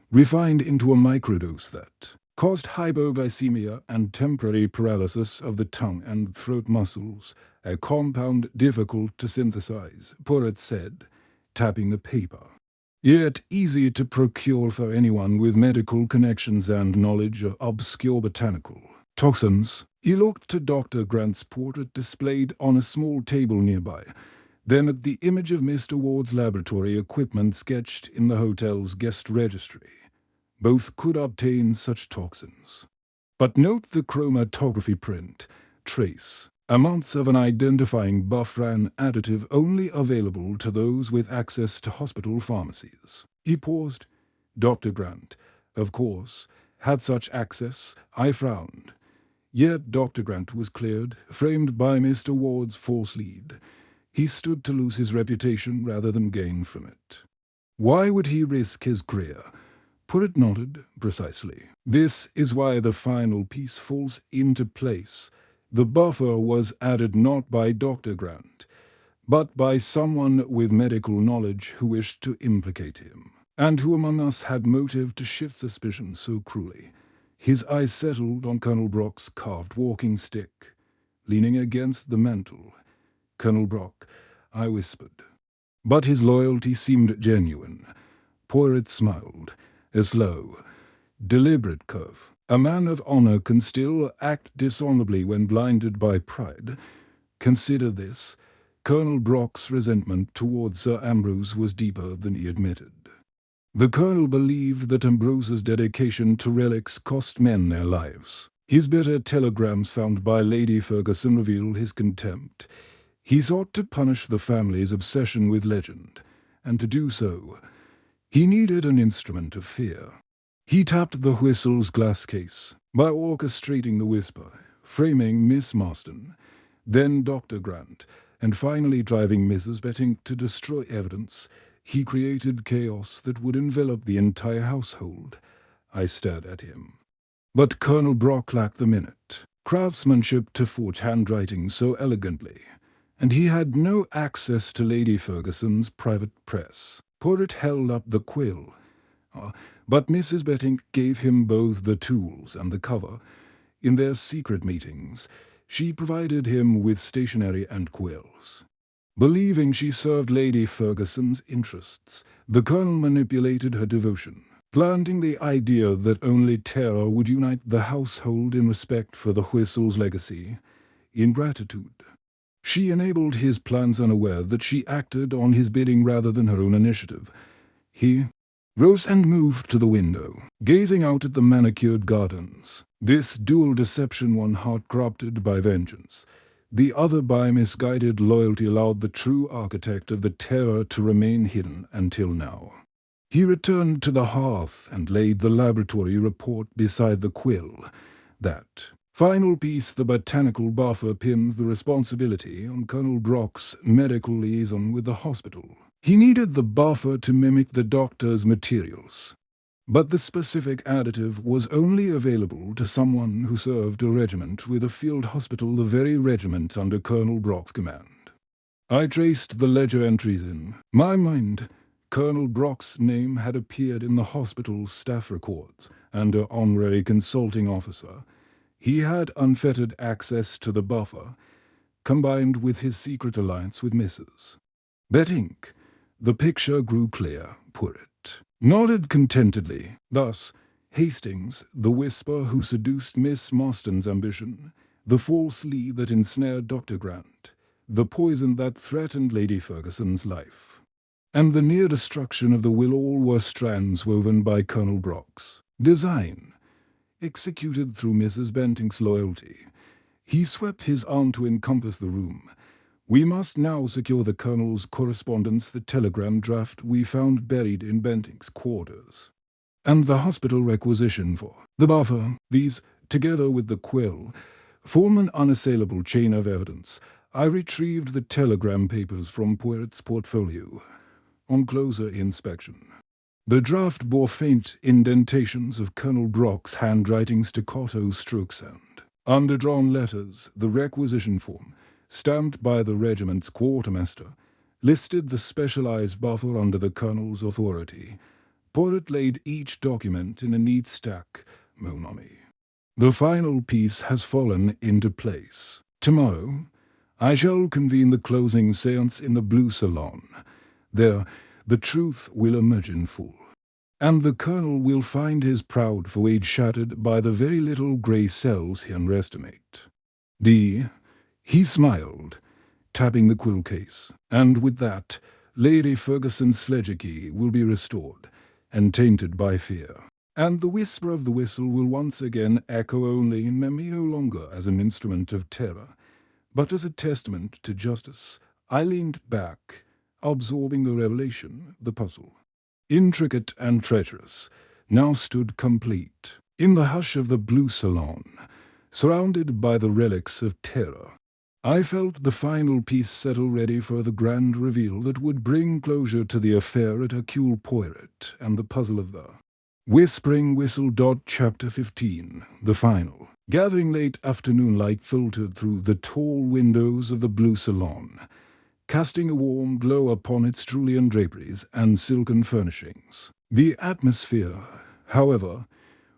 refined into a microdose that caused hypoglycemia and temporary paralysis of the tongue and throat muscles, a compound difficult to synthesize, Porret said, tapping the paper, yet easy to procure for anyone with medical connections and knowledge of obscure botanical toxins. He looked to Dr. Grant's portrait displayed on a small table nearby, then at the image of Mr. Ward's laboratory equipment sketched in the hotel's guest registry. Both could obtain such toxins. But note the chromatography print. Trace amounts of an identifying buffran additive only available to those with access to hospital pharmacies. He paused. Dr. Grant, of course, had such access. I frowned. Yet Dr. Grant was cleared, framed by Mr. Ward's false lead. He stood to lose his reputation rather than gain from it. Why would he risk his career? Porret nodded. Precisely. This is why the final piece falls into place. The buffer was added not by Dr. Grant, but by someone with medical knowledge who wished to implicate him, and who among us had motive to shift suspicion so cruelly. His eyes settled on Colonel Brock's carved walking stick, leaning against the mantel. "Colonel Brock," I whispered. But his loyalty seemed genuine. Porret smiled. A slow, deliberate curve. A man of honor can still act dishonorably when blinded by pride. Consider this. Colonel Brock's resentment towards Sir Ambrose was deeper than he admitted. The colonel believed that Ambrose's dedication to relics cost men their lives. His bitter telegrams found by Lady Ferguson revealed his contempt. He sought to punish the family's obsession with legend, and to do so, he needed an instrument of fear. He tapped the whistle's glass case by orchestrating the whisper, framing Miss Marston, then Dr. Grant, and finally driving Mrs. Bentinck to destroy evidence. He created chaos that would envelop the entire household. I stared at him. But Colonel Brock lacked the minute, craftsmanship to forge handwriting so elegantly, and he had no access to Lady Ferguson's private press. Porret held up the quill, but Mrs. Bentinck gave him both the tools and the cover. In their secret meetings, she provided him with stationery and quills. Believing she served Lady Ferguson's interests, the colonel manipulated her devotion, planting the idea that only terror would unite the household in respect for the whistle's legacy. in gratitude. She enabled his plans unaware that she acted on his bidding rather than her own initiative. He rose and moved to the window, gazing out at the manicured gardens. This dual deception, one heart corrupted by vengeance, the other by misguided loyalty, allowed the true architect of the terror to remain hidden until now. He returned to the hearth and laid the laboratory report beside the quill. That final piece, the botanical buffer, pins the responsibility on Colonel Brock's medical liaison with the hospital. He needed the buffer to mimic the doctor's materials, but the specific additive was only available to someone who served a regiment with a field hospital, the very regiment under Colonel Brock's command. I traced the ledger entries in my mind. Colonel Brock's name had appeared in the hospital's staff records under honorary consulting officer. He had unfettered access to the buffer, combined with his secret alliance with Mrs. Betink. The picture grew clear. Purrit nodded contentedly. Thus, Hastings, the whisper who seduced Miss Marston's ambition, the false lead that ensnared Dr. Grant, the poison that threatened Lady Ferguson's life, and the near destruction of the will, all were strands woven by Colonel Brock's design, executed through Mrs. Bentink's loyalty. He swept his arm to encompass the room. We must now secure the Colonel's correspondence, the telegram draft we found buried in Bentink's quarters, and the hospital requisition for the buffer. These, together with the quill, form an unassailable chain of evidence. I retrieved the telegram papers from Purrit's portfolio. On closer inspection, the draft bore faint indentations of Colonel Brock's handwriting, staccato strokes, and underdrawn letters. The requisition form, stamped by the regiment's quartermaster, listed the specialized buffer under the colonel's authority. Purrit laid each document in a neat stack. Monami. The final piece has fallen into place. Tomorrow, I shall convene the closing séance in the Blue Salon. There, the truth will emerge in full, and the colonel will find his proud forehead shattered by the very little grey cells he underestimate. He smiled, tapping the quill case, and with that, Lady Ferguson's sledge key will be restored, untainted by fear, and the whisper of the whistle will once again echo only in memory, no longer as an instrument of terror, but as a testament to justice. I leaned back, absorbing the revelation. The puzzle, intricate and treacherous, now stood complete. In the hush of the Blue Salon, surrounded by the relics of terror, I felt the final piece settle, ready for the grand reveal that would bring closure to the affair at Hercule Poirot and the puzzle of the Whispering Whistle. Chapter 15. The final. Gathering late afternoon light filtered through the tall windows of the Blue Salon, casting a warm glow upon its Julian draperies and silken furnishings. The atmosphere, however,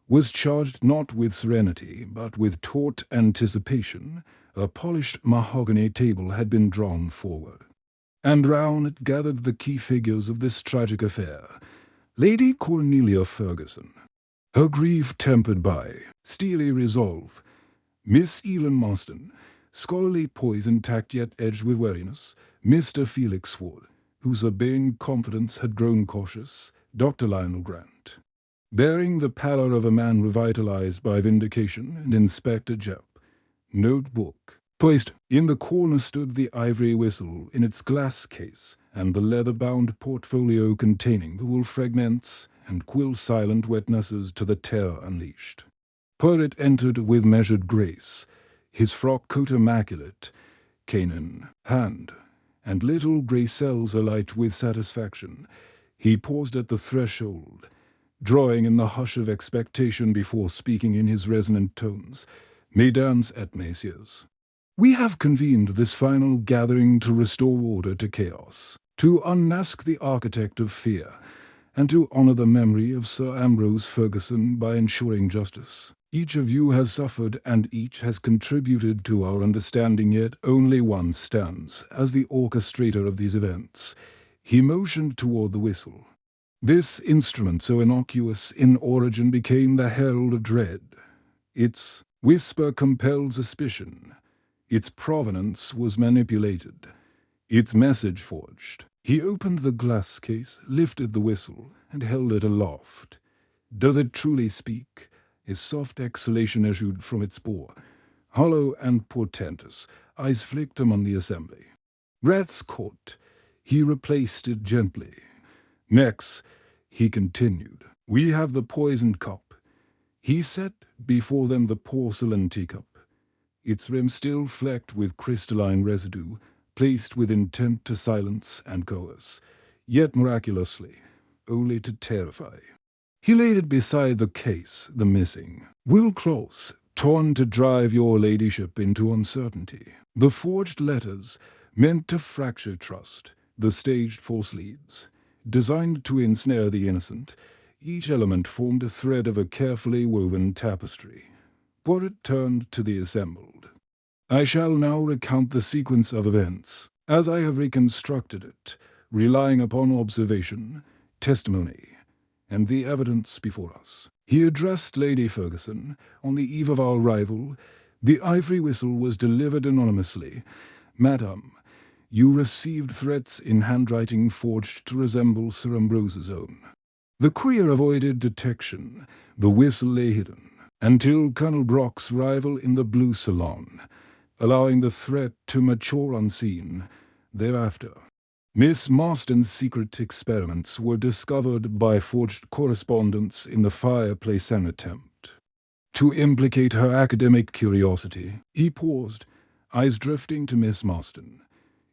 was charged not with serenity, but with taut anticipation. A polished mahogany table had been drawn forward, and round it gathered the key figures of this tragic affair. Lady Cornelia Ferguson, her grief tempered by steely resolve; Miss Ellen Marston, scholarly poise intact yet edged with wariness; Mr. Felix Ward, whose urbane confidence had grown cautious; Dr. Lionel Grant, bearing the pallor of a man revitalized by vindication; and Inspector Jupp. Notebook. Placed in the corner stood the ivory whistle in its glass case, and the leather-bound portfolio containing the wool fragments and quill-silent witnesses to the terror unleashed. Purrit entered with measured grace, his frock coat immaculate, cane in hand, and little grey cells alight with satisfaction. He paused at the threshold, drawing in the hush of expectation before speaking in his resonant tones. Mesdames et messieurs, we have convened this final gathering to restore order to chaos, to unmask the architect of fear, and to honor the memory of Sir Ambrose Ferguson by ensuring justice. Each of you has suffered, and each has contributed to our understanding, yet only one stands as the orchestrator of these events. He motioned toward the whistle. This instrument, so innocuous in origin, became the herald of dread. Its whisper compelled suspicion. Its provenance was manipulated, its message forged. He opened the glass case, lifted the whistle, and held it aloft. Does it truly speak? A soft exhalation issued from its bore, hollow and portentous. Eyes flicked among the assembly. Breaths caught. He replaced it gently. Next, he continued, we have the poisoned cup. He set before them the porcelain teacup, its rim still flecked with crystalline residue, placed with intent to silence and coerce, yet miraculously, only to terrify. He laid it beside the case, the missing will clause, torn to drive your ladyship into uncertainty. The forged letters, meant to fracture trust, the staged false leads, designed to ensnare the innocent, each element formed a thread of a carefully woven tapestry. Porritt turned to the assembled. I shall now recount the sequence of events, as I have reconstructed it, relying upon observation, testimony, and the evidence before us. He addressed Lady Ferguson. On the eve of our arrival, the ivory whistle was delivered anonymously. Madam, you received threats in handwriting forged to resemble Sir Ambrose's own. The courier avoided detection. The whistle lay hidden, until Colonel Brock's arrival in the Blue Salon, allowing the threat to mature unseen. Thereafter, Miss Marston's secret experiments were discovered by forged correspondence in the fireplace, an attempt to implicate her academic curiosity. He paused, eyes drifting to Miss Marston.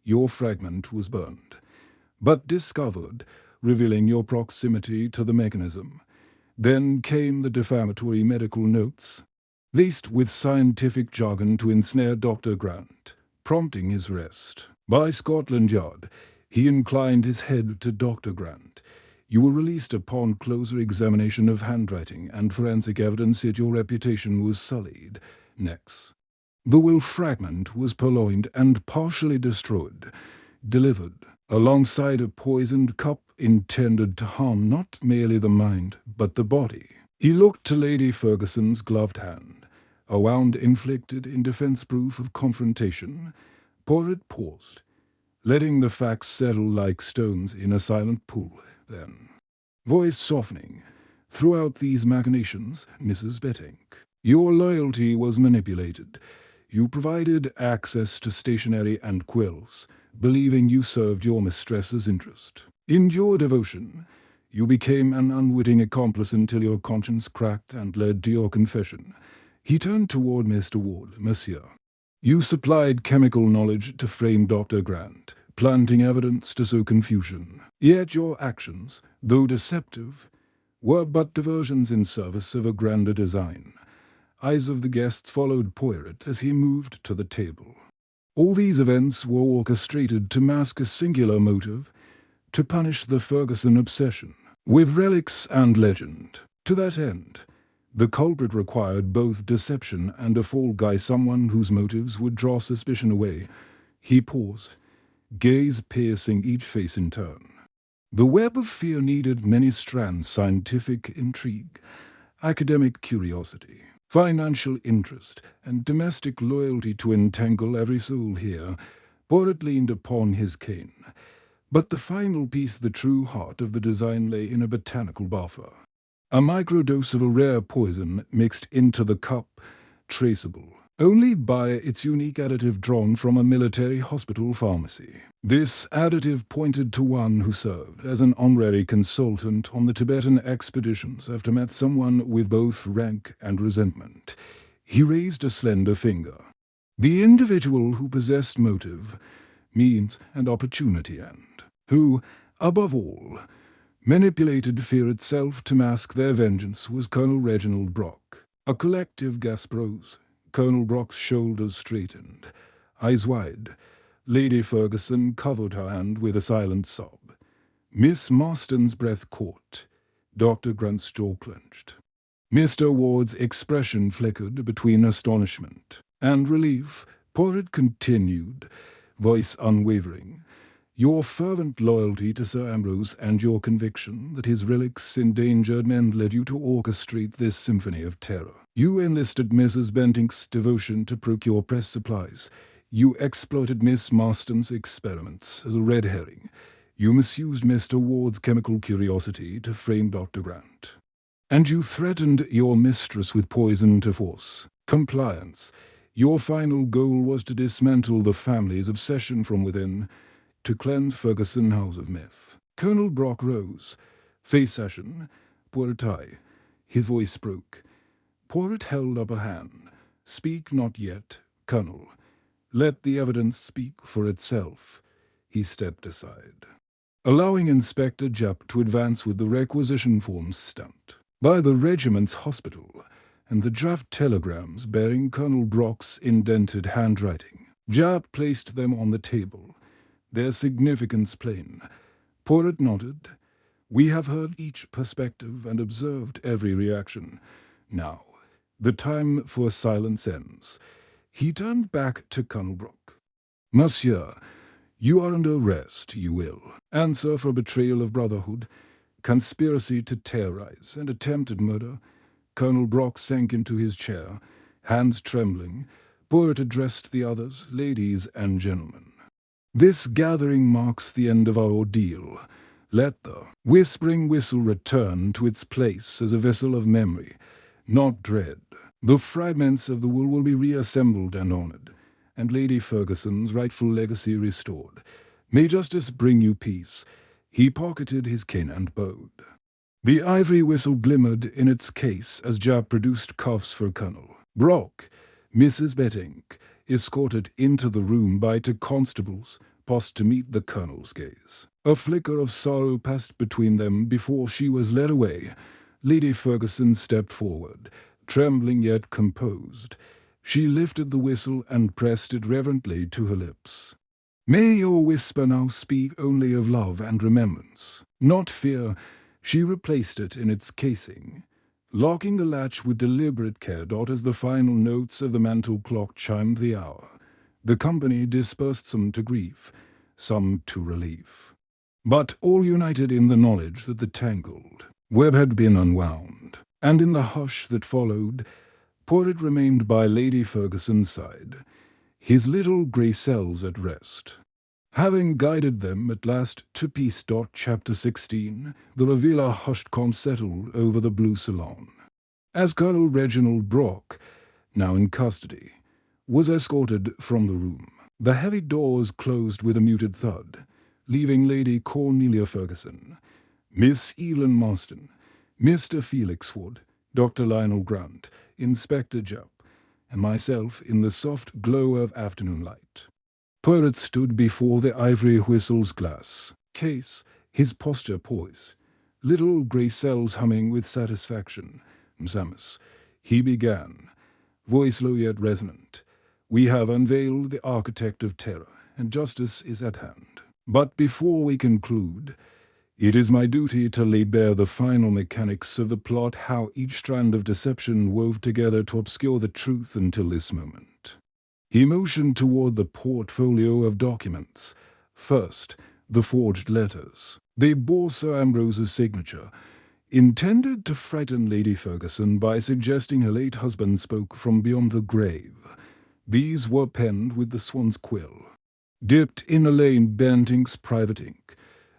Your fragment was burned, but discovered, revealing your proximity to the mechanism. Then came the defamatory medical notes, laced with scientific jargon to ensnare Dr. Grant, prompting his arrest. By Scotland Yard, he inclined his head to Dr. Grant. You were released upon closer examination of handwriting and forensic evidence, yet your reputation was sullied. Next, the will fragment was purloined and partially destroyed, delivered alongside a poisoned cup intended to harm not merely the mind, but the body. He looked to Lady Ferguson's gloved hand, a wound inflicted in defense proof of confrontation. Porritt paused, letting the facts settle like stones in a silent pool. Then, voice softening, throughout these machinations, Mrs. Bettinck, your loyalty was manipulated. You provided access to stationery and quills, believing you served your mistress's interest. In your devotion, you became an unwitting accomplice until your conscience cracked and led to your confession. He turned toward Mr. Ward. Monsieur, you supplied chemical knowledge to frame Dr. Grant, planting evidence to sow confusion. Yet your actions, though deceptive, were but diversions in service of a grander design. Eyes of the guests followed Porritt as he moved to the table. All these events were orchestrated to mask a singular motive, to punish the Ferguson obsession with relics and legend. To that end, the culprit required both deception and a fall guy, someone whose motives would draw suspicion away. He paused, gaze piercing each face in turn. The web of fear needed many strands: scientific intrigue, academic curiosity, financial interest, and domestic loyalty to entangle every soul here. Porritt leaned upon his cane. But the final piece, the true heart of the design, lay in a botanical buffer. A microdose of a rare poison mixed into the cup, traceable only by its unique additive drawn from a military hospital pharmacy. This additive pointed to one who served as an honorary consultant on the Tibetan expeditions after met someone with both rank and resentment. He raised a slender finger. The individual who possessed motive, means, and opportunity, and who, above all, manipulated fear itself to mask their vengeance, was Colonel Reginald Brock. A collective gasp rose. Colonel Brock's shoulders straightened, eyes wide. Lady Ferguson covered her hand with a silent sob. Miss Marston's breath caught. Dr. Grant's jaw clenched. Mr. Ward's expression flickered between astonishment and relief. Porritt continued, voice unwavering. Your fervent loyalty to Sir Ambrose and your conviction that his relics endangered men led you to orchestrate this symphony of terror. You enlisted Mrs. Bentinck's devotion to procure press supplies. You exploited Miss Marston's experiments as a red herring. You misused Mr. Ward's chemical curiosity to frame Dr. Grant. And you threatened your mistress with poison to force compliance. Your final goal was to dismantle the family's obsession from within, to cleanse Ferguson House of myth. Colonel Brock rose. Face ashen. Puertai. His voice broke. Porritt held up a hand. Speak not yet, Colonel. Let the evidence speak for itself. He stepped aside, allowing Inspector Jupp to advance with the requisition forms stamped by the regiment's hospital and the draft telegrams bearing Colonel Brock's indented handwriting. Jupp placed them on the table, their significance plain. Porritt nodded. We have heard each perspective and observed every reaction. Now, the time for silence ends. He turned back to Colonel Brock. Monsieur, you are under arrest, you will. Answer for betrayal of brotherhood, conspiracy to terrorize, and attempted murder. Colonel Brock sank into his chair, hands trembling. Porritt addressed the others, ladies and gentlemen. This gathering marks the end of our ordeal. Let the whispering whistle return to its place as a vessel of memory, not dread. The fragments of the will be reassembled and honored, and Lady Ferguson's rightful legacy restored. May justice bring you peace. He pocketed his cane and bowed. The ivory whistle glimmered in its case as Jupp produced cuffs for Colonel Brock. Mrs. Bentinck, escorted into the room by 2 constables, paused to meet the Colonel's gaze. A flicker of sorrow passed between them before she was led away. Lady Ferguson stepped forward, trembling yet composed. She lifted the whistle and pressed it reverently to her lips. May your whisper now speak only of love and remembrance, not fear. She replaced it in its casing, locking the latch with deliberate care as the final notes of the mantel clock chimed the hour. The company dispersed, some to grief, some to relief, but all united in the knowledge that the tangled web had been unwound. And in the hush that followed, Porritt remained by Lady Ferguson's side, his little grey cells at rest. Having guided them at last to peace. Chapter 16, the Revilla hushed calm settled over the blue salon, as Colonel Reginald Brock, now in custody, was escorted from the room. The heavy doors closed with a muted thud, leaving Lady Cornelia Ferguson, Miss Elin Marston, Mr. Felix Wood, Dr. Lionel Grant, Inspector Jupp, and myself in the soft glow of afternoon light. Porritt stood before the ivory whistle's glass case, his posture poised, little grey cells humming with satisfaction. Msamus, he began, voice low yet resonant. We have unveiled the architect of terror, and justice is at hand. But before we conclude, it is my duty to lay bare the final mechanics of the plot, how each strand of deception wove together to obscure the truth until this moment. He motioned toward the portfolio of documents. First, the forged letters. They bore Sir Ambrose's signature, intended to frighten Lady Ferguson by suggesting her late husband spoke from beyond the grave. These were penned with the swan's quill, dipped in Elaine Bentinck's private ink.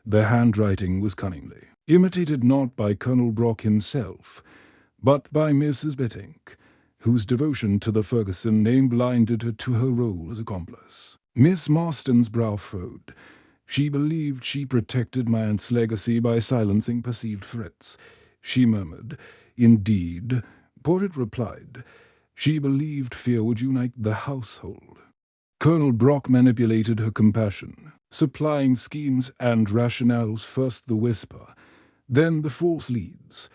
The handwriting was cunningly imitated not by Colonel Brock himself, but by Mrs. Bentinck, whose devotion to the Ferguson name blinded her to her role as accomplice. Miss Marston's brow furrowed. She believed she protected my aunt's legacy by silencing perceived threats. She murmured, "Indeed," Porritt replied. She believed fear would unite the household. Colonel Brock manipulated her compassion, supplying schemes and rationales, first the whisper, then the false leads.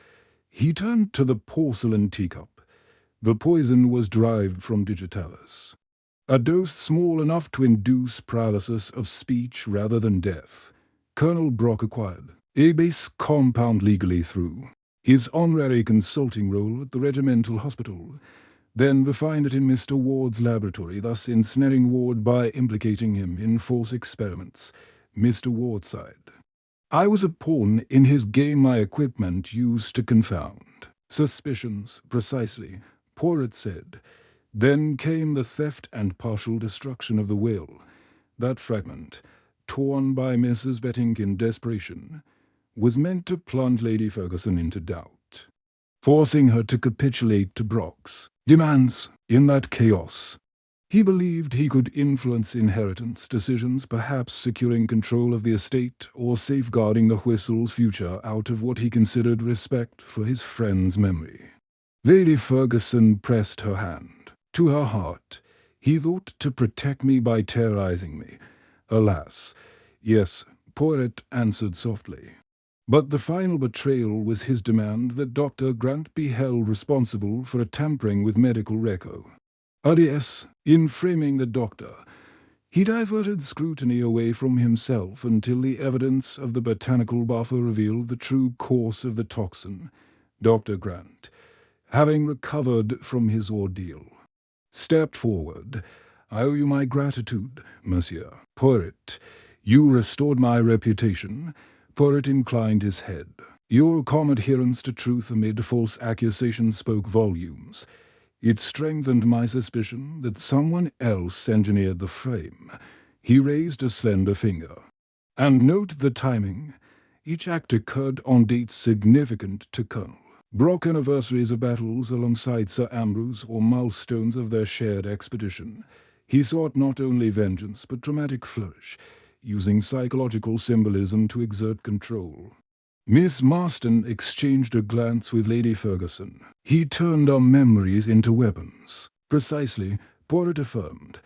He turned to the porcelain teacup. The poison was derived from digitalis, a dose small enough to induce paralysis of speech rather than death. Colonel Brock acquired a base compound legally through his honorary consulting role at the regimental hospital, then refined it in Mr. Ward's laboratory, thus ensnaring Ward by implicating him in false experiments. Mr. Wardside. I was a pawn in his game my equipment used to confound. Suspicions, precisely, Poirot said. Then came the theft and partial destruction of the will. That fragment, torn by Mrs. Bettinck in desperation, was meant to plunge Lady Ferguson into doubt, forcing her to capitulate to Brock's demands in that chaos. He believed he could influence inheritance decisions, perhaps securing control of the estate or safeguarding the Whistle's future out of what he considered respect for his friend's memory. Lady Ferguson pressed her hand to her heart. He thought to protect me by terrorizing me. Alas, yes, Poirot answered softly. But the final betrayal was his demand that Dr. Grant be held responsible for a tampering with medical record. Yes, in framing the doctor, he diverted scrutiny away from himself until the evidence of the botanical buffer revealed the true course of the toxin. Dr. Grant, having recovered from his ordeal, stepped forward. I owe you my gratitude, monsieur. Poirot, you restored my reputation. Poirot inclined his head. Your calm adherence to truth amid false accusations spoke volumes. It strengthened my suspicion that someone else engineered the frame. He raised a slender finger. And note the timing. Each act occurred on dates significant to Colonel Brock, anniversaries of battles alongside Sir Ambrose or milestones of their shared expedition. He sought not only vengeance but dramatic flourish, using psychological symbolism to exert control. Miss Marston exchanged a glance with Lady Ferguson. He turned our memories into weapons. Precisely, Poirot affirmed.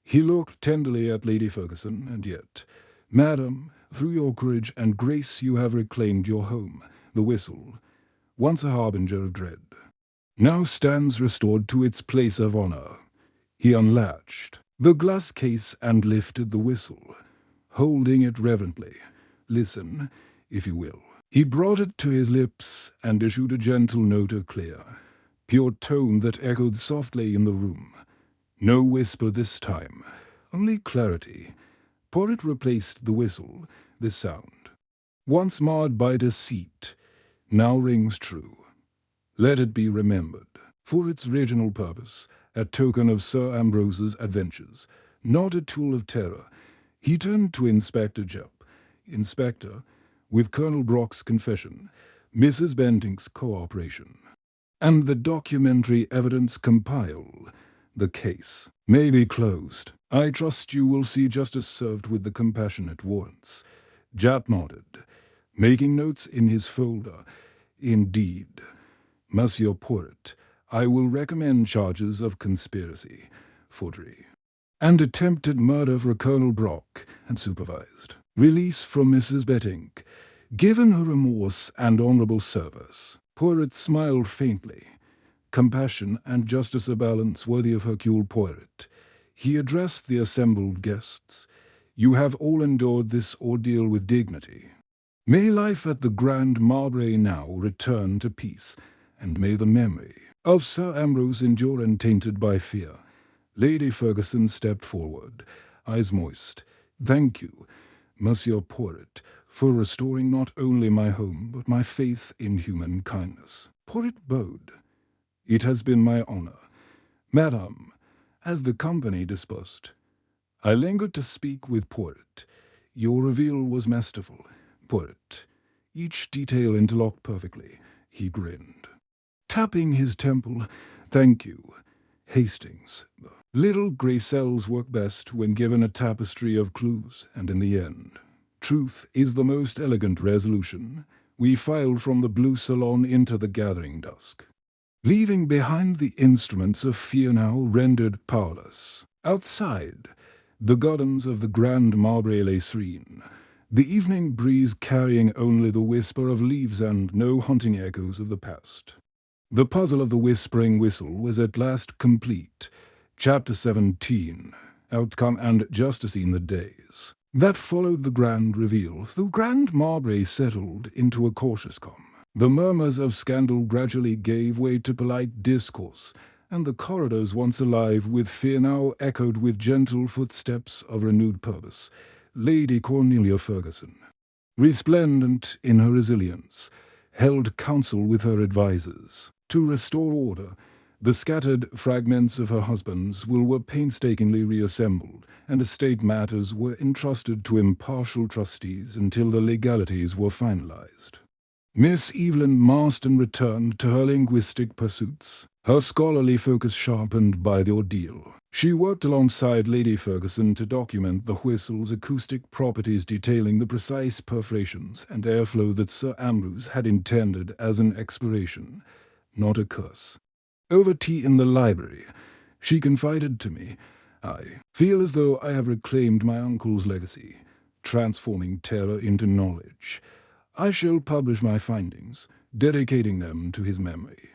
He looked tenderly at Lady Ferguson, and yet, Madam, through your courage and grace you have reclaimed your home, the Whistle, once a harbinger of dread, now stands restored to its place of honor. He unlatched the glass case and lifted the whistle, holding it reverently. Listen, if you will. He brought it to his lips and issued a gentle note of clear, pure tone that echoed softly in the room. No whisper this time, only clarity. Poirot replaced the whistle. This sound, once marred by deceit, now rings true. Let it be remembered, for its original purpose, a token of Sir Ambrose's adventures, not a tool of terror. He turned to Inspector Jupp. Inspector, with Colonel Brock's confession, Mrs. Bentinck's cooperation, and the documentary evidence compiled, the case may be closed. I trust you will see justice served with the compassionate warrants. Japp nodded, making notes in his folder. Indeed, Monsieur Poirot, I will recommend charges of conspiracy, forgery, and attempted murder for Colonel Brock, and supervised release from Mrs. Bettinck, given her remorse and honourable service. Poirot smiled faintly. Compassion and justice a balance worthy of Hercule Poirot. He addressed the assembled guests. You have all endured this ordeal with dignity. May life at the Grand Marbre now return to peace, and may the memory of Sir Ambrose endure untainted by fear. Lady Ferguson stepped forward, eyes moist. Thank you, Monsieur Poirot, for restoring not only my home, but my faith in human kindness. Poirot bowed. It has been my honor. Madame, as the company dispersed, I lingered to speak with Poirot. Your reveal was masterful, Poirot. Each detail interlocked perfectly. He grinned, tapping his temple. Thank you, Hastings. Little grey cells work best when given a tapestry of clues, and in the end, truth is the most elegant resolution. We filed from the blue salon into the gathering dusk, leaving behind the instruments of fear now rendered powerless. Outside, the gardens of the Grand Marbre lay serene, the evening breeze carrying only the whisper of leaves and no haunting echoes of the past. The puzzle of the Whispering Whistle was at last complete. Chapter 17, Outcome and Justice in the Days that followed the grand reveal. The Grand Marbre settled into a cautious calm. The murmurs of scandal gradually gave way to polite discourse, and the corridors once alive with fear now echoed with gentle footsteps of renewed purpose. Lady Cornelia Ferguson, resplendent in her resilience, held council with her advisers. To restore order, the scattered fragments of her husband's will were painstakingly reassembled, and estate matters were entrusted to impartial trustees until the legalities were finalized. Miss Evelyn Marston returned to her linguistic pursuits, her scholarly focus sharpened by the ordeal. She worked alongside Lady Ferguson to document the whistle's acoustic properties, detailing the precise perforations and airflow that Sir Ambrose had intended as an exploration, not a curse. Over tea in the library, she confided to me, "I feel as though I have reclaimed my uncle's legacy, transforming terror into knowledge. I shall publish my findings, dedicating them to his memory."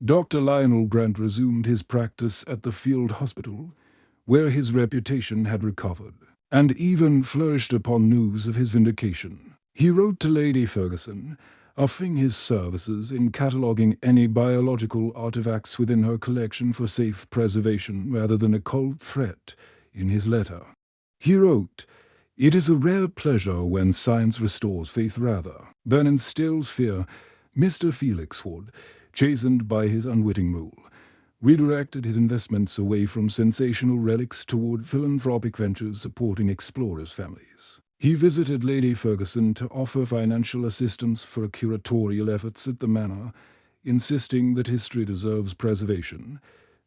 Dr. Lionel Grant resumed his practice at the field hospital, where his reputation had recovered, and even flourished upon news of his vindication. He wrote to Lady Ferguson, offering his services in cataloguing any biological artifacts within her collection for safe preservation rather than a cold threat in his letter. He wrote, "It is a rare pleasure when science restores faith rather than instills fear." Mr. Felix Ward, chastened by his unwitting mole, redirected his investments away from sensational relics toward philanthropic ventures supporting explorers' families. He visited Lady Ferguson to offer financial assistance for curatorial efforts at the manor, insisting that history deserves preservation,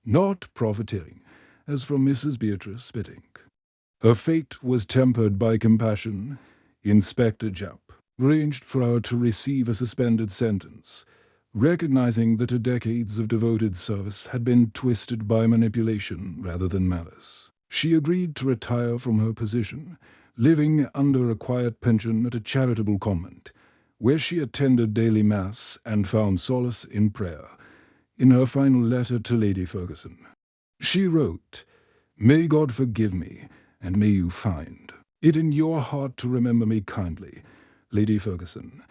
not profiteering, as from Mrs. Beatrice Spittink. Her fate was tempered by compassion. Inspector Japp arranged for her to receive a suspended sentence, recognizing that her decades of devoted service had been twisted by manipulation rather than malice. She agreed to retire from her position, living under a quiet pension at a charitable convent, where she attended daily mass and found solace in prayer. In her final letter to Lady Ferguson, she wrote, "May God forgive me, and may you find it in your heart to remember me kindly." Lady Ferguson,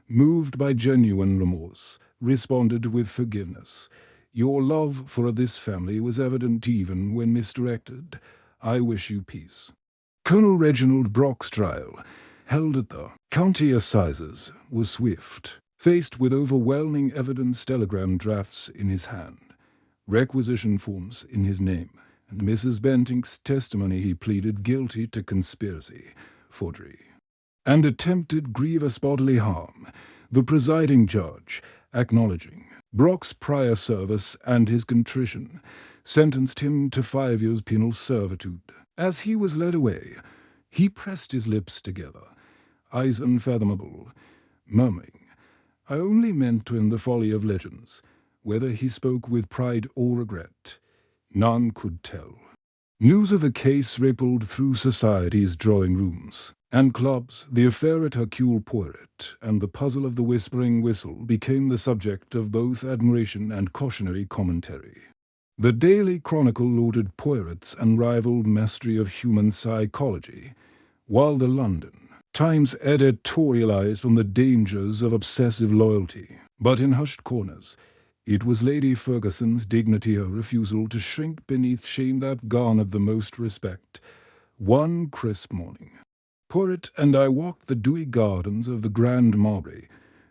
moved by genuine remorse, responded with forgiveness. "Your love for this family was evident even when misdirected. I wish you peace." Colonel Reginald Brock's trial, held at the county assizes, was swift. Faced with overwhelming evidence, telegram drafts in his hand, requisition forms in his name, and Mrs. Bentinck's testimony, he pleaded guilty to conspiracy, forgery, and attempted grievous bodily harm. The presiding judge, acknowledging Brock's prior service and his contrition, sentenced him to 5 years penal servitude. As he was led away, he pressed his lips together, eyes unfathomable, murmuring, "I only meant to end the folly of legends." Whether he spoke with pride or regret, none could tell. News of the case rippled through society's drawing rooms and clubs. The affair at Hercule Poirot and the puzzle of the Whispering Whistle became the subject of both admiration and cautionary commentary. The Daily Chronicle lauded Poirot's unrivaled mastery of human psychology, while the London Times editorialized on the dangers of obsessive loyalty. But in hushed corners, it was Lady Ferguson's dignity, her refusal to shrink beneath shame, that garnered the most respect. One crisp morning, Poirot and I walked the dewy gardens of the Grand Marbury.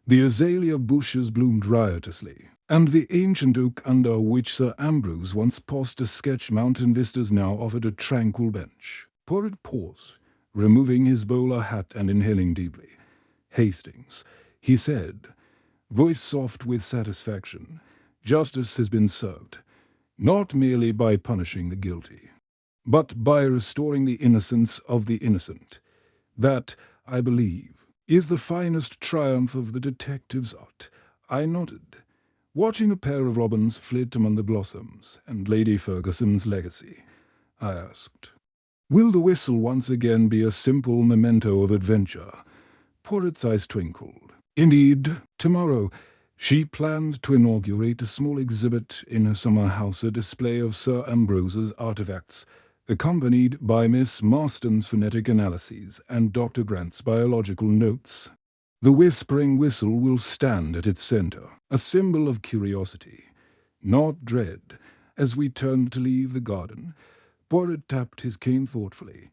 The azalea bushes bloomed riotously, and the ancient oak under which Sir Ambrose once paused to sketch mountain vistas now offered a tranquil bench. Poirot paused, removing his bowler hat and inhaling deeply. "Hastings," he said, voice soft with satisfaction, "justice has been served, not merely by punishing the guilty, but by restoring the innocence of the innocent. That, I believe, is the finest triumph of the detective's art." I nodded, watching a pair of robins flit among the blossoms. "And Lady Ferguson's legacy?" I asked. "Will the whistle once again be a simple memento of adventure?" Poirot's eyes twinkled. "Indeed, tomorrow she planned to inaugurate a small exhibit in her summer house, a display of Sir Ambrose's artifacts, accompanied by Miss Marston's phonetic analyses and Dr. Grant's biological notes. The Whispering Whistle will stand at its center, a symbol of curiosity, not dread." As we turned to leave the garden, Poirot tapped his cane thoughtfully.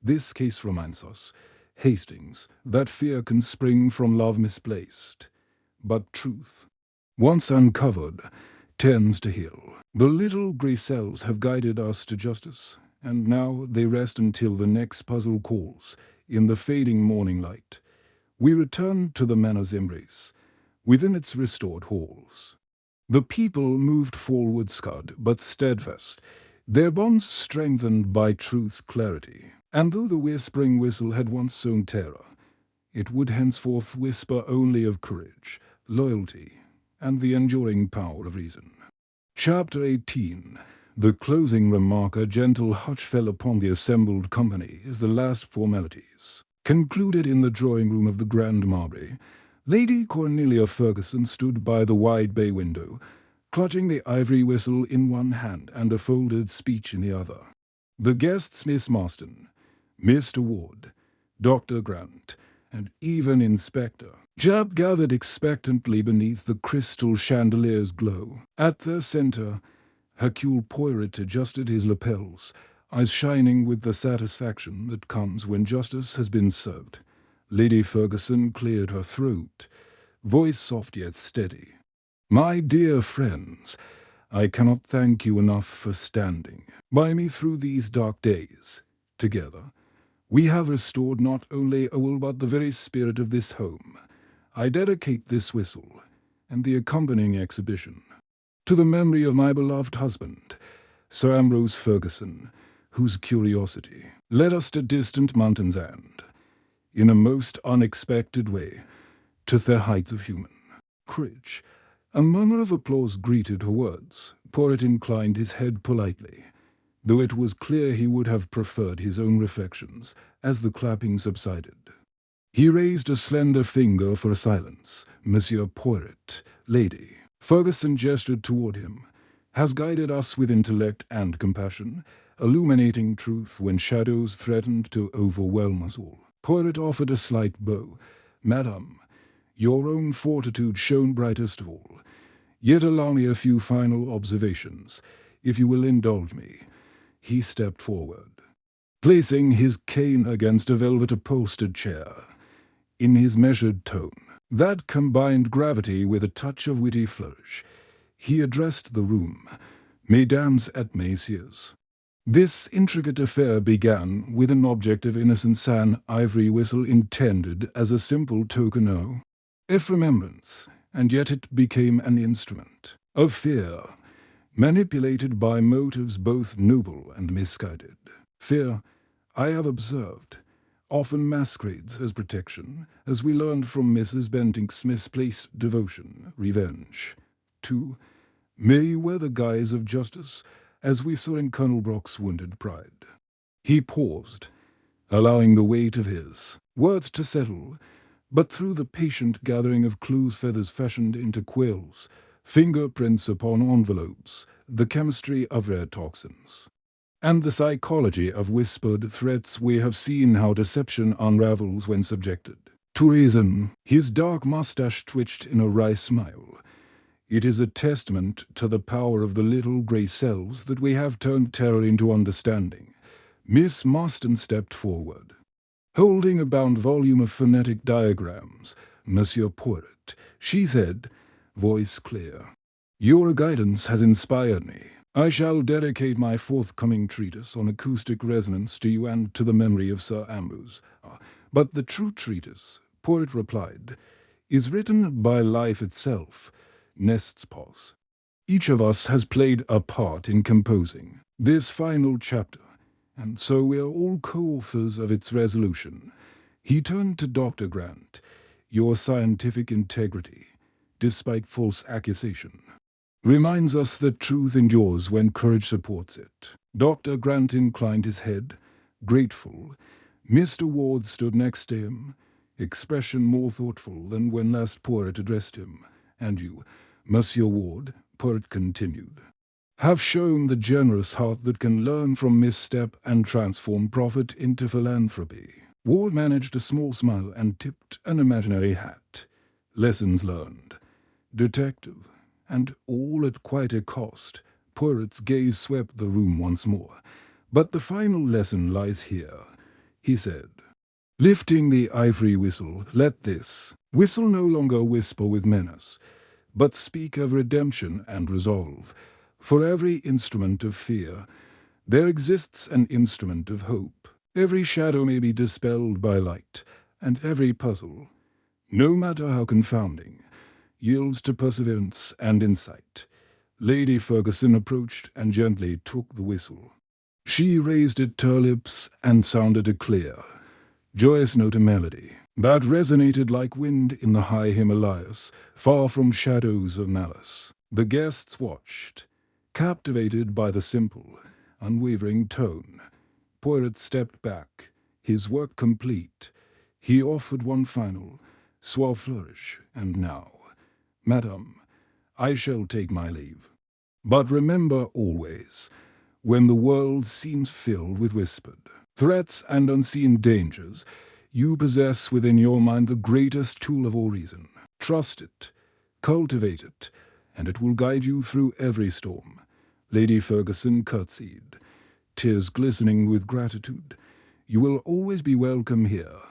This case reminds us, Hastings, that fear can spring from love misplaced. But truth, once uncovered, tends to heal. The little grey cells have guided us to justice, and now they rest until the next puzzle calls. In the fading morning light, we return to the manor's embrace, within its restored halls. The people moved forward scarred but steadfast, their bonds strengthened by truth's clarity. And though the whispering whistle had once sown terror, it would henceforth whisper only of courage, loyalty, and the enduring power of reason. Chapter 18. The closing remark. A gentle hush fell upon the assembled company as the last formalities concluded in the drawing-room of the Grand Marbre. Lady Cornelia Ferguson stood by the wide bay window, clutching the ivory whistle in one hand and a folded speech in the other. The guests, Miss Marston, Mr. Ward, Dr. Grant, and even Inspector Jupp, gathered expectantly beneath the crystal chandelier's glow. At their center, Hercule Poirot adjusted his lapels, eyes shining with the satisfaction that comes when justice has been served. Lady Ferguson cleared her throat, voice soft yet steady. "My dear friends, I cannot thank you enough for standing by me through these dark days. Together, we have restored not only a will but the very spirit of this home. I dedicate this whistle and the accompanying exhibition to the memory of my beloved husband, Sir Ambrose Ferguson, whose curiosity led us to distant mountains and, in a most unexpected way, to the heights of human courage." A murmur of applause greeted her words. Poirot inclined his head politely, though it was clear he would have preferred his own reflections as the clapping subsided. He raised a slender finger for a silence. "Monsieur Poirot, lady," Ferguson gestured toward him, "has guided us with intellect and compassion, illuminating truth when shadows threatened to overwhelm us all." Poirot offered a slight bow. "Madame, your own fortitude shone brightest of all. Yet allow me a few final observations, if you will indulge me." He stepped forward, placing his cane against a velvet-upholstered chair. In his measured tone, that combined gravity with a touch of witty flourish, he addressed the room. "Mesdames et messieurs, this intricate affair began with an object of innocence, an ivory whistle intended as a simple token of remembrance, and yet it became an instrument of fear, manipulated by motives both noble and misguided. Fear, I have observed, often masquerades as protection, as we learned from Mrs. Bentinck's misplaced devotion. Revenge, too, may wear the guise of justice, as we saw in Colonel Brock's wounded pride." He paused, allowing the weight of his words to settle, but through the patient gathering of clues, feathers fashioned into quills, fingerprints upon envelopes, the chemistry of rare toxins, and the psychology of whispered threats, we have seen how deception unravels when subjected to reason. His dark mustache twitched in a wry smile. "It is a testament to the power of the little grey cells that we have turned terror into understanding." Miss Marston stepped forward, holding a bound volume of phonetic diagrams. "Monsieur Poirot," she said, voice clear, "your guidance has inspired me. I shall dedicate my forthcoming treatise on acoustic resonance to you and to the memory of Sir Ambrose." "But the true treatise," Poirot replied, "is written by life itself." Nest's pause. "Each of us has played a part in composing this final chapter, and so we are all co-authors of its resolution." He turned to Dr. Grant. "Your scientific integrity, despite false accusation, reminds us that truth endures when courage supports it." Dr. Grant inclined his head, grateful. Mr. Ward stood next to him, expression more thoughtful than when last Poirot addressed him. "And you, Monsieur Ward," Poirot continued, "have shown the generous heart that can learn from misstep and transform profit into philanthropy." Ward managed a small smile and tipped an imaginary hat. "Lessons learned, detective, and all at quite a cost." Poirot's gaze swept the room once more. "But the final lesson lies here." he said. Lifting the ivory whistle, let this whistle no longer whisper with menace, but speak of redemption and resolve. For every instrument of fear, there exists an instrument of hope. Every shadow may be dispelled by light, and every puzzle, no matter how confounding, yields to perseverance and insight. Lady Ferguson approached and gently took the whistle. She raised it to her lips and sounded a clear, joyous note of melody that resonated like wind in the high Himalayas, far from shadows of malice. The guests watched, captivated by the simple, unwavering tone. Poirot stepped back, his work complete. He offered one final, suave flourish, and now, Madame, I shall take my leave. But remember always, when the world seems filled with whispered threats and unseen dangers, you possess within your mind the greatest tool of all reason. Trust it, cultivate it, and it will guide you through every storm. Lady Ferguson curtsied, tears glistening with gratitude. You will always be welcome here,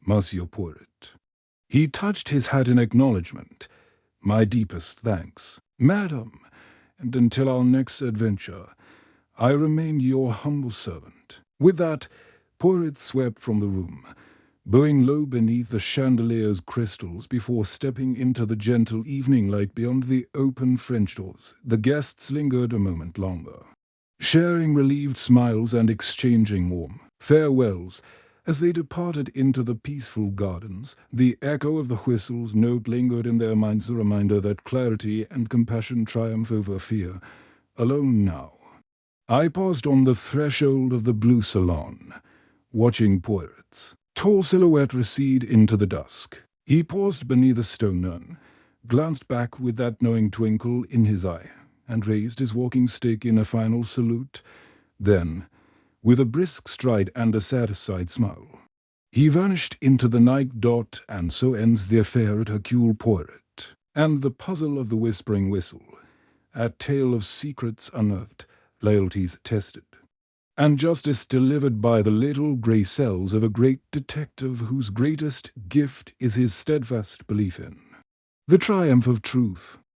Monsieur Poirot. He touched his hat in acknowledgment. My deepest thanks, Madam, and until our next adventure, I remain your humble servant. With that, Poirot swept from the room, bowing low beneath the chandelier's crystals before stepping into the gentle evening light beyond the open French doors. The guests lingered a moment longer, sharing relieved smiles and exchanging warm farewells. As they departed into the peaceful gardens, the echo of the whistle's note lingered in their minds, a reminder that clarity and compassion triumph over fear. Alone now, I paused on the threshold of the blue salon, watching Poirot's tall silhouette recede into the dusk. He paused beneath a stone urn, glanced back with that knowing twinkle in his eye, and raised his walking stick in a final salute. Then, with a brisk stride and a satisfied smile, he vanished into the night. And so ends the affair at Hercule Poirot, and the puzzle of the whispering whistle, a tale of secrets unearthed, loyalties tested, and justice delivered by the little grey cells of a great detective whose greatest gift is his steadfast belief in the triumph of truth.